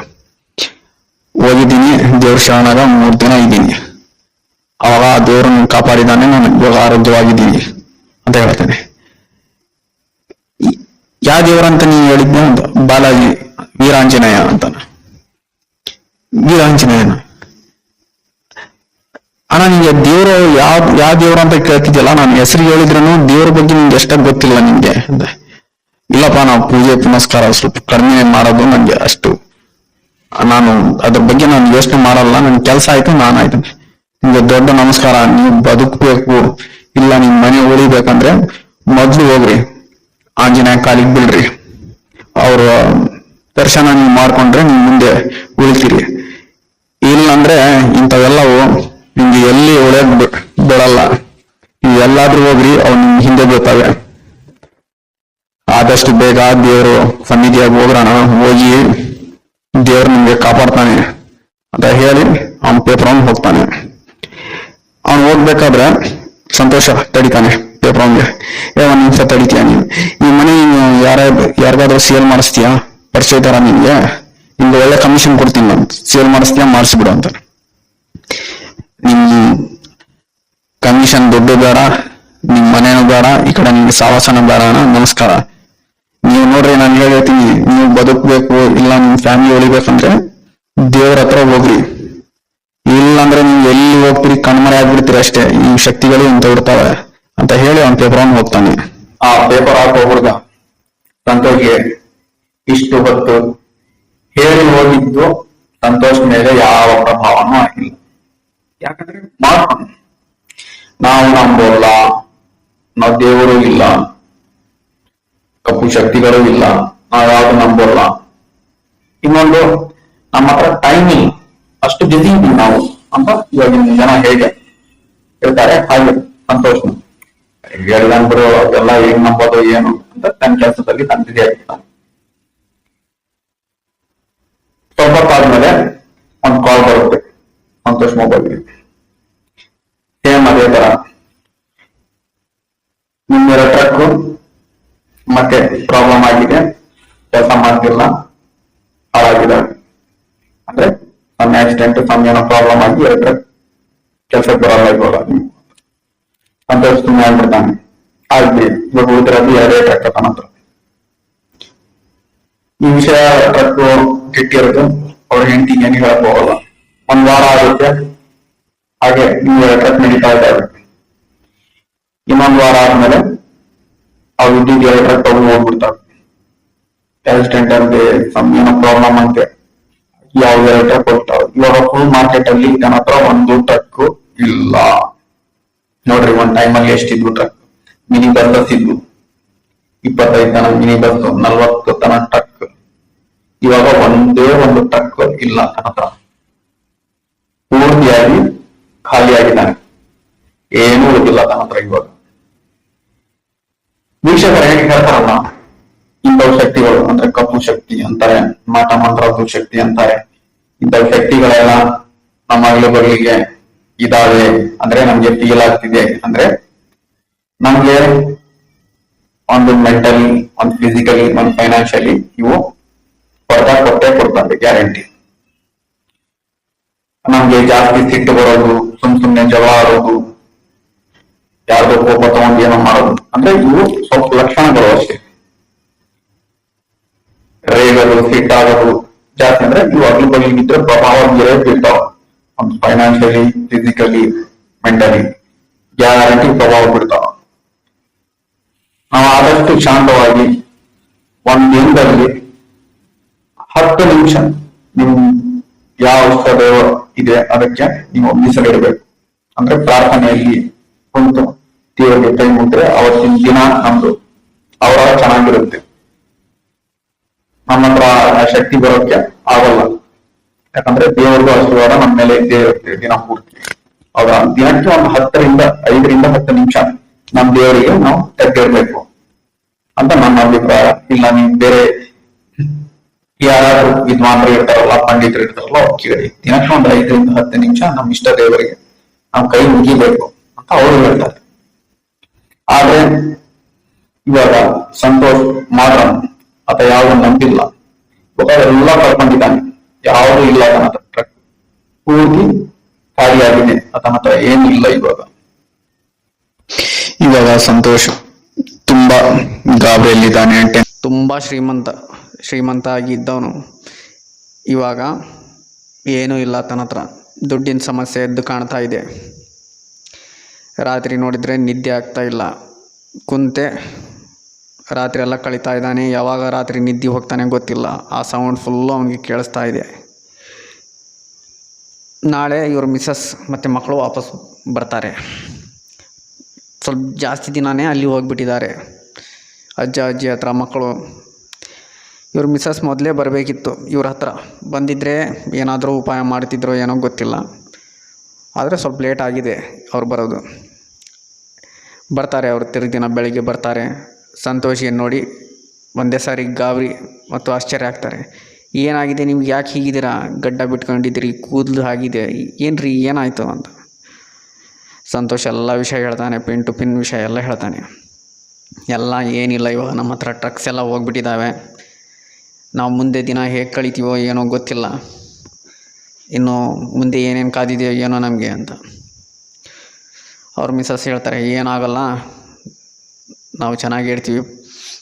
ಹೋಗಿದ್ದೀನಿ ದೇವ್ರ ಶರಣಾಗ 3 ದಿನ ಇದ್ದೀನಿ. ಅವಾಗ ದೇವ್ರನ್ನ ಕಾಪಾಡಿದಾನೆ, ನಾನು ಇವಾಗ ಆರೋಗ್ಯವಾಗಿದ್ದೀನಿ ಅಂತ ಹೇಳ್ತೇನೆ. ಯಾವ ದೇವರಂತ ನೀವು ಹೇಳಿದ್ನ ಅಂತ. ಬಾಲಾಜಿ, ವೀರಾಂಜನೇಯ ಅಂತ. ವೀರಾಂಜನೇಯನ ಅಣ್ಣ, ನಿಂಗೆ ದೇವ್ರು ಯಾವ ದೇವ್ರು ಅಂತ ಕೇಳ್ತಿದ್ಯಲ್ಲ, ನಾನು ಹೆಸರು ಹೇಳಿದ್ರು ದೇವ್ರ ಬಗ್ಗೆ ನಿಮ್ಗೆ ಎಷ್ಟಾಗಿ ಗೊತ್ತಿಲ್ಲ ನಿಮ್ಗೆ ಅಂತ. ಇಲ್ಲಪ್ಪ, ನಾವು ಪೂಜೆ ಪುನಸ್ಕಾರ ಸ್ವಲ್ಪ ಕಡಿಮೆ ಮಾಡೋದು ನನ್ಗೆ ಅಷ್ಟು, ನಾನು ಅದ್ರ ಬಗ್ಗೆ ನಾನು ಯೋಚನೆ ಮಾಡಲ್ಲ, ನನ್ ಕೆಲಸ ಆಯ್ತು, ನಾನಾಯ್ತು. ನಿಮ್ಗೆ ದೊಡ್ಡ ನಮಸ್ಕಾರ, ನೀವು ಬದುಕ್ಬೇಕು, ಇಲ್ಲ ನಿಮ್ ಮನೆ ಉಳಿಬೇಕಂದ್ರೆ ಮೊದ್ಲು ಹೋಗ್ರಿ ಆಂಜನೇಯ ಕಾಲಿಗೆ ಬೀಳ್ರಿ, ಅವ್ರ ದರ್ಶನ ನೀವು ಮಾಡ್ಕೊಂಡ್ರೆ ನಿಮ್ ಮುಂದೆ ಉಳಿತೀರಿ. ಇಲ್ಲಂದ್ರೆ ಇಂಥವೆಲ್ಲವು ನಿಮ್ಗೆ ಎಲ್ಲಿ ಒಳ್ಳೆದ್ ಬಿಡಲ್ಲ. ನೀವು ಎಲ್ಲಾದ್ರೂ ಹೋಗ್ರಿ, ಅವ್ ನಿಮ್ ಹಿಂದೆ ಬೀಳ್ತವೆ. ಆದಷ್ಟು ಬೇಗ ದೇವರು ಸನ್ನಿಧಿಯಾಗಿ ಹೋಗ್ರಣ, ಹೋಗಿ ದೇವ್ರು ನಿಮ್ಗೆ ಕಾಪಾಡ್ತಾನೆ ಅಂತ ಹೇಳಿ ಅವ್ನ ಪೇಪರ್ ಅವ್ನು ಹೋಗ್ತಾನೆ. ಅವ್ನು ಹೋಗ್ಬೇಕಾದ್ರೆ ಸಂತೋಷ ತಡಿತಾನೆ ಪೇಪರ್ ಅವ್ನಿಗೆ. 1 ನಿಮಿಷ ತಡಿತೀಯ ನೀನು, ಈ ಮನೆ ಯಾರಿಗಾದ್ರೂ ಸೇಲ್ ಮಾಡಿಸ್ತೀಯಾ, ಪರಿಚಯ ಇದ್ದಾರ ನಿಮ್ಗೆ, ನಿಮ್ಗೆ ಒಳ್ಳೆ ಕಮಿಷನ್ ಕೊಡ್ತೀನಿ ನಾನು, ಸೇಲ್ ಮಾಡಿಸ್ತೀಯಾ, ಮಾಡಿಸ್ಬಿಡು ಅಂತ. ನಿಮ್ ಕಮಿಷನ್ ದುಡ್ಡು ಬೇಡ, ನಿಮ್ ಮನೇನು ಬೇಡ, ಈ ಕಡೆ ನಿಮ್ಗೆ ಸಾವಾಸನ ಬೇಡ ಅಣ್ಣ, ನಮಸ್ಕಾರ. ನೀವು ನೋಡ್ರಿ, ನಾನು ಹೇಳ್ತೀನಿ, ನೀವು ಬದುಕ್ಬೇಕು, ಇಲ್ಲ ನಿಮ್ ಫ್ಯಾಮಿಲಿ ಉಳಿಬೇಕಂದ್ರೆ ದೇವ್ರ ಹತ್ರ ಹೋಗ್ರಿ, ಇಲ್ಲಾಂದ್ರೆ ನೀವು ಎಲ್ಲಿ ಹೋಗ್ತೀರಿ, ಕಣ್ಮರೆ ಆಗ್ಬಿಡ್ತೀರಿ ಅಷ್ಟೇ, ಈ ಶಕ್ತಿಗಳು ಇಂತ ಇರ್ತಾವೆ ಅಂತ ಹೇಳಿ ಅವ್ನ ಪೇಪರ್ ಅವ್ನು ಹೋಗ್ತಾನೆ. ಆ ಪೇಪರ್ ಹಾಕೋ ಹುಡುಗ ಸಂತೋಷ್ಗೆ ಇಷ್ಟು ಹೊತ್ತು ಹೇಳಿ ಹೋಗಿದ್ದು ಸಂತೋಷ್ ಮೇಲೆ ಯಾವ ಪ್ರಭಾವನೂ ಆಗಿಲ್ಲ. ಯಾಕಂದ್ರೆ ಮಾಡ್ತಾನೆ, ನಾವು ನಂಬೋಲ್ಲ, ನಾವು ದೇವರು ಇಲ್ಲ, ಕಪ್ಪು ಶಕ್ತಿಗಳು ಇಲ್ಲ, ನಾವು ಯಾವ್ದು ನಂಬೋಲ್ಲ. ಇನ್ನೊಂದು, ನಮ್ಮ ಹತ್ರ ಟೈಮ್ ಇಲ್ಲ, ಅಷ್ಟು ಬಿಸಿ ಇದ್ದೀವಿ ನಾವು ಅಂತ ಇವಾಗಿನ ಜನ ಹೇಗೆ ಹೇಳ್ತಾರೆ, ಹಾಗೆ ಸಂತೋಷ ಹೇಳಿದಂದ್ರು ಅದೆಲ್ಲ ಹೆಂಗ್ ನಂಬೋದು ಏನು ಅಂತ ತನ್ನ ಕೆಲಸದಲ್ಲಿ ತನ್ನ ಬಿಸಿ ಆಗಿರ್ತಾನೆ. ಸ್ವಲ್ಪ ಹೊತ್ತಾದ್ಮೇಲೆ ಒಂದು ಕಾಲ್ ಬರುತ್ತೆ ಸಂತೋಷ್ ಮೊಬೈಲ್ಗೆ. ಸೇಮ್ ಅದೇ ತರ, ನಿಮ್ಮೆರ ಟ್ರಕ್ ಆಕ್ಸಿಡೆಂಟ್ ಸಮಯನ ಪ್ರಾಬ್ಲಮ್ ಆಗಿ ಕೆಲ್ಸಕ್ಕೆ ಬರಲ್ಲ ಇವಾಗ ಸಂತೋಷ್ ಸುಮ್ಮನೆ ಆಗ್ಬಿಡ್ತಾನೆ. ಆಗ್ಲಿ ಇವಾಗ ಉಳಿದಿರೋದು 2 ಟ್ರಕ್ ತನ್ನ ಹತ್ರ. ಈ ವಿಷಯ ಟ್ರಕ್ ಕೆಟ್ಟಿರೋದು ಅವ್ರ ಹೆಂಡತಿಗೆ ಏನು ಹೇಳಕ್ ಹೋಗಲ್ಲ. 1 ವಾರ ಆಗುತ್ತೆ, ಹಾಗೆ ಇವು ಟ್ರಕ್ ನಡೀತಾ ಇದ್ದಾವೆ. ಇನ್ನೊಂದು ವಾರ ಆದ್ಮೇಲೆ ಅವ್ರು ಇದ್ದಿದ್ದು 2 ಟ್ರಕ್ ತಗೊಂಡು ಹೋಗ್ಬಿಡ್ತಾರೆ. ಆಕ್ಸಿಡೆಂಟ್ ಅಂತೆ ಏನೋ ಪ್ರಾಬ್ಲಮ್ ಅಂತೆ ಯಾವ 2 ಟ್ರಕ್ ಹೋಗ್ತಾವೆ. ಇವಾಗ ಫುಲ್ ಮಾರ್ಕೆಟ್ ಅಲ್ಲಿ ನನ್ನ ಹತ್ರ 1 ಟ್ರಕ್ ಇಲ್ಲ. ನೋಡ್ರಿ, ಒಂದ್ ಟೈಮ್ ಅಲ್ಲಿ ಎಷ್ಟಿದ್ವು ಟ್ರಕ್. ಮಿನಿ ಬಸ್ ಇದ್ವು, 25 ತನ ಮಿನಿ ಬಸ್, 40 ತನ ಟ್ರಕ್. ಇವಾಗ ಒಂದೇ 1 ಟ್ರಕ್ ಇಲ್ಲ ನನ್ನ ಹತ್ರ. ಪೂರ್ತಿಯಾಗಿ ಖಾಲಿಯಾಗಿದ್ದಾನೆ, ಏನೂ ಉಳಿದಿಲ್ಲ ತನ್ನ ಹತ್ರ ಇವಾಗ. ವೀಕ್ಷಕರು ಹೇಗೆ ಹೇಳ್ತಾರಲ್ಲ, ಇಂಥವು ಶಕ್ತಿಗಳು ಅಂದ್ರೆ ಕಪ್ಪು ಶಕ್ತಿ ಅಂತಾರೆ, ಮಾಟ ಮಂತ್ರದ ಶಕ್ತಿ ಅಂತಾರೆ. ಇಂಥವು ಶಕ್ತಿಗಳೆಲ್ಲ ನಮ್ಮ ಹಗಲುಗಳಿಗೆ ಇದಾವೆ ಅಂದ್ರೆ ನಮ್ಗೆ ಫೀಲ್ ಆಗ್ತಿದೆ ಅಂದ್ರೆ ನಮ್ಗೆ ಒಂದು ಮೆಂಟಲಿ, ಒಂದು ಫಿಸಿಕಲಿ, ಒಂದು ಫೈನಾನ್ಷಿಯಲಿ ಇವು ಕೊಟ್ಟೆ ಕೊಡ್ತಾರೆ, ಗ್ಯಾರಂಟಿ. ನಮ್ಗೆ ಜಾಸ್ತಿ ಸಿಟ್ಟು ಬರೋದು, ಸುಮ್ನೆ ಜಗಳ ಆಡೋದು, ಯಾರ್ದೋ ಕೋಪ ತಗೊಂಡು ಏನೋ ಮಾಡೋದು ಅಂದ್ರೆ ಇವು ಸ್ವಲ್ಪ ಲಕ್ಷಣಗಳು ಅಷ್ಟೇ. ರೇಗಲು, ಸಿಟ್ಟಾಗೋದು ಜಾಸ್ತಿ ಅಂದ್ರೆ ಇವು ಅಗ್ಲು ಬಗ್ಲಿಗಿದ್ರೆ ಪ್ರಭಾವ ಬೀರ್ತಾವ. ಒಂದು ಫೈನಾನ್ಷಿಯಲಿ, ಫಿಸಿಕಲಿ, ಮೆಂಟಲಿ ಗ್ಯಾರಂಟಿ ಪ್ರಭಾವ ಬೀರ್ತಾವ. ನಾವು ಆದಷ್ಟು ಶಾಂತವಾಗಿ ಒಂದ್ ದಿನದಲ್ಲಿ 10 ನಿಮಿಷ ನಿಮ್ ಯಾವ ಇಷ್ಟದೇವ ಇದೆ ಅದಕ್ಕೆ ನೀವು ಮೀಸಲಿಡಬೇಕು. ಅಂದ್ರೆ ಪ್ರಾರ್ಥನೆಯಲ್ಲಿ ಕುಂತು ದೇವರಿಗೆ ಕೈ ಮುಟ್ರೆ ಅವತ್ತಿನ ದಿನ ನಮ್ದು ಅವರ ಚೆನ್ನಾಗಿರುತ್ತೆ. ನಮ್ಮ ಹತ್ರ ಆ ಶಕ್ತಿ ಬರೋಕ್ಕೆ ಆಗಲ್ಲ, ಯಾಕಂದ್ರೆ ದೇವರಿಗೂ ಆಶೀರ್ವಾದ ನಮ್ಮ ಮೇಲೆ ಇದ್ದೇ ಇರುತ್ತೆ ದಿನ ಪೂರ್ತಿ. ಹೌದಾ? ದಿನಕ್ಕೆ ಒಂದು 5 ರಿಂದ 10 ನಿಮಿಷ ನಮ್ ದೇವರಿಗೆ ನಾವು ತೆಗೆದಿರ್ಬೇಕು ಅಂತ ನನ್ನ ಅಭಿಪ್ರಾಯ. ಇಲ್ಲ ನೀವು ಬೇರೆ ಯಾರು ವಿದ್ವಾಂಸರು ಇರ್ತಾರಲ್ಲ, ಪಂಡಿತರು ಇರ್ತಾರಲ್ಲ, ಕೇಳಿ. ದಿನಕ್ಕೆ ಒಂದು 5 ರಿಂದ 10 ನಿಮಿಷ ನಮ್ಮ ಇಷ್ಟ ದೇವರಿಗೆ ನಾವು ಕೈ ಮುಗಿಬೇಕು ಅಂತ ಅವರು ಹೇಳ್ತಾರೆ. ಆದ್ರೆ ಇವಾಗ ಸಂತೋಷ್ ಮಾಡ್ರನ್ ಆತ ಯಾವುದು ನಂಬಿಲ್ಲ. ಇವಾಗ ಎಲ್ಲ ಕಳ್ಕೊಂಡಿದ್ದಾನೆ, ಯಾವುದು ಇಲ್ಲ ತನ್ನ ಹತ್ರ. ಟ್ರಕ್ ಪೂರ್ತಿ ಖಾಲಿಯಾಗಿದೆ, ಆತನ ಹತ್ರ ಏನು ಇಲ್ಲ ಇವಾಗ ಸಂತೋಷ್ ತುಂಬಾ ಗಾಬರಿಯಲ್ಲಿದ್ದಾನೆ. ತುಂಬಾ ಶ್ರೀಮಂತ ಆಗಿದ್ದವನು ಇವಾಗ ಏನೂ ಇಲ್ಲ ತನ್ನ ಹತ್ರ. ದುಡ್ಡಿನ ಸಮಸ್ಯೆ ಎದ್ದು ಕಾಣ್ತಾ ಇದೆ. ರಾತ್ರಿ ನೋಡಿದರೆ ನಿದ್ದೆ ಆಗ್ತಾ ಇಲ್ಲ. ಕುಂತೆ ರಾತ್ರಿ ಎಲ್ಲ ಕಳೀತಾ ಇದ್ದಾನೆ. ಯಾವಾಗ ರಾತ್ರಿ ನಿದ್ದೆ ಹೋಗ್ತಾನೆ ಗೊತ್ತಿಲ್ಲ. ಆ ಸೌಂಡ್ ಫುಲ್ಲು ಅವನಿಗೆ ಕೇಳಿಸ್ತಾ ಇದೆ. ನಾಳೆ ಇವ್ರ ಮಿಸಸ್ ಮತ್ತು ಮಕ್ಕಳು ವಾಪಸ್ ಬರ್ತಾರೆ. ಸ್ವಲ್ಪ ಜಾಸ್ತಿ ದಿನವೇ ಅಲ್ಲಿ ಹೋಗ್ಬಿಟ್ಟಿದ್ದಾರೆ. ಅಜ್ಜ ಅಜ್ಜಿ ಹತ್ರ ಮಕ್ಕಳು. ಇವ್ರ ಮಿಸಸ್ ಮೊದಲೇ ಬರಬೇಕಿತ್ತು ಇವ್ರ ಹತ್ರ. ಬಂದಿದ್ದರೆ ಏನಾದರೂ ಉಪಾಯ ಮಾಡ್ತಿದ್ರೋ ಏನೋ ಗೊತ್ತಿಲ್ಲ. ಆದರೆ ಸ್ವಲ್ಪ ಲೇಟ್ ಆಗಿದೆ ಅವ್ರು ಬರೋದು. ಬರ್ತಾರೆ ಅವರು ದಿನ ಬೆಳಗ್ಗೆ ಬರ್ತಾರೆ. ಸಂತೋಷಿಯನ್ನು ನೋಡಿ ಒಂದೇ ಸಾರಿ ಗಾಬರಿ ಮತ್ತು ಆಶ್ಚರ್ಯ ಆಗ್ತಾರೆ. ಏನಾಗಿದೆ ನಿಮ್ಗೆ, ಯಾಕೆ ಹೀಗಿದ್ದೀರಾ, ಗಡ್ಡ ಬಿಟ್ಕೊಂಡಿದ್ದೀರಿ, ಕೂದಲು ಆಗಿದೆ, ಏನ್ರಿ ಏನಾಯಿತು ಅಂತ. ಸಂತೋಷ್ ಎಲ್ಲ ವಿಷಯ ಹೇಳ್ತಾನೆ, ಪಿನ್ ಟು ಪಿನ್ ವಿಷಯ ಎಲ್ಲ ಹೇಳ್ತಾನೆ. ಎಲ್ಲ ಏನಿಲ್ಲ, ಇವಾಗ ನಮ್ಮ ಹತ್ರ ಟ್ರಕ್ಸ್ ಎಲ್ಲ ಹೋಗ್ಬಿಟ್ಟಿದ್ದಾವೆ. ನಾವು ಮುಂದೆ ದಿನ ಹೇಗೆ ಕಳಿತೀವೋ ಏನೋ ಗೊತ್ತಿಲ್ಲ. ಇನ್ನು ಮುಂದೆ ಏನೇನು ಕಾದಿದೆಯೋ ಏನೋ ನಮಗೆ ಅಂತ. ಅವ್ರ ಮಿಸಸ್ ಹೇಳ್ತಾರೆ, ಏನಾಗಲ್ಲ, ನಾವು ಚೆನ್ನಾಗಿ ಹೇಳ್ತೀವಿ,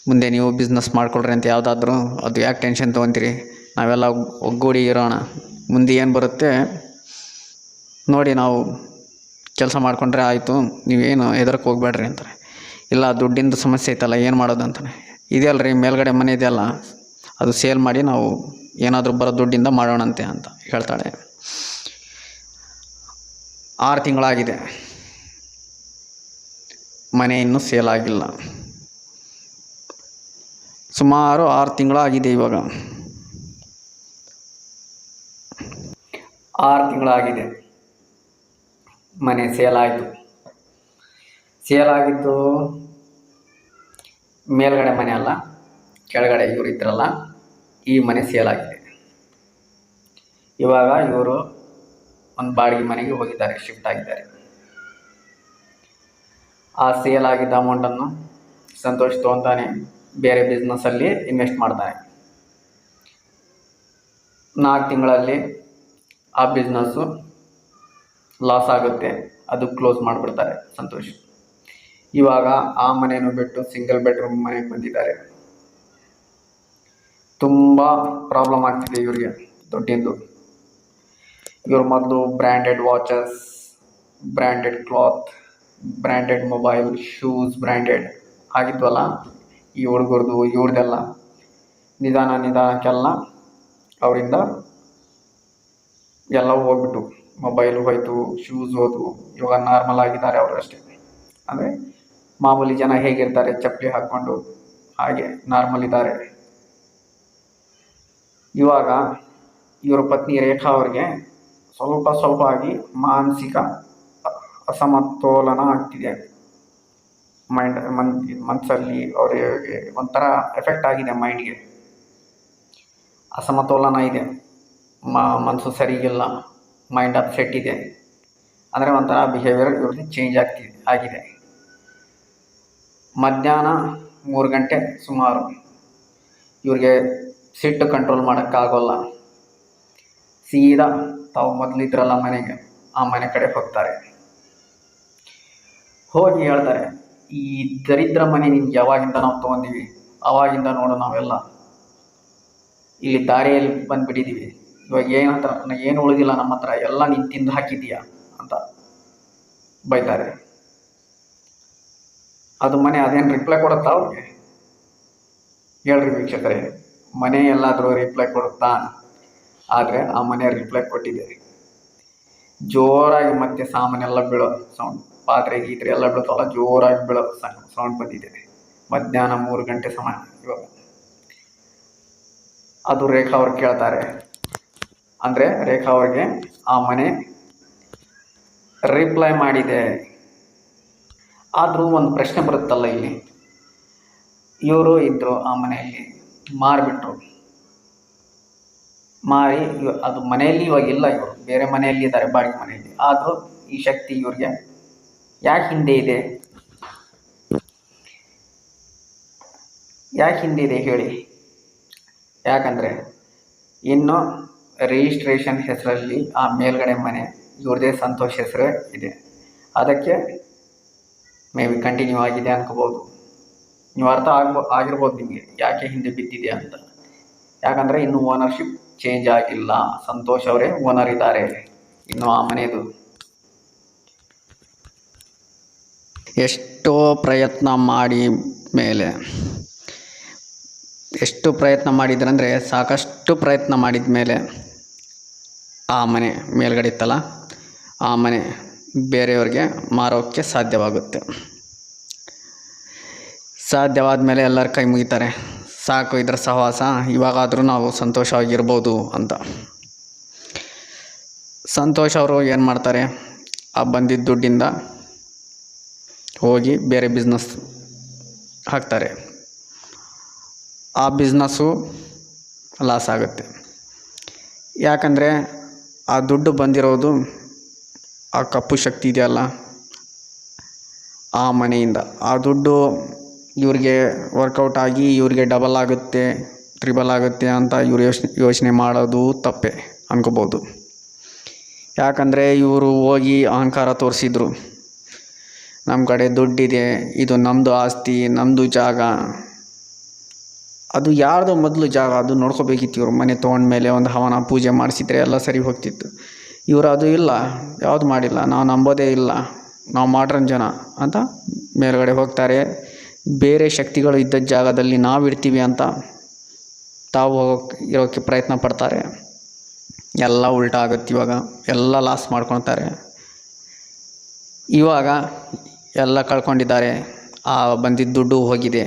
ಮುಂದೆ ನೀವು ಬಿಸ್ನೆಸ್ ಮಾಡ್ಕೊಳ್ರಿ ಅಂತ ಯಾವುದಾದ್ರೂ. ಅದು ಯಾಕೆ ಟೆನ್ಷನ್ ತೊಗೊತೀರಿ, ನಾವೆಲ್ಲ ಒಗ್ಗೂಡಿ ಇರೋಣ, ಮುಂದೆ ಏನು ಬರುತ್ತೆ ನೋಡಿ ನಾವು ಕೆಲಸ ಮಾಡಿಕೊಂಡ್ರೆ ಆಯಿತು, ನೀವೇನು ಹೆದರಕ್ಕೆ ಹೋಗ್ಬೇಡ್ರಿ ಅಂತಾರೆ. ಇಲ್ಲ, ದುಡ್ಡಿಂದು ಸಮಸ್ಯೆ ಐತಲ್ಲ, ಏನು ಮಾಡೋದು ಅಂತಾನೆ. ಇದೆಯಲ್ಲ ರೀ ಮೇಲ್ಗಡೆ ಮನೆ ಇದೆಯಲ್ಲ, ಅದು ಸೇಲ್ ಮಾಡಿ ನಾವು ಏನಾದರೂ ಬರೋ ದುಡ್ಡಿಂದ ಮಾಡೋಣಂತೆ ಅಂತ ಹೇಳ್ತಾಳೆ. 6 ತಿಂಗಳಾಗಿದೆ, ಮನೆ ಇನ್ನೂ ಸೇಲ್ ಆಗಿಲ್ಲ. ಸುಮಾರು 6 ತಿಂಗಳಾಗಿದೆ ಇವಾಗ. 6 ತಿಂಗಳಾಗಿದೆ ಮನೆ ಸೇಲ್ ಆಯಿತು. ಸೇಲ್ ಆಗಿದ್ದು ಮೇಲ್ಗಡೆ ಮನೆ ಅಲ್ಲ, ಕೆಳಗಡೆ ಇವರು ಇದ್ರಲ್ಲ, ಈ ಮನೆ ಸೇಲ್ ಆಗಿದೆ. ಇವಾಗ ಇವರು ಒಂದು ಬಾಡಿಗೆ ಮನೆಗೆ ಹೋಗಿದ್ದಾರೆ, ಶಿಫ್ಟ್ ಆಗಿದ್ದಾರೆ. ಆ ಸೇಲ್ ಆಗಿದ್ದ ಅಮೌಂಟನ್ನು ಸಂತೋಷ್ ತೊಗೊತಾನೆ, ಬೇರೆ ಬಿಸ್ನೆಸ್ಸಲ್ಲಿ ಇನ್ವೆಸ್ಟ್ ಮಾಡ್ತಾನೆ. 4 ತಿಂಗಳಲ್ಲಿ ಆ ಬಿಸ್ನೆಸ್ಸು ಲಾಸ್ ಆಗುತ್ತೆ, ಅದು ಕ್ಲೋಸ್ ಮಾಡಿಬಿಡ್ತಾರೆ ಸಂತೋಷ್. ಇವಾಗ ಆ ಮನೆಯನ್ನು ಬಿಟ್ಟು ಸಿಂಗಲ್ ಬೆಡ್ರೂಮ್ ಮನೆಗೆ ಬಂದಿದ್ದಾರೆ. ತುಂಬ ಪ್ರಾಬ್ಲಮ್ ಆಗ್ತಿದೆ ಇವರಿಗೆ ದುಡ್ಡಿಂದು. ಇವ್ರ ಮೊದಲು branded watches, branded cloth, branded mobile, shoes branded ಆಗಿದ್ವಲ್ಲ, ಈ ಹುಡುಗರದು ಇವ್ರದ್ದೆಲ್ಲ ನಿಧಾನಕ್ಕೆಲ್ಲ ಅವರಿಂದ ಎಲ್ಲವೂ ಹೋಗ್ಬಿಟ್ಟು ಮೊಬೈಲು ಹೋಯ್ತು, ಶೂಸ್ ಹೋದು. ಇವಾಗ ನಾರ್ಮಲ್ ಆಗಿದ್ದಾರೆ ಅವರು ಅಷ್ಟೇ. ಅಂದರೆ ಮಾಮೂಲಿ ಜನ ಹೇಗಿರ್ತಾರೆ ಚಪ್ಪಲಿ ಹಾಕ್ಕೊಂಡು ಹಾಗೆ ನಾರ್ಮಲ್ ಇದ್ದಾರೆ. ಇವಾಗ ಇವರ ಪತ್ನಿ ರೇಖಾ ಅವ್ರಿಗೆ ಸ್ವಲ್ಪ ಆಗಿ ಮಾನಸಿಕ ಅಸಮತೋಲನ ಆಗ್ತಿದೆ. ಮನಸ್ಸಲ್ಲಿ ಅವರಿಗೆ ಒಂಥರ ಎಫೆಕ್ಟ್ ಆಗಿದೆ, ಮೈಂಡ್ಗೆ ಅಸಮತೋಲನ ಇದೆ, ಮನಸ್ಸು ಸರಿಗಿಲ್ಲ, ಮೈಂಡ್ ಅಪ್ಸೆಟ್ ಇದೆ. ಅಂದರೆ ಒಂಥರ ಬಿಹೇವಿಯರ್ ಇವ್ರಿಗೆ ಚೇಂಜ್ ಆಗಿದೆ. ಮಧ್ಯಾಹ್ನ 3 ಗಂಟೆ ಸುಮಾರು ಇವ್ರಿಗೆ ಸಿಟ್ಟು ಕಂಟ್ರೋಲ್ ಮಾಡೋಕ್ಕಾಗೋಲ್ಲ. ಸೀದಾ ತಾವು ಮೊದಲಿದ್ರಲ್ಲ ಮನೆಗೆ, ಆ ಮನೆ ಕಡೆ ಹೋಗ್ತಾರೆ. ಹೋಗಿ ಹೇಳ್ತಾರೆ, ಈ ದರಿದ್ರ ಮನೆ ನಿಮ್ಗೆ ಯಾವಾಗಿಂದ ನಾವು ತೊಗೊಂಡಿವಿ, ಆವಾಗಿಂದ ನೋಡು ನಾವೆಲ್ಲ ಇಲ್ಲಿ ದಾರಿಯಲ್ಲಿ ಬಂದುಬಿಟ್ಟಿದ್ದೀವಿ. ಇವಾಗ ಏನು ಉಳಿದಿಲ್ಲ ನಮ್ಮ ಹತ್ರ, ಎಲ್ಲ ನೀನು ತಿಂದು ಹಾಕಿದ್ದೀಯಾ ಅಂತ ಬೈತಾರೆ. ಅದು ಮನೆ ಅದೇನು ರಿಪ್ಲೈ ಕೊಡುತ್ತಾ ಅವ್ರಿಗೆ? ಹೇಳ್ರಿ ವೀಕ್ಷಕರೇ, ಮನೆ ಎಲ್ಲಾದರೂ ರಿಪ್ಲೈ ಕೊಡುತ್ತಾ? ಆದರೆ ಆ ಮನೆ ರಿಪ್ಲೈ ಕೊಟ್ಟಿದೆ. ಜೋರಾಗಿ ಮತ್ತೆ ಸಾಮಾನೆಲ್ಲ ಬೀಳೋ ಸೌಂಡ್, ಪಾತ್ರೆ ಗೀತ್ರೆ ಎಲ್ಲ ಬೀಳ್ತಾವಲ್ಲ, ಜೋರಾಗಿ ಬೀಳೋ ಸೌಂಡ್ ಬಂದಿದೆ. ಮಧ್ಯಾಹ್ನ 3 ಗಂಟೆ ಸಮಯ ಇವಾಗ. ಅದು ರೇಖಾ ಅವ್ರು ಕೇಳ್ತಾರೆ. ಅಂದರೆ ರೇಖಾ ಅವ್ರಿಗೆ ಆ ಮನೆ ರಿಪ್ಲೈ ಮಾಡಿದೆ. ಆದರೂ ಒಂದು ಪ್ರಶ್ನೆ ಬರುತ್ತಲ್ಲ ಇಲ್ಲಿ, ಇವರು ಇದ್ದರು ಆ ಮನೆಯಲ್ಲಿ, ಮಾರಿಬಿಟ್ರು. ಮಾರಿ ಅದು ಮನೆಯಲ್ಲಿ ಇವಾಗ ಇಲ್ಲ, ಇವರು ಬೇರೆ ಮನೆಯಲ್ಲಿ ಇದ್ದಾರೆ, ಬಾಡಿಗೆ ಮನೆಯಲ್ಲಿ. ಆದರೂ ಈ ಶಕ್ತಿ ಇವ್ರಿಗೆ ಯಾಕೆ ಹಿಂದೆ ಇದೆ? ಹೇಳಿ. ಯಾಕಂದರೆ ಇನ್ನು ರಿಜಿಸ್ಟ್ರೇಷನ್ ಹೆಸರಲ್ಲಿ ಆ ಮೇಲ್ಗಡೆ ಮನೆ ಇವ್ರದೇ ಸಂತೋಷ್ ಹೆಸರೇ ಇದೆ. ಅದಕ್ಕೆ ಮೇ ಬಿ ಕಂಟಿನ್ಯೂ ಆಗಿದೆ ಅನ್ಕೋಬೋದು. ನೀವು ಅರ್ಥ ಆಗಿರ್ಬೋದು ನಿಮಗೆ ಯಾಕೆ ಹಿಂದೆ ಬಿದ್ದಿದೆ ಅಂತ. ಯಾಕಂದರೆ ಇನ್ನೂ ಓನರ್ಶಿಪ್ ಚೇಂಜ್ ಆಗಿಲ್ಲ, ಸಂತೋಷ್ ಅವರೇ ಓನರ್ ಇದ್ದಾರೆ ಇನ್ನು ಆ ಮನೆಯದು. ಎಷ್ಟೋ ಪ್ರಯತ್ನ ಮಾಡಿದ್ರಂದರೆ ಸಾಕಷ್ಟು ಪ್ರಯತ್ನ ಮಾಡಿದ ಮೇಲೆ ಆ ಮನೆ ಮೇಲ್ಗಡೆ ಇತ್ತಲ್ಲ, ಆ ಮನೆ ಬೇರೆಯವ್ರಿಗೆ ಮಾರೋಕ್ಕೆ ಸಾಧ್ಯವಾದ ಮೇಲೆ ಎಲ್ಲರ ಕೈ ಮುಗಿತಾರೆ. ಸಾಕು ಇದರ ಸಹವಾಸ, ಇವಾಗಾದರೂ ನಾವು ಸಂತೋಷವಾಗಿರ್ಬೋದು ಅಂತ. ಸಂತೋಷ್ ಅವರು ಏನು ಮಾಡ್ತಾರೆ, ಆ ಬಂದಿದ್ದ ದುಡ್ಡಿಂದ ಹೋಗಿ ಬೇರೆ ಬಿಸ್ನೆಸ್ ಹಾಕ್ತಾರೆ. ಆ ಬಿಸ್ನೆಸ್ಸು ಲಾಸ್ ಆಗುತ್ತೆ. ಯಾಕಂದರೆ ಆ ದುಡ್ಡು ಬಂದಿರೋದು ಆ ಕಪ್ಪು ಶಕ್ತಿ ಇದೆಯಲ್ಲ ಆ ಮನೆಯಿಂದ. ಆ ದುಡ್ಡು ಇವ್ರಿಗೆ ವರ್ಕೌಟ್ ಆಗಿ ಇವ್ರಿಗೆ ಡಬಲ್ ಆಗುತ್ತೆ, ಟ್ರಿಬಲ್ ಆಗುತ್ತೆ ಅಂತ ಇವ್ರು ಯೋಚನೆ ಮಾಡೋದು ತಪ್ಪೆ ಅನ್ಕೋಬೋದು. ಯಾಕಂದರೆ ಇವರು ಹೋಗಿ ಅಹಂಕಾರ ತೋರಿಸಿದ್ರು, ನಮ್ಮ ಕಡೆ ದುಡ್ಡಿದೆ, ಇದು ನಮ್ಮದು ಆಸ್ತಿ, ನಮ್ಮದು ಜಾಗ. ಅದು ಯಾರ್ದೋ ಮೊದಲು ಜಾಗ, ಅದು ನೋಡ್ಕೋಬೇಕಿತ್ತು. ಇವರು ಮನೆ ತೊಗೊಂಡ್ಮೇಲೆ ಒಂದು ಹವನ ಪೂಜೆ ಮಾಡಿಸಿದ್ರೆ ಎಲ್ಲ ಸರಿ ಹೋಗ್ತಿತ್ತು. ಇವರು ಅದು ಇಲ್ಲ, ಯಾವುದು ಮಾಡಿಲ್ಲ, ನಾವು ನಂಬೋದೇ ಇಲ್ಲ, ನಾವು ಮಾಡ್ರನ್ ಜನ ಅಂತ ಮೇಲ್ಗಡೆ ಹೋಗ್ತಾರೆ. ಬೇರೆ ಶಕ್ತಿಗಳು ಇದ್ದ ಜಾಗದಲ್ಲಿ ನಾವು ಇರ್ತೀವಿ ಅಂತ ತಾವು ಇರೋಕ್ಕೆ ಪ್ರಯತ್ನ ಪಡ್ತಾರೆ. ಎಲ್ಲ ಉಲ್ಟಾ ಆಗುತ್ತೆ. ಇವಾಗ ಎಲ್ಲ ಲಾಸ್ ಮಾಡ್ಕೊಳ್ತಾರೆ. ಇವಾಗ ಎಲ್ಲ ಕಳ್ಕೊಂಡಿದ್ದಾರೆ. ಆ ಬಂದಿದ್ದ ದುಡ್ಡು ಹೋಗಿದೆ,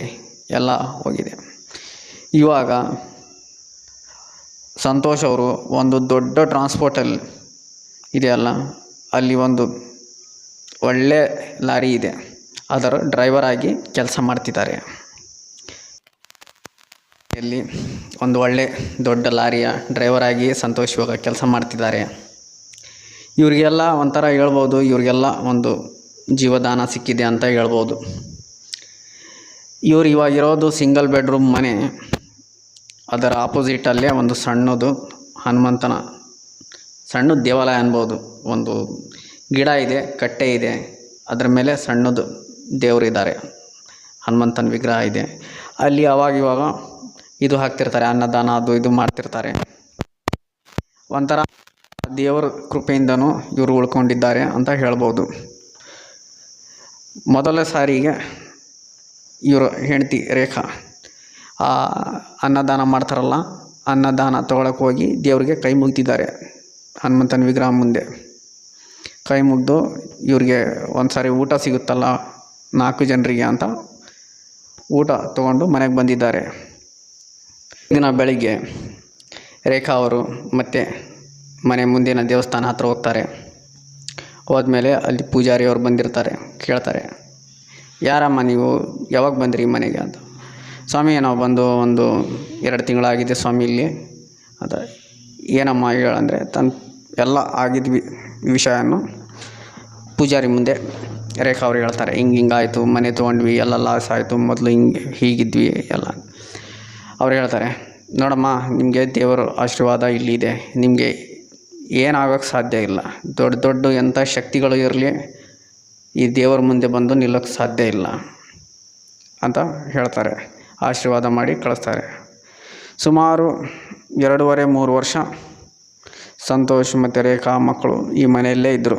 ಎಲ್ಲ ಹೋಗಿದೆ. ಇವಾಗ ಸಂತೋಷ್ ಅವರು ಒಂದು ದೊಡ್ಡ ಟ್ರಾನ್ಸ್ಪೋರ್ಟಲ್ಲಿ ಇದೆಯಲ್ಲ, ಅಲ್ಲಿ ಒಂದು ಒಳ್ಳೆ ಲಾರಿ ಇದೆ, ಅದರ ಡ್ರೈವರ್ ಆಗಿ ಕೆಲಸ ಮಾಡ್ತಿದ್ದಾರೆ. ಇಲ್ಲಿ ಒಂದು ಒಳ್ಳೆ ದೊಡ್ಡ ಲಾರಿಯ ಡ್ರೈವರ್ ಆಗಿ ಸಂತೋಷ್ ಇವಾಗ ಕೆಲಸ ಮಾಡ್ತಿದ್ದಾರೆ. ಇವರಿಗೆಲ್ಲ ಒಂಥರ ಹೇಳ್ಬೋದು, ಇವರಿಗೆಲ್ಲ ಒಂದು ಜೀವದಾನ ಸಿಕ್ಕಿದೆ ಅಂತ ಹೇಳ್ಬೋದು. ಇವರು ಇವಾಗಿರೋದು ಸಿಂಗಲ್ ಬೆಡ್ರೂಮ್ ಮನೆ, ಅದರ ಆಪೋಸಿಟಲ್ಲೇ ಒಂದು ಸಣ್ಣದು ಸಣ್ಣ ದೇವಾಲಯ ಅನ್ಬೋದು. ಒಂದು ಗಿಡ ಇದೆ, ಕಟ್ಟೆ ಇದೆ, ಅದರ ಮೇಲೆ ಸಣ್ಣದು ದೇವರಿದ್ದಾರೆ, ಹನುಮಂತನ ವಿಗ್ರಹ ಇದೆ. ಅಲ್ಲಿ ಅವಾಗಿವಾಗ ಇದು ಹಾಕ್ತಿರ್ತಾರೆ, ಅನ್ನದಾನ ಅದು ಇದು ಮಾಡ್ತಿರ್ತಾರೆ. ಒಂಥರ ದೇವರ ಕೃಪೆಯಿಂದನೂ ಇವರು ಉಳ್ಕೊಂಡಿದ್ದಾರೆ ಅಂತ ಹೇಳ್ಬೋದು. ಮೊದಲ ಸಾರಿಗೆ ಇವರು ಹೆಂಡತಿ ರೇಖಾ ಅನ್ನದಾನ ಮಾಡ್ತಾರಲ್ಲ, ಅನ್ನದಾನ ತೊಗೊಳಕ್ಕೆ ಹೋಗಿ ದೇವ್ರಿಗೆ ಕೈ ಮುಗ್ದಿದ್ದಾರೆ. ಹನುಮಂತನ ವಿಗ್ರಹ ಮುಂದೆ ಕೈ ಮುಗ್ದು ಇವ್ರಿಗೆ ಒಂದು ಸಾರಿ ಊಟ ಸಿಗುತ್ತಲ್ಲ 4 ಜನರಿಗೆ ಅಂತ ಊಟ ತೊಗೊಂಡು ಮನೆಗೆ ಬಂದಿದ್ದಾರೆ. ದಿನ ಬೆಳಿಗ್ಗೆ ರೇಖಾ ಅವರು ಮತ್ತೆ ಮನೆ ಮುಂದಿನ ದೇವಸ್ಥಾನ ಹತ್ರ ಹೋಗ್ತಾರೆ. ಹೋದ್ಮೇಲೆ ಅಲ್ಲಿ ಪೂಜಾರಿ ಅವ್ರು ಬಂದಿರ್ತಾರೆ. ಕೇಳ್ತಾರೆ, ಯಾರಮ್ಮ ನೀವು, ಯಾವಾಗ ಬಂದಿರಿ ಮನೆಗೆ ಅಂತ. ಸ್ವಾಮಿ ನಾವು ಬಂದು ಒಂದು 2 ತಿಂಗಳಾಗಿದೆ ಸ್ವಾಮಿ ಇಲ್ಲಿ ಅಂತ. ಏನಮ್ಮ ಹೇಳಂದರೆ ಎಲ್ಲ ಆಗಿದ್ವಿ ವಿಷಯವನ್ನು ಪೂಜಾರಿ ಮುಂದೆ ರೇಖಾ ಅವ್ರು ಹೇಳ್ತಾರೆ. ಹಿಂಗಾಯಿತು, ಮನೆ ತೊಗೊಂಡ್ವಿ, ಎಲ್ಲ ಲಾಸ್ ಆಯಿತು, ಮೊದಲು ಹೀಗಿದ್ವಿ ಎಲ್ಲ. ಅವ್ರು ಹೇಳ್ತಾರೆ, ನೋಡಮ್ಮ ನಿಮಗೆ ದೇವರ ಆಶೀರ್ವಾದ ಇಲ್ಲಿದೆ, ನಿಮಗೆ ಏನಾಗೋಕ್ಕೆ ಸಾಧ್ಯ ಇಲ್ಲ. ದೊಡ್ಡ ದೊಡ್ಡ ಎಂಥ ಶಕ್ತಿಗಳು ಇರಲಿ ಈ ದೇವರ ಮುಂದೆ ಬಂದು ನಿಲ್ಲೋಕ್ಕೆ ಸಾಧ್ಯ ಇಲ್ಲ ಅಂತ ಹೇಳ್ತಾರೆ. ಆಶೀರ್ವಾದ ಮಾಡಿ ಕಳಿಸ್ತಾರೆ. ಸುಮಾರು 2.5-3 ವರ್ಷ ಸಂತೋಷ್ ಮತ್ತು ರೇಖಾ ಮಕ್ಕಳು ಈ ಮನೆಯಲ್ಲೇ ಇದ್ದರು.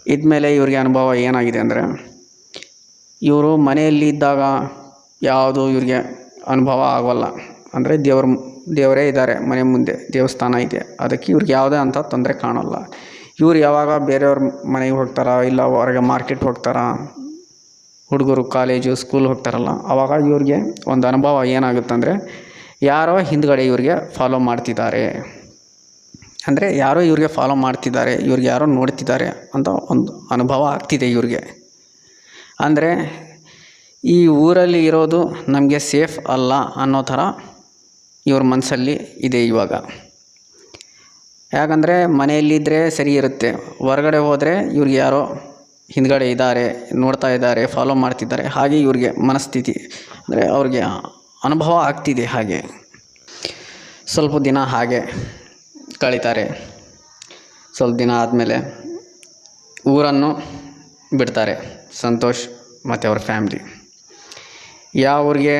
ಇದ್ಮೇಲೆ ಇವ್ರಿಗೆ ಅನುಭವ ಏನಾಗಿದೆ ಅಂದರೆ, ಇವರು ಮನೆಯಲ್ಲಿ ಇದ್ದಾಗ ಯಾವುದು ಇವ್ರಿಗೆ ಅನುಭವ ಆಗೋಲ್ಲ. ಅಂದರೆ ದೇವರೇ ಇದ್ದಾರೆ ಮನೆ ಮುಂದೆ, ದೇವಸ್ಥಾನ ಇದೆ, ಅದಕ್ಕೆ ಇವ್ರಿಗೆ ಯಾವುದೇ ಅಂಥ ತೊಂದರೆ ಕಾಣೋಲ್ಲ. ಇವ್ರು ಯಾವಾಗ ಬೇರೆಯವ್ರ ಮನೆಗೆ ಹೋಗ್ತಾರ, ಇಲ್ಲ ಹೊರಗೆ ಮಾರ್ಕೆಟ್ ಹೋಗ್ತಾರ, ಹುಡುಗರು ಕಾಲೇಜು ಸ್ಕೂಲ್ ಹೋಗ್ತಾರಲ್ಲ, ಆವಾಗ ಇವ್ರಿಗೆ ಒಂದು ಅನುಭವ ಏನಾಗುತ್ತಂದರೆ, ಯಾರೋ ಹಿಂದ್ಗಡೆ ಇವ್ರಿಗೆ ಫಾಲೋ ಮಾಡ್ತಿದ್ದಾರೆ, ಅಂದರೆ ಯಾರೋ ಇವ್ರಿಗೆ ಫಾಲೋ ಮಾಡ್ತಿದ್ದಾರೆ, ಇವ್ರಿಗೆ ಯಾರೋ ನೋಡ್ತಿದ್ದಾರೆ ಅಂತ ಒಂದು ಅನುಭವ ಆಗ್ತಿದೆ ಇವ್ರಿಗೆ. ಅಂದರೆ ಈ ಊರಲ್ಲಿ ಇರೋದು ನಮಗೆ ಸೇಫ್ ಅಲ್ಲ ಅನ್ನೋ ಥರ ಇವ್ರ ಮನಸ್ಸಲ್ಲಿ ಇದೆ ಇವಾಗ. ಯಾಕಂದರೆ ಮನೆಯಲ್ಲಿದ್ದರೆ ಸರಿ ಇರುತ್ತೆ, ಹೊರಗಡೆ ಹೋದರೆ ಇವ್ರಿಗೆ ಯಾರೋ ಹಿಂದ್ಗಡೆ ಇದ್ದಾರೆ, ನೋಡ್ತಾ ಇದ್ದಾರೆ, ಫಾಲೋ ಮಾಡ್ತಿದ್ದಾರೆ, ಹಾಗೆ ಇವ್ರಿಗೆ ಮನಸ್ಥಿತಿ ಅಂದರೆ ಅವ್ರಿಗೆ ಅನುಭವ ಆಗ್ತಿದೆ. ಹಾಗೆ ಸ್ವಲ್ಪ ದಿನ ಹಾಗೆ ಕಳೀತಾರೆ. ಸ್ವಲ್ಪ ದಿನ ಆದಮೇಲೆ ಊರನ್ನು ಬಿಡ್ತಾರೆ ಸಂತೋಷ್ ಮತ್ತು ಅವ್ರ ಫ್ಯಾಮ್ಲಿ. ಯಾವ ಊರಿಗೆ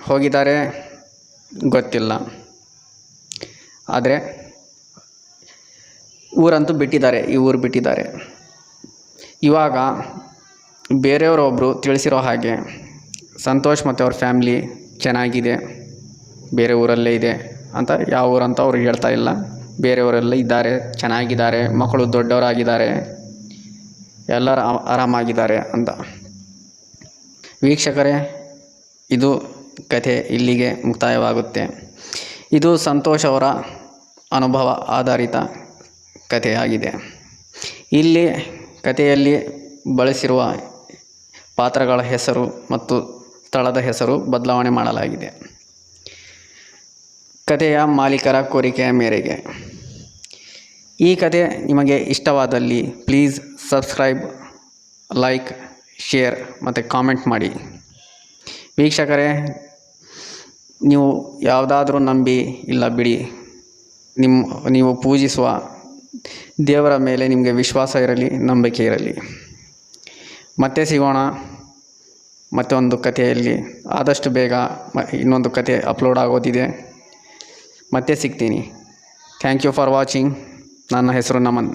ಹೋಗಿದ್ದಾರೆ ಗೊತ್ತಿಲ್ಲ, ಆದರೆ ಊರಂತೂ ಬಿಟ್ಟಿದ್ದಾರೆ, ಈ ಊರು ಬಿಟ್ಟಿದ್ದಾರೆ. ಇವಾಗ ಬೇರೆಯವರೊಬ್ಬರು ತಿಳಿಸಿರೋ ಹಾಗೆ ಸಂತೋಷ್ ಮತ್ತು ಅವ್ರ ಫ್ಯಾಮ್ಲಿ ಚೆನ್ನಾಗಿದೆ, ಬೇರೆ ಊರಲ್ಲೇ ಇದೆ ಅಂತ. ಯಾವ ಊರಂತ ಅವ್ರು ಹೇಳ್ತಾ ಇಲ್ಲ, ಬೇರೆಯವರೆಲ್ಲ ಇದ್ದಾರೆ, ಚೆನ್ನಾಗಿದ್ದಾರೆ, ಮಕ್ಕಳು ದೊಡ್ಡವರಾಗಿದ್ದಾರೆ, ಎಲ್ಲರೂ ಆರಾಮಾಗಿದ್ದಾರೆ ಅಂತ. ವೀಕ್ಷಕರೇ, ಇದು ಕಥೆ ಇಲ್ಲಿಗೆ ಮುಕ್ತಾಯವಾಗುತ್ತೆ. ಇದು ಸಂತೋಷ್ ಅವರ ಅನುಭವ ಆಧಾರಿತ ಕಥೆಯಾಗಿದೆ. ಇಲ್ಲಿ ಕಥೆಯಲ್ಲಿ ಬಳಸಿರುವ ಪಾತ್ರಗಳ ಹೆಸರು ಮತ್ತು ಸ್ಥಳದ ಹೆಸರು ಬದಲಾವಣೆ ಮಾಡಲಾಗಿದೆ ಕಥೆಯ ಮಾಲೀಕರ ಕೋರಿಕೆಯ ಮೇರೆಗೆ. ಈ ಕಥೆ ನಿಮಗೆ ಇಷ್ಟವಾದಲ್ಲಿ ಪ್ಲೀಸ್ ಸಬ್ಸ್ಕ್ರೈಬ್, ಲೈಕ್, ಶೇರ್ ಮತ್ತು ಕಾಮೆಂಟ್ ಮಾಡಿ. ವೀಕ್ಷಕರೇ, ನೀವು ಯಾವುದಾದ್ರೂ ನಂಬಿ ಇಲ್ಲ ಬಿಡಿ, ನೀವು ಪೂಜಿಸುವ ದೇವರ ಮೇಲೆ ನಿಮಗೆ ವಿಶ್ವಾಸ ಇರಲಿ, ನಂಬಿಕೆ ಇರಲಿ. ಮತ್ತೆ ಸಿಗೋಣ ಮತ್ತೊಂದು ಕಥೆಯಲ್ಲಿ. ಆದಷ್ಟು ಬೇಗ ಇನ್ನೊಂದು ಕಥೆ ಅಪ್ಲೋಡ್ ಆಗೋದಿದೆ. ಮತ್ತೆ ಸಿಗ್ತೀನಿ. Thank you for watching. ನನ್ನ ಹೆಸರು ನಮನ್.